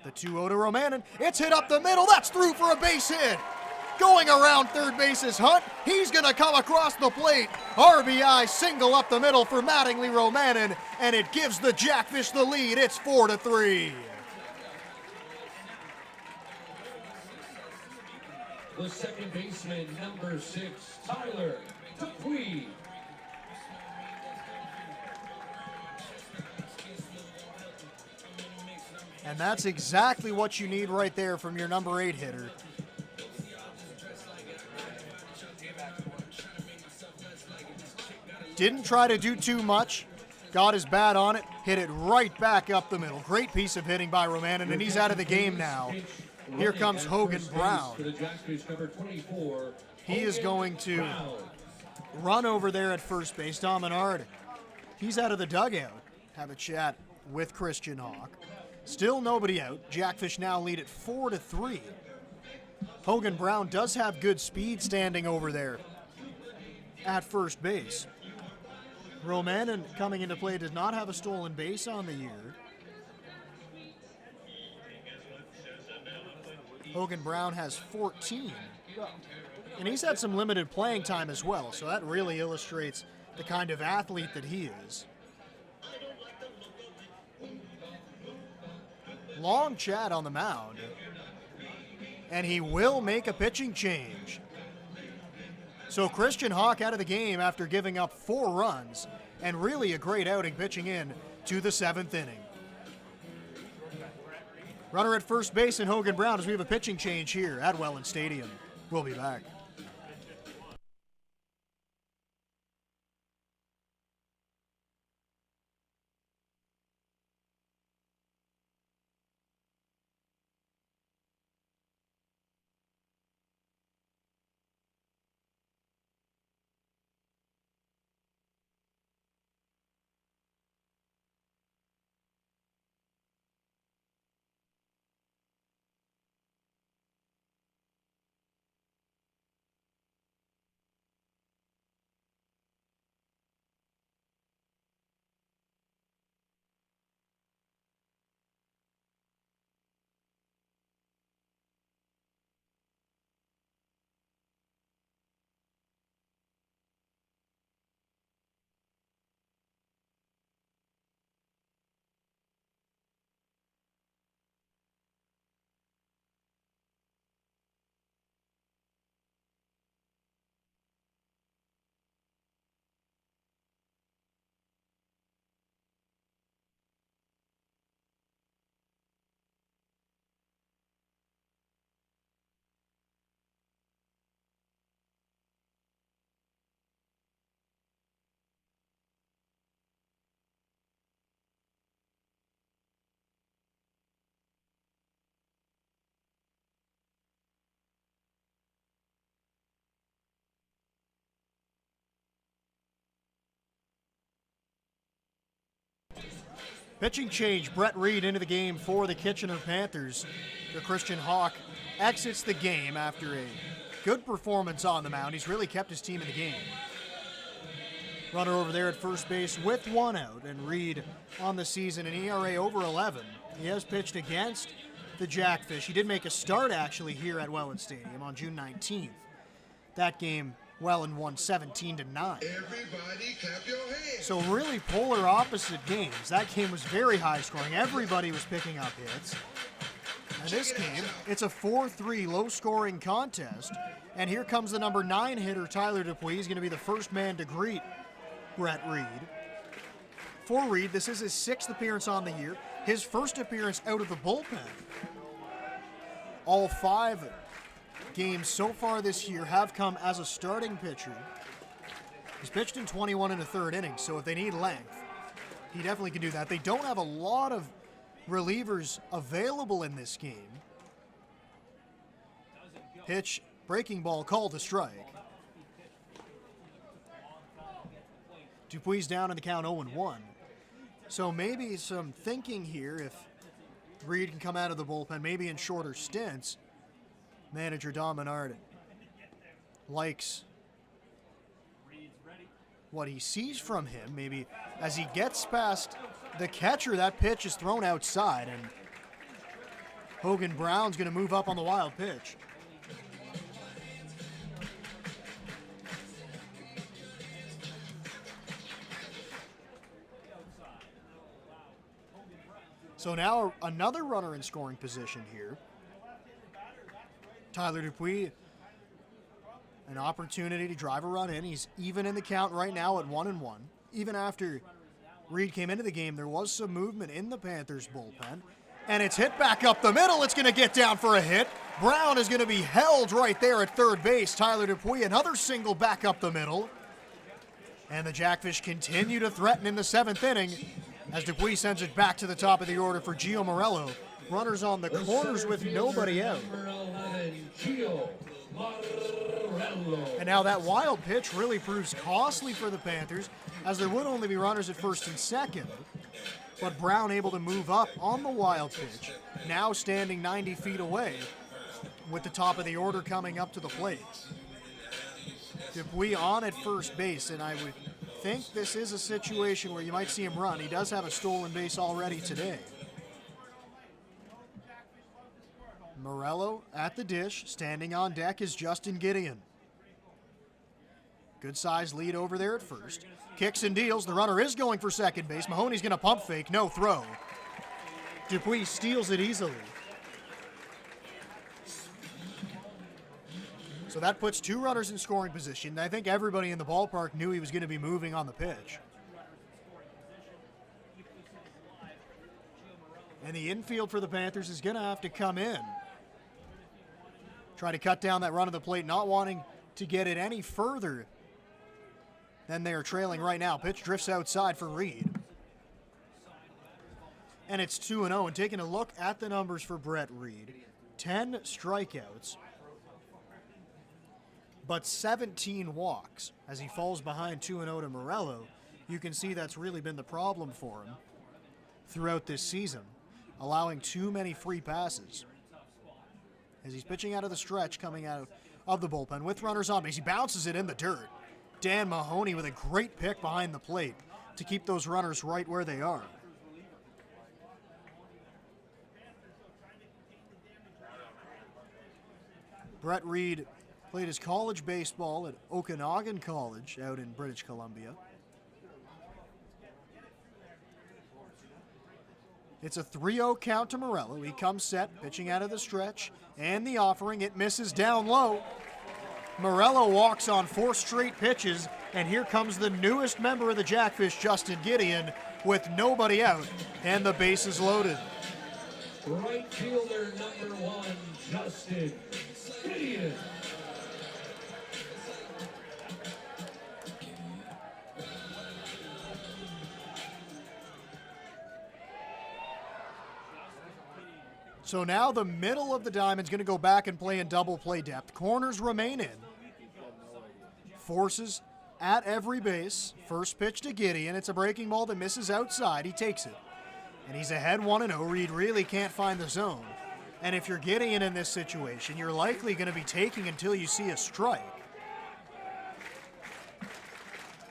The 2-0 to Romanen. It's hit up the middle. That's through for a base hit. Going around third base is Hunt. He's going to come across the plate. RBI single up the middle for Mattingly Romanen, and it gives the Jackfish the lead. It's 4-3. The second baseman, number 6, Tyler Dupuis. And that's exactly what you need right there from your number 8 hitter. Didn't try to do too much. Got his bat on it. Hit it right back up the middle. Great piece of hitting by Romanen, and he's out of the game now. Here comes Hogan Brown. He is going to run over there at first base. Dom Menard, he's out of the dugout. Have a chat with Christian Hawk. Still nobody out. Jackfish now lead at 4-3. Hogan Brown does have good speed standing over there at first base. Romanen coming into play does not have a stolen base on the year. Hogan Brown has 14. And he's had some limited playing time as well, so that really illustrates the kind of athlete that he is. Long chat on the mound. And he will make a pitching change. So Christian Hawk out of the game after giving up 4 runs, and really a great outing pitching in to the 7th inning. Runner at first base and Hogan Brown as we have a pitching change here at Welland Stadium. We'll be back. Pitching change, Brett Reed into the game for the Kitchener Panthers. The Christian Hawk exits the game after a good performance on the mound. He's really kept his team in the game. Runner over there at first base with one out, and Reed on the season an ERA over 11. He has pitched against the Jackfish. He did make a start actually here at Welland Stadium on June 19th. That game, Welland won 17-9. Everybody clap your hands. So really polar opposite games. That game was very high scoring. Everybody was picking up hits. And this game, it's a 4-3 low scoring contest. And here comes the number 9 hitter, Tyler Dupuis. He's going to be the first man to greet Brett Reed. For Reed, this is his 6th appearance on the year. His first appearance out of the bullpen. All 5 games so far this year have come as a starting pitcher. He's pitched in 21 1/3 innings, so if they need length, he definitely can do that. They don't have a lot of relievers available in this game. Pitch, breaking ball, called to strike. Dupuis down in the count 0-1. So maybe some thinking here if Reed can come out of the bullpen, maybe in shorter stints. Manager Don Menard likes what he sees from him. Maybe as he gets past the catcher, that pitch is thrown outside, and Hogan Brown's going to move up on the wild pitch. So now another runner in scoring position here. Tyler Dupuis, an opportunity to drive a run in. He's even in the count right now at 1-1. Even after Reed came into the game, there was some movement in the Panthers bullpen. And it's hit back up the middle. It's going to get down for a hit. Brown is going to be held right there at third base. Tyler Dupuis, another single back up the middle. And the Jackfish continue to threaten in the 7th inning as Dupuis sends it back to the top of the order for Gio Morello. Runners on the corners with nobody out. And now that wild pitch really proves costly for the Panthers, as there would only be runners at first and second. But Brown able to move up on the wild pitch, now standing 90 feet away with the top of the order coming up to the plate. Dupuis on at first base, and I would think this is a situation where you might see him run. He does have a stolen base already today. Morello at the dish. Standing on deck is Justin Gideon. Good size lead over there at first. Kicks and deals. The runner is going for second base. Mahoney's going to pump fake. No throw. Dupuis steals it easily. So that puts 2 runners in scoring position. I think everybody in the ballpark knew he was going to be moving on the pitch. And the infield for the Panthers is going to have to come in. Try to cut down that run of the plate, not wanting to get it any further than they are trailing right now. Pitch drifts outside for Reed. And it's 2-0. And taking a look at the numbers for Brett Reed, 10 strikeouts, but 17 walks. As he falls behind 2-0 to Morello, you can see that's really been the problem for him throughout this season, allowing too many free passes. As he's pitching out of the stretch, coming out of the bullpen with runners on base, he bounces it in the dirt. Dan Mahoney with a great pick behind the plate to keep those runners right where they are. Brett Reed played his college baseball at Okanagan College out in British Columbia. It's a 3-0 count to Morello. He comes set, pitching out of the stretch, and the offering. It misses down low. Morello walks on 4 straight pitches, and here comes the newest member of the Jackfish, Justin Gideon, with nobody out, and the bases loaded. Right fielder number 1, Justin Gideon. So now the middle of the diamond's going to go back and play in double play depth. Corners remain in. Forces at every base. First pitch to Gideon. It's a breaking ball that misses outside. He takes it. And he's ahead 1-0. Reed really can't find the zone. And if you're Gideon in this situation, you're likely going to be taking until you see a strike.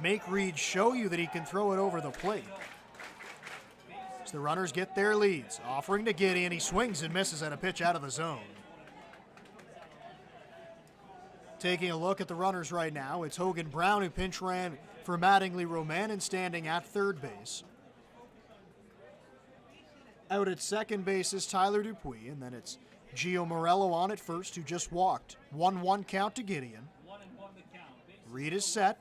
Make Reed show you that he can throw it over the plate. As the runners get their leads, offering to Gideon, he swings and misses at a pitch out of the zone. Taking a look at the runners right now, it's Hogan Brown who pinch ran for Mattingly Romanen standing at third base. Out at second base is Tyler Dupuis, and then it's Gio Morello on at first, who just walked. 1-1 count to Gideon. Reed is set,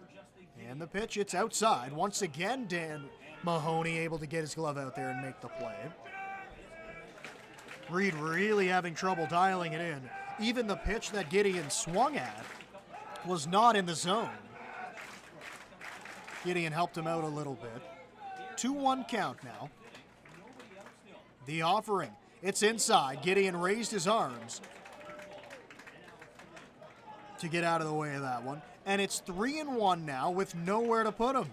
and the pitch, it's outside. Once again, Dan Mahoney able to get his glove out there and make the play. Reed really having trouble dialing it in. Even the pitch that Gideon swung at was not in the zone. Gideon helped him out a little bit. 2-1 count now. The offering, it's inside. Gideon raised his arms to get out of the way of that one. And it's 3-1 now with nowhere to put him.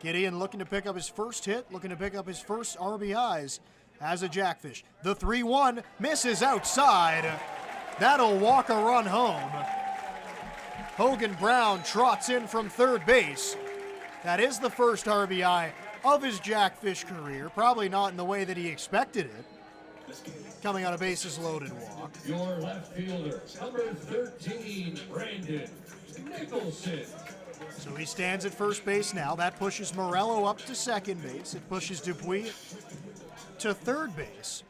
Gideon looking to pick up his first hit, looking to pick up his first RBIs as a Jackfish. The 3-1 misses outside. That'll walk a run home. Hogan Brown trots in from third base. That is the first RBI of his Jackfish career. Probably not in the way that he expected it. Coming on a bases loaded walk. Your left fielder, number 13, Brandon Nicholson. So he stands at first base now. That pushes Morello up to second base. It pushes Dupuis to third base.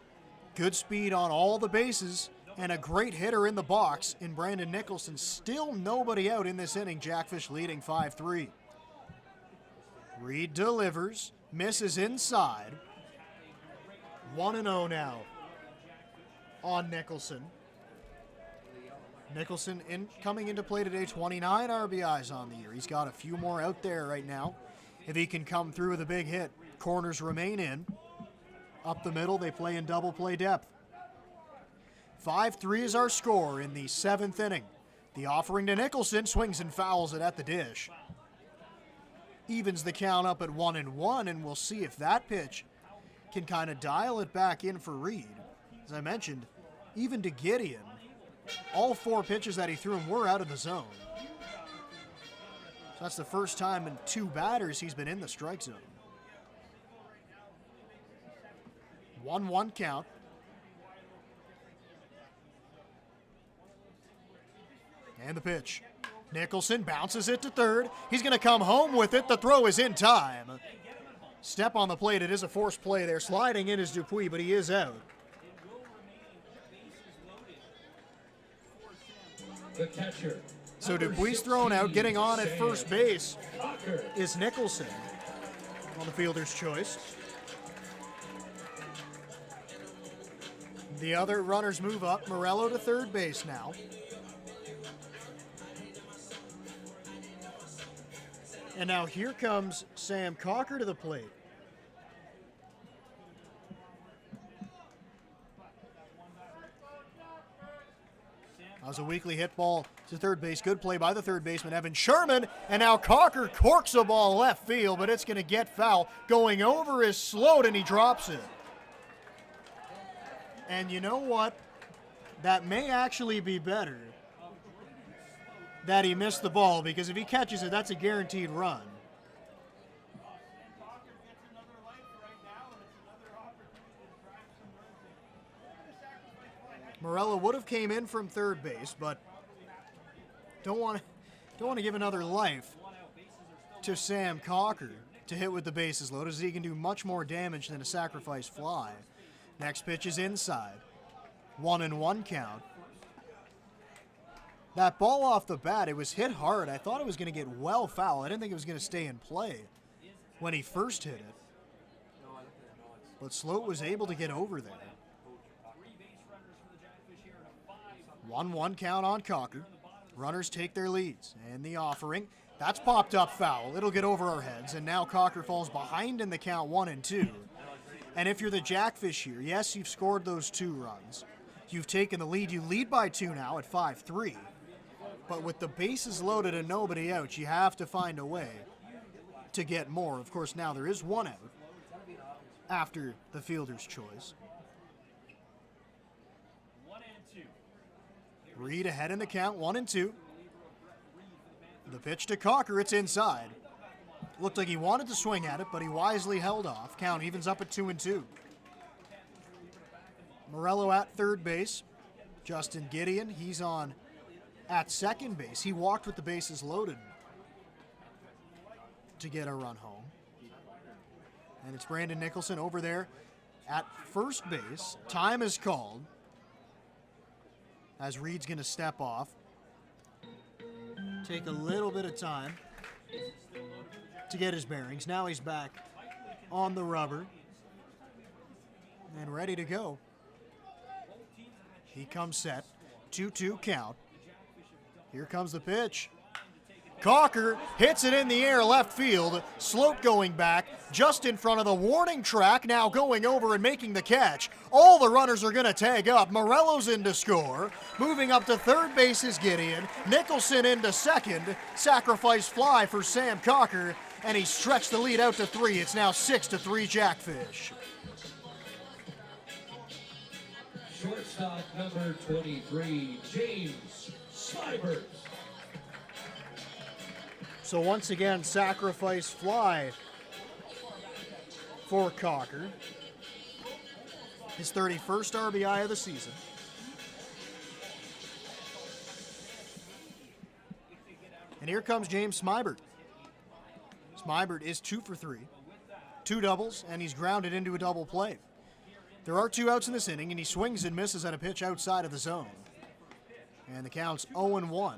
Good speed on all the bases and a great hitter in the box in Brandon Nicholson. Still nobody out in this inning. Jackfish leading 5-3. Reed delivers, misses inside. 1-0 now on Nicholson. Nicholson coming into play today, 29 RBIs on the year. He's got a few more out there right now. If he can come through with a big hit, corners remain in. Up the middle, they play in double play depth. 5-3 is our score in the 7th inning. The offering to Nicholson, swings and fouls it at the dish. Evens the count up at 1-1, and we'll see if that pitch can kind of dial it back in for Reed. As I mentioned, even to Gideon, all 4 pitches that he threw him were out of the zone. So that's the first time in 2 batters he's been in the strike zone. 1-1 count. And the pitch. Nicholson bounces it to third. He's going to come home with it. The throw is in time. Step on the plate. It is a forced play there. Sliding in is Dupuis, but he is out. The catcher. So Dupuis thrown out. Getting on at first base is Nicholson on the fielder's choice. The other runners move up. Morello to third base now. And now here comes Sam Cocker to the plate. That was a weakly hit ball to third base. Good play by the third baseman, Evan Sherman. And now Cocker corks a ball left field, but it's going to get foul. Going over is Sloat, and he drops it. And you know what? That may actually be better that he missed the ball, because if he catches it, that's a guaranteed run. Morello would have came in from third base, but don't want to give another life to Sam Cocker to hit with the bases loaded, as he can do much more damage than a sacrifice fly. Next pitch is inside. 1-1 count. That ball off the bat, it was hit hard. I thought it was going to get well foul. I didn't think it was going to stay in play when he first hit it. But Sloat was able to get over there. 1-1 count on Cocker. Runners take their leads. And the offering, that's popped up foul. It'll get over our heads. And now Cocker falls behind in the count 1-2. And if you're the Jackfish here, yes, you've scored those 2 runs. You've taken the lead. You lead by 2 now at 5-3. But with the bases loaded and nobody out, you have to find a way to get more. Of course, now there is one out after the fielder's choice. Reed ahead in the count, 1-2. The pitch to Cocker, it's inside. Looked like he wanted to swing at it, but he wisely held off. Count evens up at 2-2. Morello at third base. Justin Gideon, he's on at second base. He walked with the bases loaded to get a run home. And it's Brandon Nicholson over there at first base. Time is called as Reed's going to step off. Take a little bit of time to get his bearings. Now he's back on the rubber and ready to go. He comes set. 2-2 count. Here comes the pitch. Cocker hits it in the air left field. Slope going back just in front of the warning track. Now going over and making the catch. All the runners are going to tag up. Morello's in to score. Moving up to third base is Gideon. Nicholson into second. Sacrifice fly for Sam Cocker. And he stretched the lead out to 3. It's now 6-3 Jackfish. Shortstop number 23, James Slibers. So once again, sacrifice fly for Cocker. His 31st RBI of the season. And here comes James Smibert. Smibert is 2 for 3. 2 doubles, and he's grounded into a double play. There are 2 outs in this inning, and he swings and misses at a pitch outside of the zone. And the count's 0-1.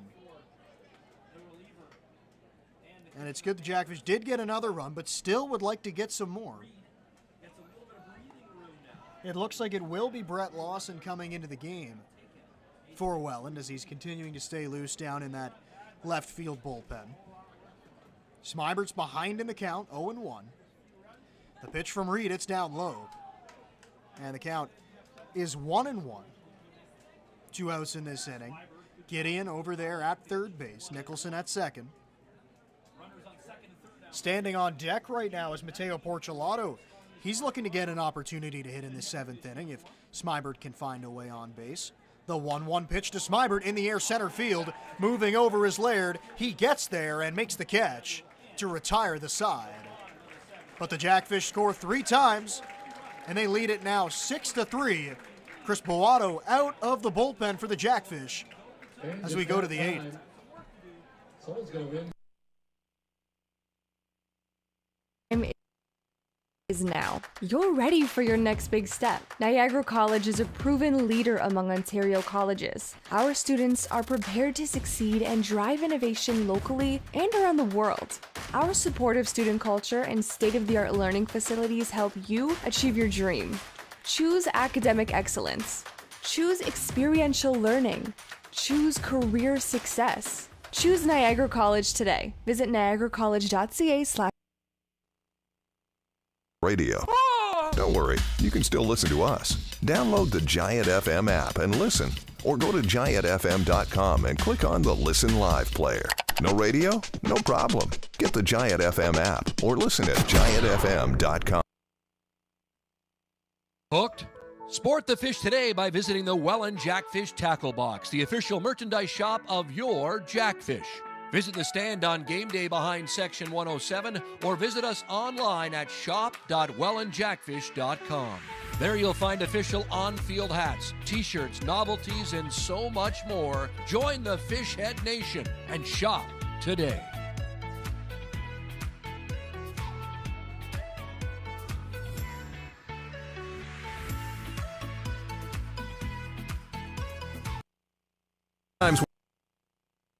And it's good the Jackfish did get another run, but still would like to get some more. It looks like it will be Brett Lawson coming into the game for Welland as he's continuing to stay loose down in that left field bullpen. Smibert's behind in the count, 0-1. The pitch from Reed, it's down low. And the count is 1-1. 2 outs in this inning. Gideon over there at third base. Nicholson at second. Standing on deck right now is Mateo Porcelato. He's looking to get an opportunity to hit in the 7th inning if Smibert can find a way on base. The 1-1 pitch to Smibert in the air center field. Moving over is Laird. He gets there and makes the catch to retire the side. But the Jackfish score 3 times, and they lead it now 6-3. Chris Boato out of the bullpen for the Jackfish as we go to the 8th. Someone's going to win. Is now. You're ready for your next big step. Niagara College is a proven leader among Ontario colleges. Our students are prepared to succeed and drive innovation locally and around the world. Our supportive student culture and state-of-the-art learning facilities help you achieve your dream. Choose academic excellence. Choose experiential learning. Choose career success. Choose Niagara College today. Visit niagaracollege.ca/. Radio. Don't worry, you can still listen to us. Download the Giant FM app and listen, or go to giantfm.com and click on the Listen Live player. No radio? No problem. Get the Giant FM app or listen at giantfm.com. Hooked? Sport the fish today by visiting the Welland Jackfish Tackle Box, the official merchandise shop of your Jackfish. Visit the stand on game day behind Section 107 or visit us online at shop.wellandjackfish.com. There you'll find official on-field hats, t-shirts, novelties, and so much more. Join the Fishhead Nation and shop today.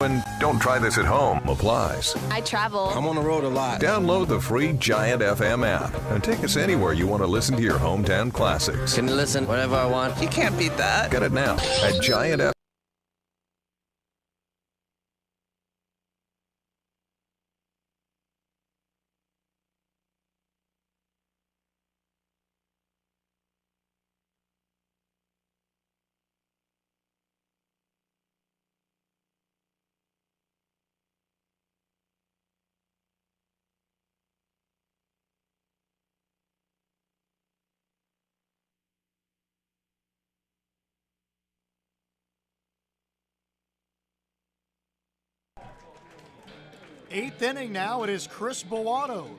And don't try this at home applies. I travel. I'm on the road a lot. Download the free Giant FM app and take us anywhere you want to listen to your hometown classics. Can listen whenever I want. You can't beat that. Get it now at Giant FM. 8th inning now. It is Chris Bowato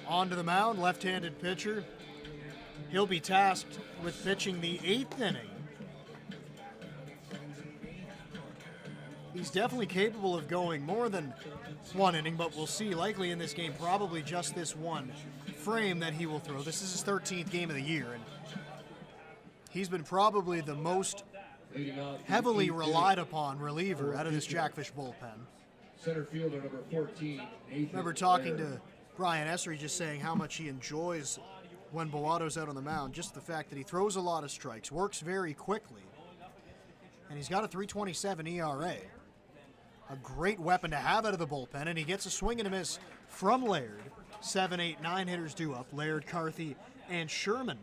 onto the mound, left-handed pitcher. He'll be tasked with pitching the 8th inning. He's definitely capable of going more than one inning, but we'll see. Likely in this game, probably just this one frame that he will throw. This is his 13th game of the year, and he's been probably the most heavily relied upon reliever out of this Jackfish bullpen. Center fielder number 14. Remember talking to Brian Essery, just saying how much he enjoys when Bowato's out on the mound. Just the fact that he throws a lot of strikes, works very quickly, and he's got a 3.27 ERA. A great weapon to have out of the bullpen, and he gets a swing and a miss from Laird. 7, 8, 9 hitters due up. Laird, Carthy, and Sherman.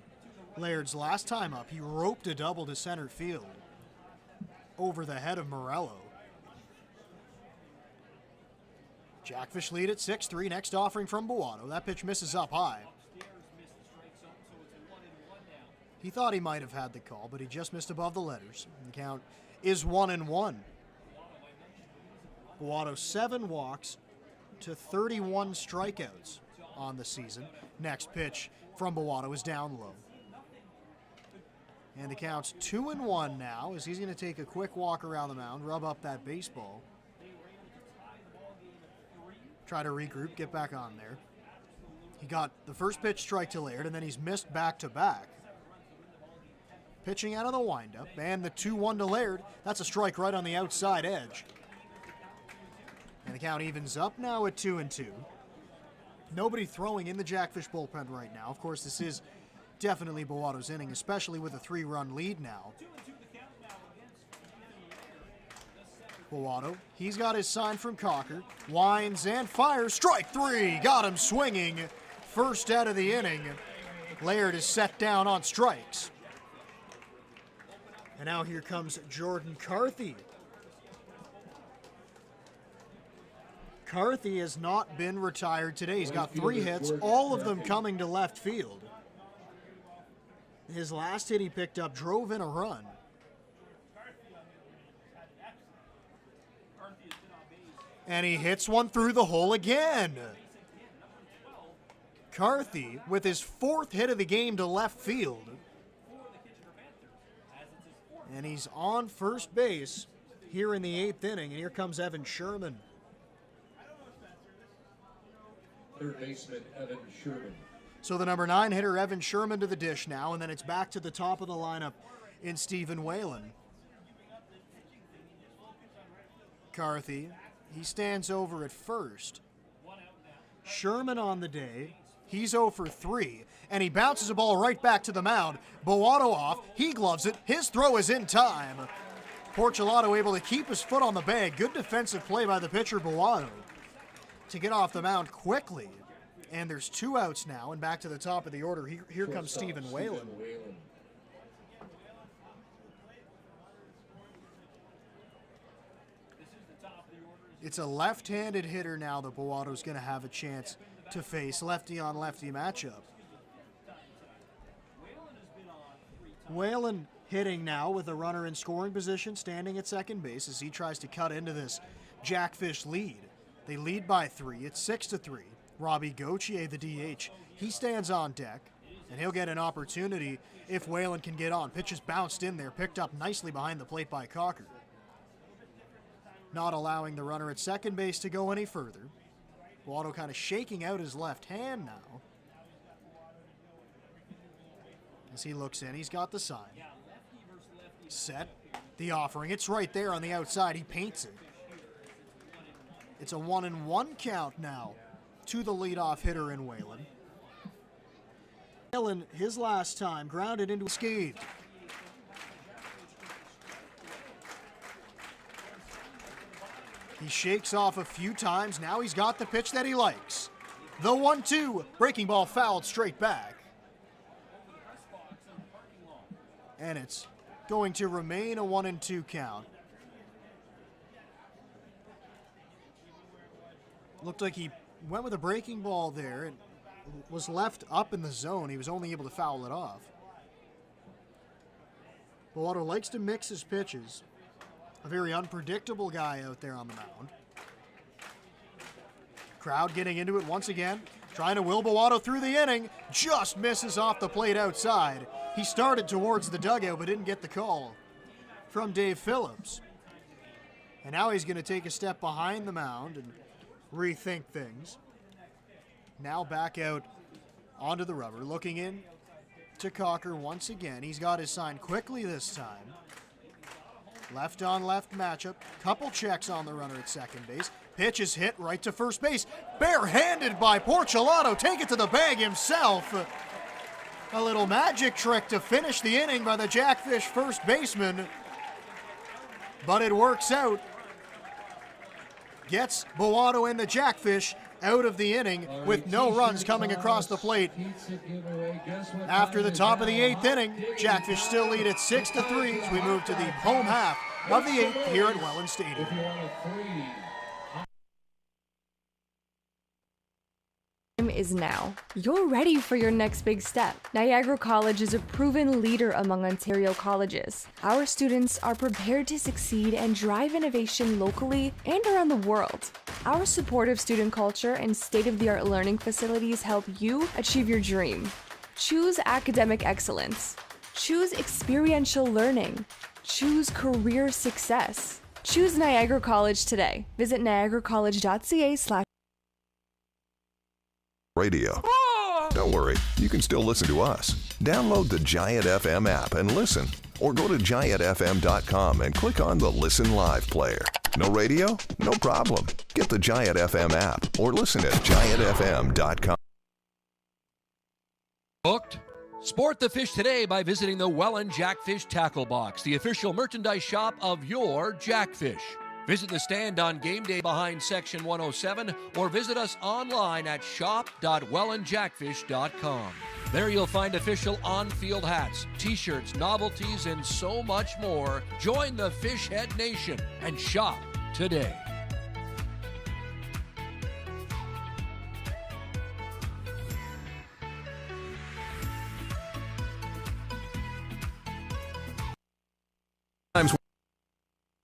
Laird's last time up, he roped a double to center field over the head of Morello. Jackfish lead at 6-3. Next offering from Bowato. That pitch misses up high. He thought he might have had the call, but he just missed above the letters. The count is 1-1. Bowato 7 walks to 31 strikeouts on the season. Next pitch from Bowato is down low. And the count's 2-1 now as he's going to take a quick walk around the mound, rub up that baseball. Try to regroup, get back on there. He got the first pitch strike to Laird, and then he's missed back-to-back. Pitching out of the windup, and the 2-1 to Laird. That's a strike right on the outside edge. And the count evens up now at 2-2. Nobody throwing in the Jackfish bullpen right now. Of course, this is definitely Bowato's inning, especially with a 3-run lead now. Bowato, he's got his sign from Cocker. Winds and fires. Strike 3. Got him swinging. First out of the inning. Laird is set down on strikes. And now here comes Jordan Carthy. Carthy has not been retired today. He's got 3 hits, all of them coming to left field. His last hit he picked up drove in a run. And he hits one through the hole again. Carthy with his 4th hit of the game to left field. And he's on first base here in the 8th inning. And here comes Evan Sherman. Third baseman Evan Sherman. So the number 9 hitter, Evan Sherman, to the dish now, and then it's back to the top of the lineup in Stephen Whalen. Carthy, he stands over at first. Sherman on the day, he's 0 for 3, and he bounces a ball right back to the mound. Bowato off, he gloves it, his throw is in time. Porcelato able to keep his foot on the bag. Good defensive play by the pitcher, Bowato, to get off the mound quickly. And there's 2 outs now, and back to the top of the order. Here comes Stephen Whalen. It's a left-handed hitter now that Bowato's going to have a chance to face. Lefty-on-lefty matchup. Whalen hitting now with a runner in scoring position, standing at second base as he tries to cut into this Jackfish lead. They lead by 3. It's 6-3. Robbie Gauthier, the DH, he stands on deck, and he'll get an opportunity if Whalen can get on. Pitch is bounced in there, picked up nicely behind the plate by Cocker. Not allowing the runner at second base to go any further. Bowato kind of shaking out his left hand now. As he looks in, he's got the sign. Set the offering. It's right there on the outside. He paints it. It's a 1-1 count now to the leadoff hitter in Whalen. Whalen, his last time, grounded into a skate. He shakes off a few times. Now he's got the pitch that he likes. The 1-2, breaking ball fouled straight back. And it's going to remain a 1-2 count. Looked like he went with a breaking ball there and was left up in the zone. He was only able to foul it off. Bowato likes to mix his pitches. A very unpredictable guy out there on the mound. Crowd getting into it once again, trying to will Bowato through the inning, just misses off the plate outside. He started towards the dugout but didn't get the call from Dave Phillips. And now he's going to take a step behind the mound and rethink things. Now back out onto the rubber, looking in to Cocker once again. He's got his sign quickly this time. Left on left matchup. Couple checks on the runner at second base. Pitch is hit right to first base. Barehanded by Porcelato. Take it to the bag himself. A little magic trick to finish the inning by the Jackfish first baseman. But it works out. Gets Bowato and the Jackfish out of the inning with no runs coming across the plate. After the top of the 8th inning, Jackfish still lead at 6-3 as we move to the home half of the 8th here at Welland Stadium. Is now. You're ready for your next big step. Niagara College is a proven leader among Ontario colleges. Our students are prepared to succeed and drive innovation locally and around the world. Our supportive student culture and state-of-the-art learning facilities help you achieve your dream. Choose academic excellence. Choose experiential learning. Choose career success. Choose Niagara College today. Visit niagaracollege.ca/. Radio. Don't worry, you can still listen to us. Download the Giant FM app and listen, or go to giantfm.com and click on the Listen Live player. No radio? No problem. Get the Giant FM app or listen at giantfm.com. Booked? Sport the fish today by visiting the Welland Jackfish Tackle Box, the official merchandise shop of your Jackfish. Visit the stand on game day behind Section 107 or visit us online at shop.wellandjackfish.com. There you'll find official on-field hats, t-shirts, novelties, and so much more. Join the Fishhead Nation and shop today.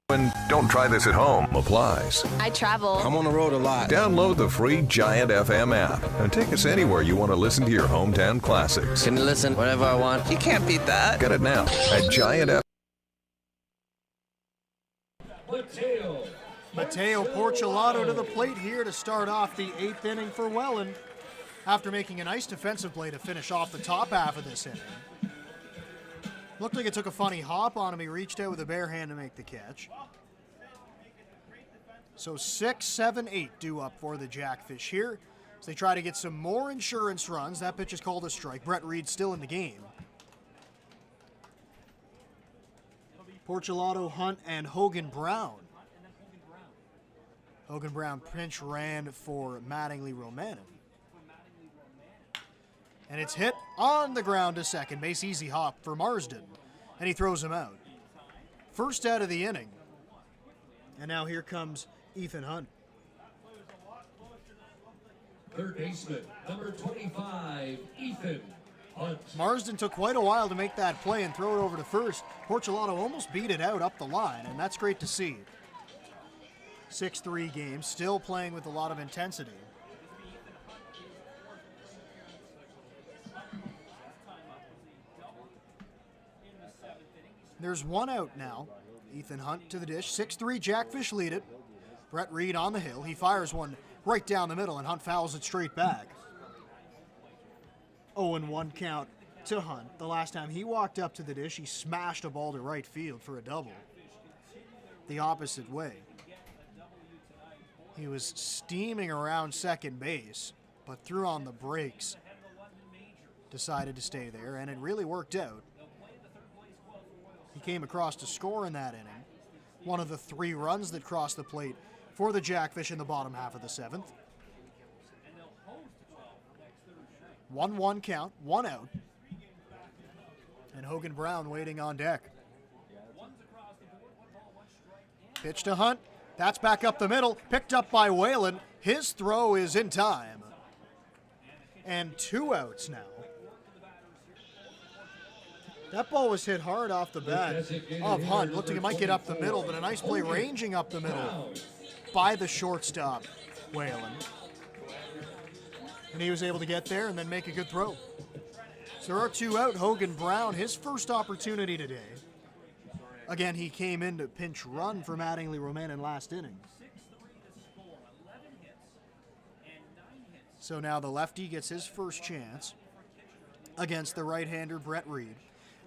When don't try this at home applies. I travel. I'm on the road a lot. Download the free Giant FM app and take us anywhere you want to listen to your hometown classics. Can listen whenever I want. You can't beat that. Get it now at Giant FM. Mateo Porcelato to the plate here to start off the 8th inning for Welland after making a nice defensive play to finish off the top half of this inning. Looked like it took a funny hop on him. He reached out with a bare hand to make the catch. So 6, 7, 8 due up for the Jackfish here as they try to get some more insurance runs. That pitch is called a strike. Brett Reed still in the game. Porcelato, Hunt, and Hogan Brown. Hogan Brown pinch ran for Mattingly Romanen. And it's hit on the ground to second base. Easy hop for Marsden. And he throws him out. First out of the inning. And now here comes Ethan Hunt. Third baseman, number 25, Ethan Hunt. Marsden took quite a while to make that play and throw it over to first. Porcelato almost beat it out up the line, and that's great to see. 6-3 game, still playing with a lot of intensity. There's one out now. Ethan Hunt to the dish. 6-3 Jackfish lead it. Brett Reed on the hill. He fires one right down the middle, and Hunt fouls it straight back. 0-1 count to Hunt. The last time he walked up to the dish, he smashed a ball to right field for a double. The opposite way. He was steaming around second base, but threw on the brakes. Decided to stay there, and it really worked out. He came across to score in that inning. One of the 3 runs that crossed the plate for the Jackfish in the bottom half of the 7th. 1-1 count, 1 out. And Hogan Brown waiting on deck. Pitch to Hunt. That's back up the middle. Picked up by Whalen. His throw is in time. And 2 outs now. That ball was hit hard off the bat of Hunt. Looked like it might get up the middle, but a nice play ranging up the middle by the shortstop, Whalen. And he was able to get there and then make a good throw. So there are two out. Hogan Brown, his first opportunity today. Again, he came in to pinch run for Mattingly Roman in last inning. So now the lefty gets his first chance against the right-hander Brett Reed.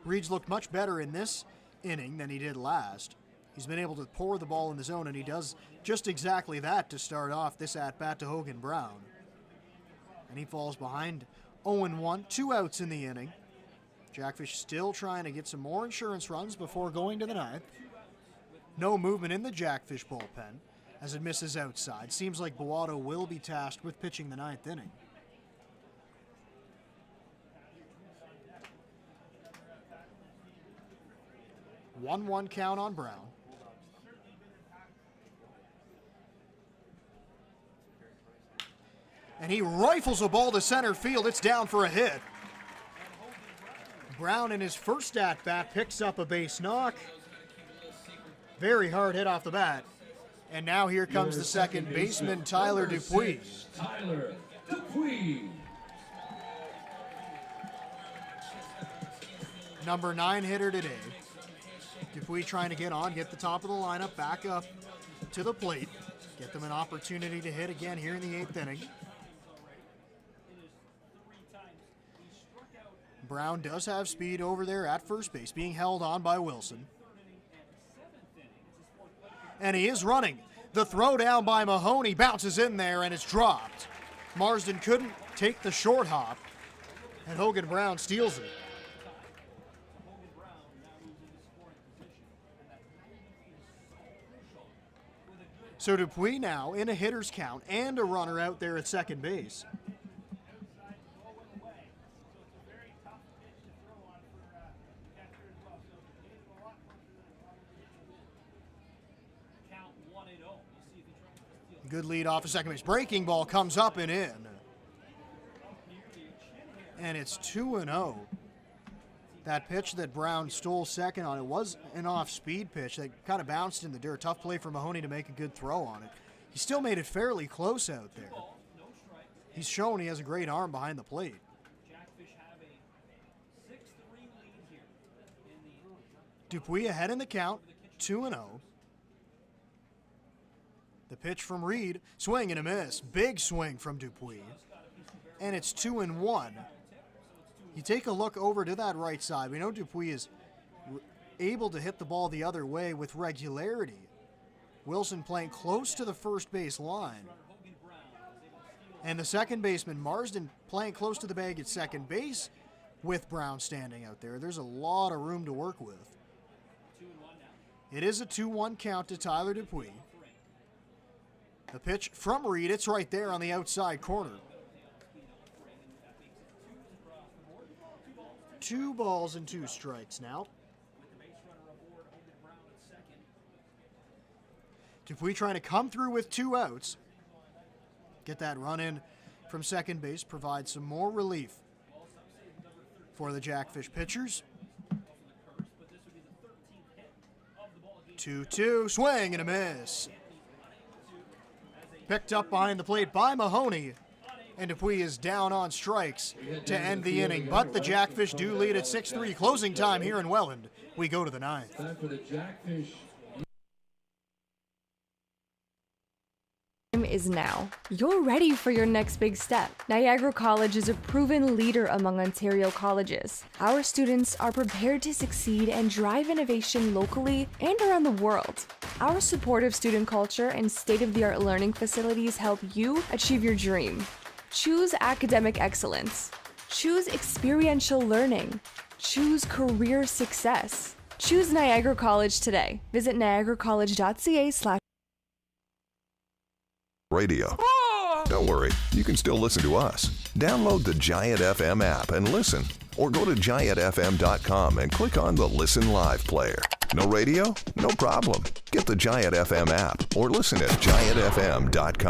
Reed's looked much better in this inning than he did last. He's been able to pour the ball in the zone, and he does just exactly that to start off this at-bat to Hogan Brown. And he falls behind 0-1, 2 outs in the inning. Jackfish still trying to get some more insurance runs before going to the ninth. No movement in the Jackfish bullpen as it misses outside. Seems like Boato will be tasked with pitching the ninth inning. One count on Brown. And he rifles a ball to center field. It's down for a hit. Brown in his first at-bat picks up a base knock. Very hard hit off the bat. And now here comes the second baseman, Tyler Dupuis. Tyler Dupuis. Number 9 hitter today. Dupuis trying to get on, get the top of the lineup, back up to the plate. Get them an opportunity to hit again here in the 8th inning. Brown does have speed over there at first base, being held on by Wilson. And he is running. The throw down by Mahoney bounces in there and it's dropped. Marsden couldn't take the short hop, and Hogan Brown steals it. So Dupuis now in a hitter's count and a runner out there at second base. Good lead off of second base. Breaking ball comes up and in. And it's 2-0. That pitch that Brown stole second on, it was an off-speed pitch that kind of bounced in the dirt. Tough play for Mahoney to make a good throw on it. He still made it fairly close out there. He's shown he has a great arm behind the plate. Dupuis ahead in the count, 2-0. The pitch from Reed, swing and a miss. Big swing from Dupuis. And it's 2-1. You take a look over to that right side. We know Dupuis is able to hit the ball the other way with regularity. Wilson playing close to the first base line. And the second baseman, Marsden, playing close to the bag at second base with Brown standing out there. There's a lot of room to work with. It is a 2-1 count to Tyler Dupuis. The pitch from Reed, it's right there on the outside corner. 2 balls and 2 strikes now. Dupuis trying to come through with 2 outs. Get that run in from second base, provide some more relief for the Jackfish pitchers. 2-2, swing and a miss. Picked up behind the plate by Mahoney, and Dupuis is down on strikes to end the inning. But the Jackfish do lead at 6-3. Closing time here in Welland. We go to the 9th. Time for the Jackfish. Is now. You're ready for your next big step. Niagara College is a proven leader among Ontario colleges. Our students are prepared to succeed and drive innovation locally and around the world. Our supportive student culture and state-of-the-art learning facilities help you achieve your dream. Choose academic excellence. Choose experiential learning. Choose career success. Choose Niagara College today. Visit niagaracollege.ca/. Radio. Don't worry, you can still listen to us. Download the Giant FM app and listen. Or go to giantfm.com and click on the Listen Live player. No radio? No problem. Get the Giant FM app or listen at giantfm.com.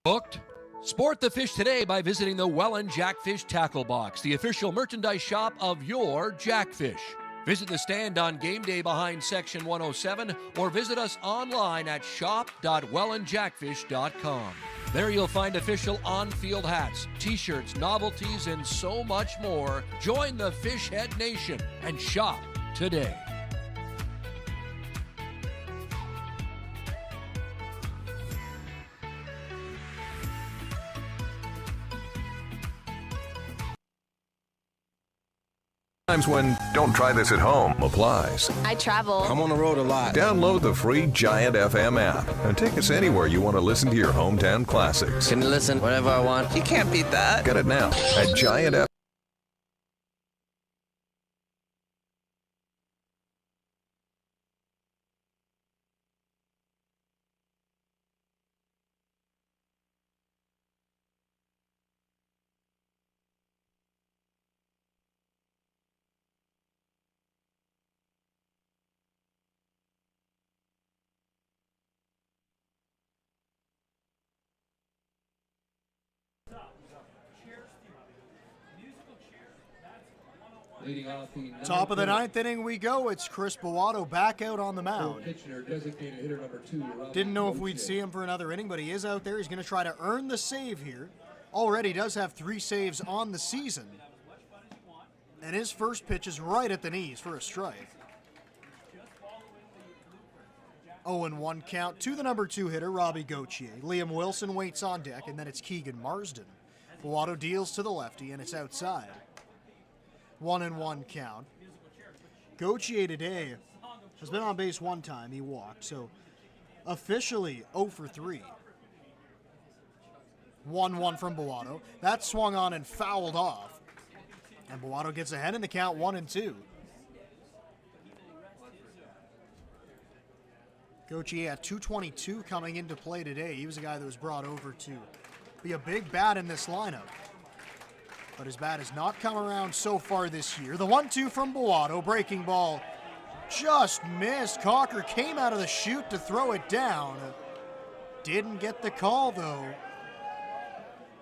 Booked? Sport the fish today by visiting the Welland Jackfish Tackle Box, the official merchandise shop of your Jackfish. Visit the stand on game day behind Section 107 or visit us online at shop.wellandjackfish.com. There you'll find official on-field hats, t-shirts, novelties, and so much more. Join the Fishhead Nation and shop today. Times when don't try this at home applies. I travel. I'm on the road a lot. Download the free Giant FM app and take us anywhere you want to listen to your hometown classics. Can listen whenever I want. You can't beat that. Get it now at Giant FM. Leading off the Top of the ninth inning we go. It's Chris Bowato back out on the mound. Kitchener designated hitter number 2. Didn't know if we'd see him for another inning, but he is out there. He's going to try to earn the save here. Already does have 3 saves on the season. And his first pitch is right at the knees for a strike. 0-1 count to the number 2 hitter, Robbie Gauthier. Liam Wilson waits on deck, and then it's Keegan Marsden. Bowato deals to the lefty, and it's outside. 1-1 count. Gauthier today has been on base 1 time. He walked, so officially 0 for 3. 1-1 from Bowato. That swung on and fouled off. And Bowato gets ahead in the count 1-2. Gauthier at 222 coming into play today. He was a guy that was brought over to be a big bat in this lineup. But his bat has not come around so far this year. The 1-2 from Bowato. Breaking ball just missed. Cocker came out of the chute to throw it down. Didn't get the call, though.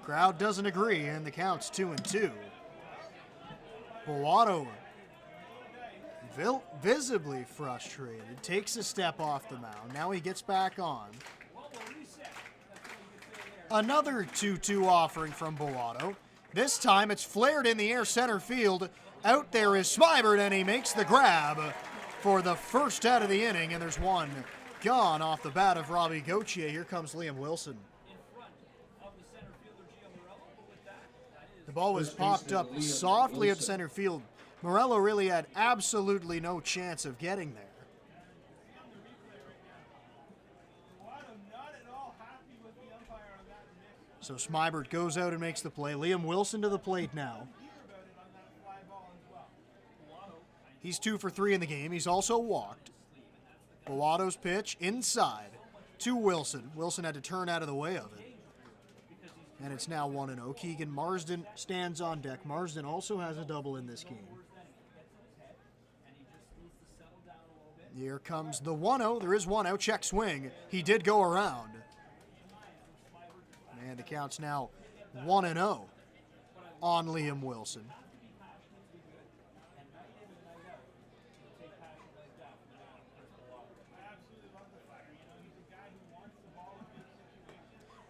Crowd doesn't agree, and the count's 2-2. Bowato, visibly frustrated, takes a step off the mound. Now he gets back on. Another 2-2 offering from Bowato. This time it's flared in the air center field. Out there is Smybert, and he makes the grab for the first out of the inning, and there's one gone off the bat of Robbie Gauthier. Here comes Liam Wilson. The ball was popped up softly at center field. Morello really had absolutely no chance of getting there. So Smybert goes out and makes the play. Liam Wilson to the plate now. He's 2 for 3 in the game. He's also walked. Bowato's pitch inside to Wilson. Wilson had to turn out of the way of it. And it's now 1-0. Keegan Marsden stands on deck. Marsden also has a double in this game. Here comes the 1-0. There is 1 out. Check swing. He did go around. And the count's now 1-0 on Liam Wilson.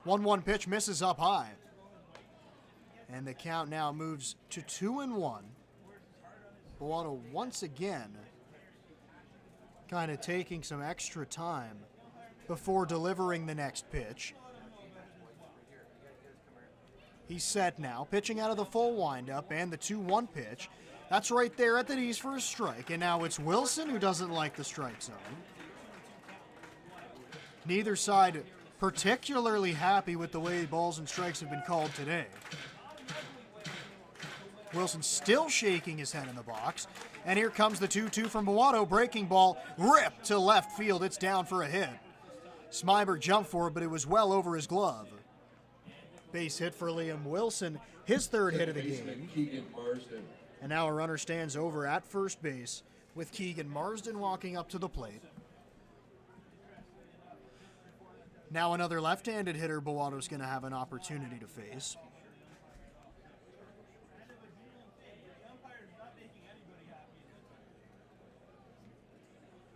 One pitch misses up high. And the count now moves to 2-1. Bowato once again kind of taking some extra time before delivering the next pitch. He's set now, pitching out of the full windup and the 2-1 pitch. That's right there at the knees for a strike. And now it's Wilson who doesn't like the strike zone. Neither side particularly happy with the way balls and strikes have been called today. Wilson still shaking his head in the box. And here comes the 2-2 from Bowato. Breaking ball ripped to left field. It's down for a hit. Smybert jumped for it, but it was well over his glove. Base hit for Liam Wilson, his 3rd hit of the game. And now a runner stands over at first base with Keegan Marsden walking up to the plate. Now another left-handed hitter Bowato's going to have an opportunity to face.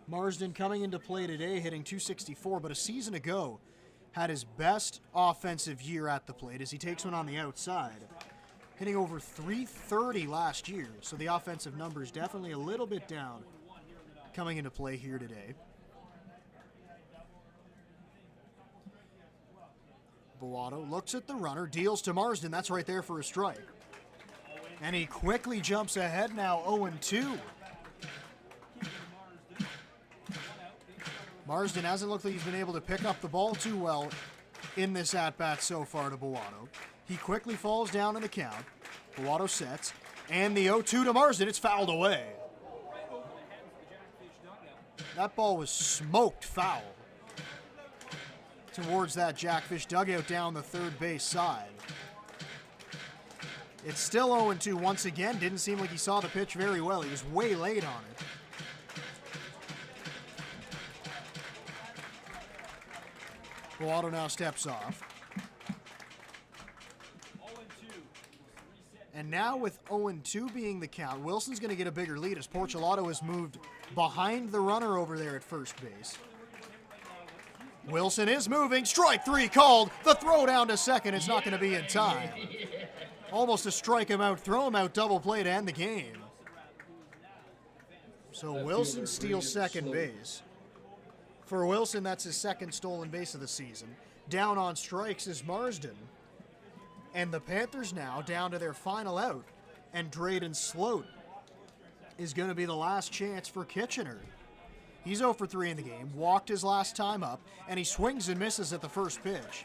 Marsden coming into play today hitting .264, but a season ago had his best offensive year at the plate as he takes one on the outside, hitting over .330 last year. So the offensive numbers definitely a little bit down coming into play here today. Boato looks at the runner, deals to Marsden. That's right there for a strike. And he quickly jumps ahead now, 0-2. Marsden hasn't looked like he's been able to pick up the ball too well in this at-bat so far to Boato. He quickly falls down in the count. Boato sets, and the 0-2 to Marsden. It's fouled away. That ball was smoked foul towards that Jackfish dugout down the third base side. It's still 0-2 once again. Didn't seem like he saw the pitch very well. He was way late on it. Boato now steps off. And now with 0-2 being the count, Wilson's going to get a bigger lead as Porcelato has moved behind the runner over there at first base. Wilson is moving. Strike three called. The throw down to second. It's not going to be in time. Almost a strike him out, throw him out, double play to end the game. So Wilson steals second base. For Wilson, that's his second stolen base of the season. Down on strikes is Marsden. And the Panthers now down to their final out. And Drayden Sloat is going to be the last chance for Kitchener. He's 0 for 3 in the game, walked his last time up, and he swings and misses at the first pitch.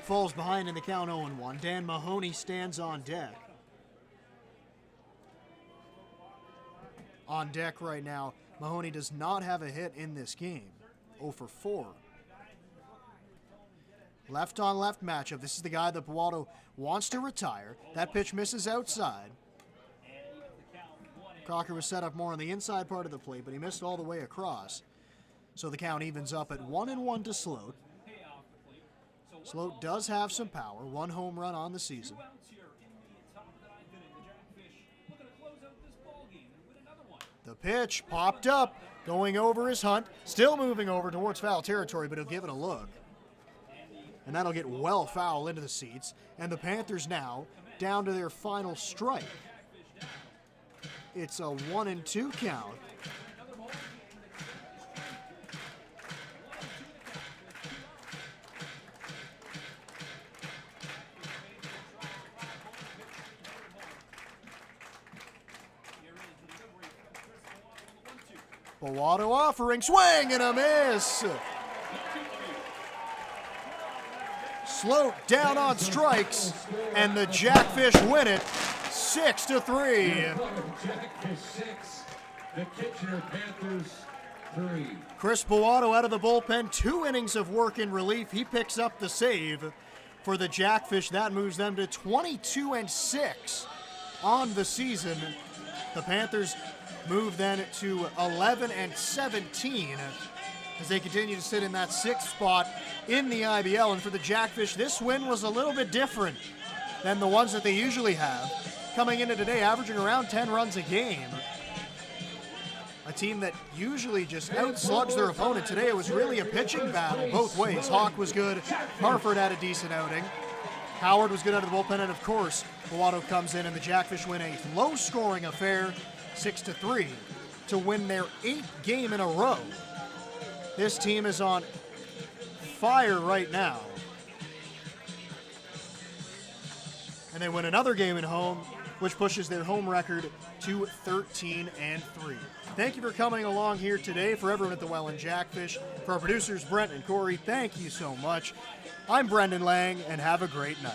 Falls behind in the count 0-1. Dan Mahoney stands on deck. On deck right now, Mahoney does not have a hit in this game. 0 for 4. Left on left matchup. This is the guy that Boato wants to retire. That pitch misses outside. Crocker was set up more on the inside part of the plate, but he missed all the way across. So the count evens up at 1-1 to Sloat. Sloat does have some power. 1 home run on the season. The pitch popped up, going over his Hunt. Still moving over towards foul territory, but he'll give it a look. And that'll get well foul into the seats. And the Panthers now down to their final strike. It's a 1-2 count. Boato offering, swing and a miss. Sloat down on strikes, and the Jackfish win it 6-3. Jackfish 6, the Kitchener Panthers 3. Chris Boato out of the bullpen, 2 innings of work in relief. He picks up the save for the Jackfish. That moves them to 22-6 on the season. The Panthers move then to 11-17 as they continue to sit in that 6th spot in the IBL. And for the Jackfish, this win was a little bit different than the ones that they usually have. Coming into today, averaging around 10 runs a game. A team that usually just outslugs their opponent. Today it was really a pitching battle both ways. Hawk was good, Harford had a decent outing. Howard was good out of the bullpen, and of course, Boato comes in and the Jackfish win a low-scoring affair, 6-3, to win their 8th game in a row. This team is on fire right now. And they win another game at home, which pushes their home record to 13-3. Thank you for coming along here today. For everyone at the Welland Jackfish, for our producers Brent and Corey, thank you so much. I'm Brendan Lang, and have a great night.